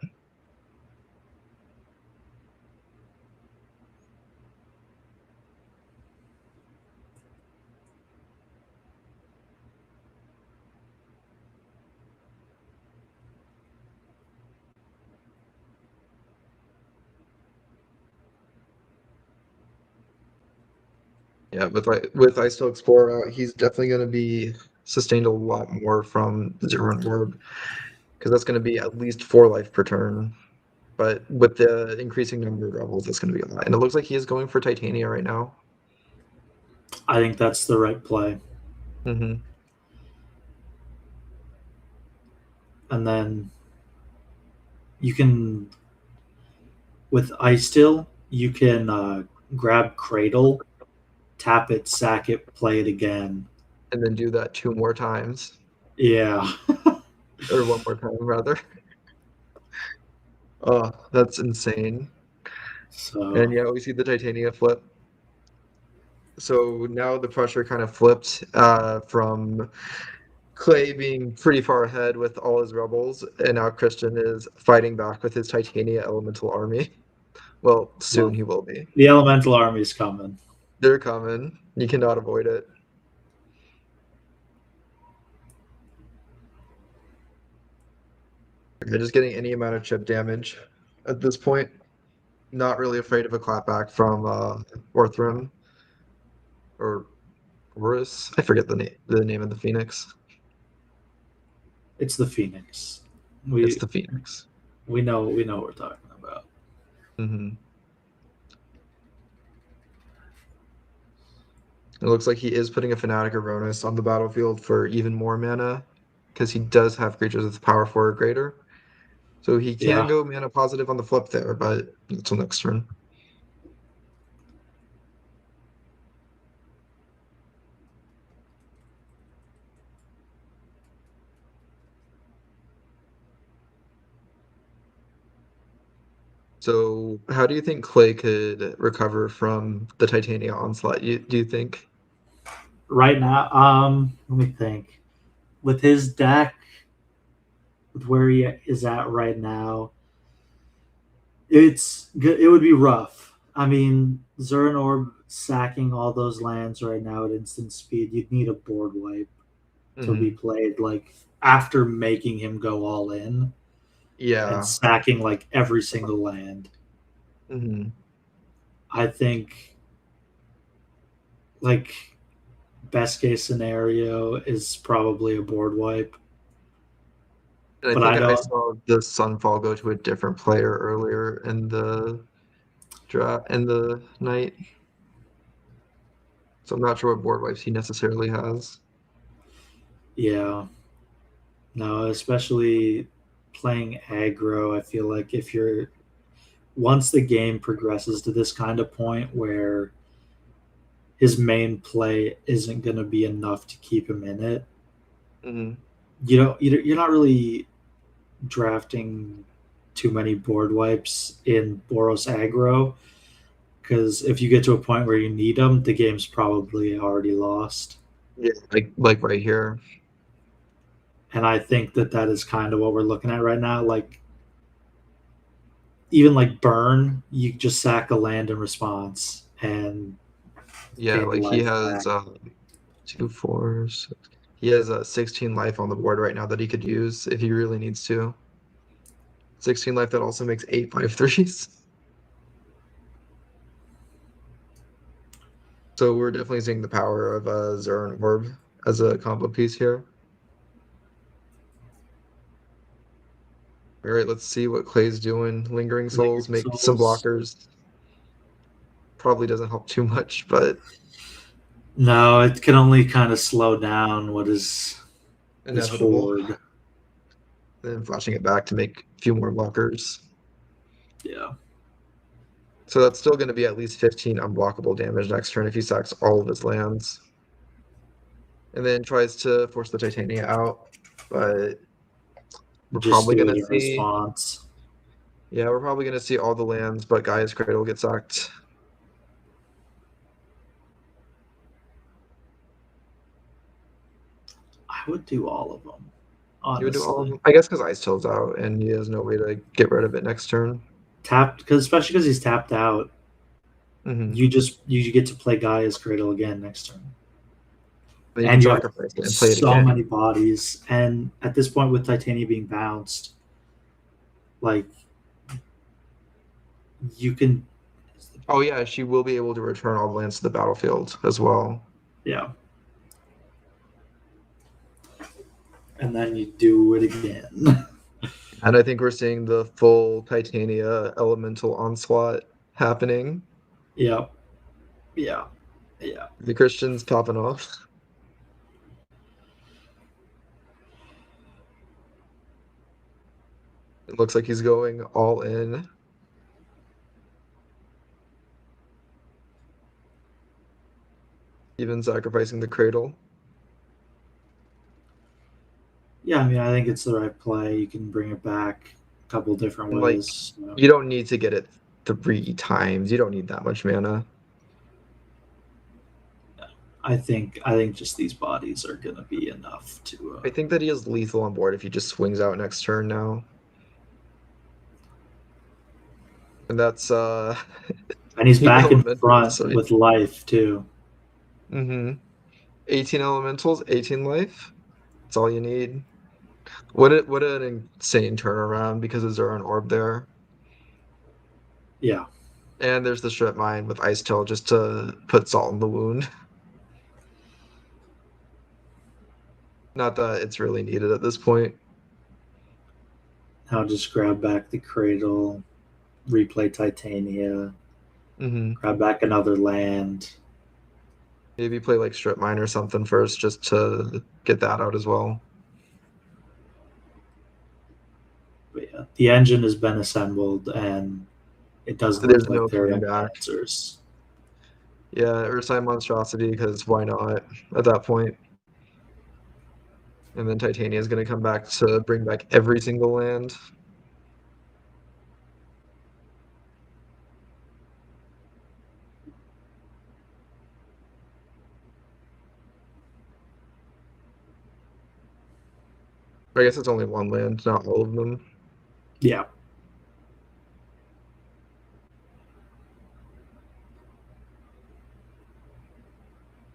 Yeah, with Ice Till Explorer out, he's definitely going to be sustained a lot more from Zero Orb, because that's going to be at least 4 life per turn. But with the increasing number of rebels, that's going to be a lot. And it looks like he is going for Titania right now. I think that's the right play. Mm-hmm. And then you can, with Ice Till, you can grab Cradle, tap it, sack it, play it again. And then do that 2 more times. Yeah. Or 1 more time, rather. Oh, that's insane. So And yeah, we see the Titania flip. So now the pressure kind of flipped from Clay being pretty far ahead with all his rebels, and now Christian is fighting back with his Titania Elemental Army. Well, soon he will be. the Elemental Army is coming. They're coming. You cannot avoid it. They're just getting any amount of chip damage at this point. Not really afraid of a clapback from Orthrim or Horus. I forget the name of the Phoenix. It's the Phoenix. It's the Phoenix. We know what we're talking about. Mm-hmm. It looks like he is putting a Fanatic Aronis on the battlefield for even more mana, because he does have creatures with power 4 or greater. So he can go mana positive on the flip there, but until next turn. So how do you think Clay could recover from the Titania onslaught? Do you think? Right now, let me think. With his deck, with where he is at right now, it would be rough. I mean, Zuran Orb sacking all those lands right now at instant speed, you'd need a board wipe to be played, like, after making him go all in. Yeah. And sacking, like, every single land. Mm-hmm. I think, like, best case scenario is probably a board wipe. And But I think I I don't- saw the Sunfall go to a different player earlier in the night. So I'm not sure what board wipes he necessarily has. Yeah. No, especially playing aggro, I feel like if once the game progresses to this kind of point where his main play isn't going to be enough to keep him in it. Mhm. You're not really drafting too many board wipes in Boros aggro, because if you get to a point where you need them, the game's probably already lost. Yeah, like right here. And I think that is kind of what we're looking at right now. Like, even like Burn, you just sack a land in response and Yeah, gain like he life has back. 2, 4, 6. He has 16 life on the board right now that he could use if he really needs to. 16 life that also makes 8 5/3s. So we're definitely seeing the power of Zern Orb as a combo piece here. All right, let's see what Clay's doing. Lingering Souls make some Souls. blockers. Probably doesn't help too much, but No, it can only kind of slow down what is his inevitable. horde. Then flashing it back to make a few more blockers. Yeah. So that's still going to be at least 15 unblockable damage next turn if he sacks all of his lands. And then tries to force the Titania out, but we're Just probably do going it to in see. response. Yeah, we're probably going to see all the lands, but Gaia's Cradle get sacked. I would do all of them. You would do all of Honestly, them? I guess because Ice Till's out and he has no way to get rid of it next turn. tapped, especially because he's tapped out. Mhm. You get to play Gaia's Cradle again next turn. Then you And can you have sacrifice it and play it so again. many bodies. And at this point, with Titania being bounced, like, you can, Oh yeah, she will be able to return all the lands to the battlefield as well. yeah. And then you do it again. And I think we're seeing the full Titania elemental onslaught happening. Yep. Yeah. Yeah. The Christian's popping off. It looks like he's going all in. Even sacrificing the cradle. Yeah, I mean, I think it's the right play. You can bring it back a couple different Like, ways. So. you don't need to get it 3 times. You don't need that much mana. I think just these bodies are gonna be enough to. I think that he is lethal on board if he just swings out next turn now. And that's And he's back in front so with life too. 18 elementals, 18 life. That's all you need. What an insane turnaround because of Zora and Orb there. Yeah. And there's the Strip Mine with Ice Tail just to put salt in the wound. Not that it's really needed at this point. Now just grab back the cradle, replay Titania, grab back another land. Maybe play like Strip Mine or something first just to get that out as well. But yeah, the engine has been assembled and it doesn't There's look like no there are coming any back. answers. Yeah, Ursine Monstrosity, because why not at that point? And then Titania is going to come back to bring back every single land. I guess it's only one land, not all of them. Yeah.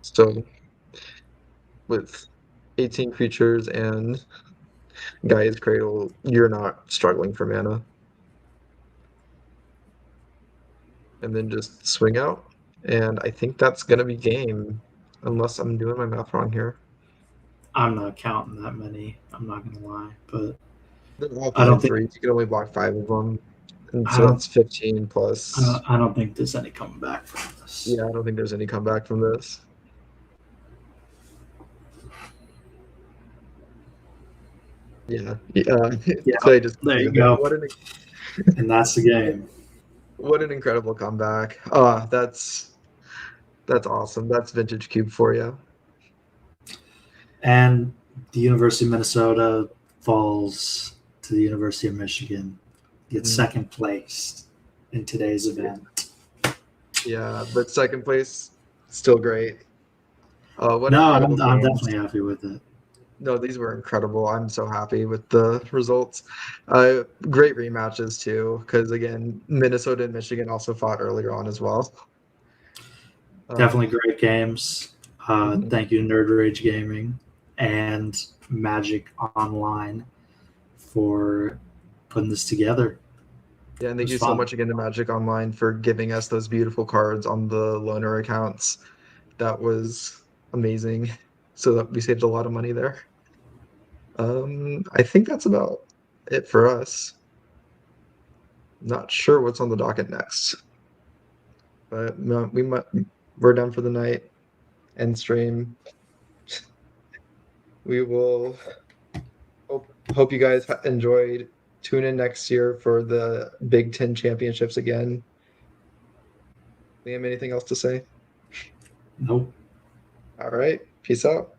So, with 18 creatures and Gaia's Cradle, you're not struggling for mana. And then just swing out. And I think that's going to be game, unless I'm doing my math wrong here. I'm not counting that many. I'm not going to lie. But They're all I don't 5/3. think You can only block 5 of them. And I so don't- that's 15 plus. I don't think there's any coming back from this. Yeah, I don't think there's any comeback from this. Yeah. Yeah, Clay just there you go. What an, And that's the game. what an incredible comeback. That's That's awesome. That's vintage cube for you. And the University of Minnesota falls to the University of Michigan, gets second place in today's event. Yeah, but second place, still great. What No, incredible I'm games. definitely happy with it. No, these were incredible. I'm so happy with the results. Great rematches too, because again, Minnesota and Michigan also fought earlier on as well. Definitely great games. Mhm. Thank you, Nerd Rage Gaming and Magic Online for putting this together. Yeah, and thank you was so fun. much again to Magic Online for giving us those beautiful cards on the loaner accounts. That was amazing. So that we saved a lot of money there. I think that's about it for us. Not sure what's on the docket next, but no, we're done for the night. End stream. We will hope you guys enjoyed. Tune in next year for the Big Ten championships again. Liam, anything else to say? Nope. All right. Peace out.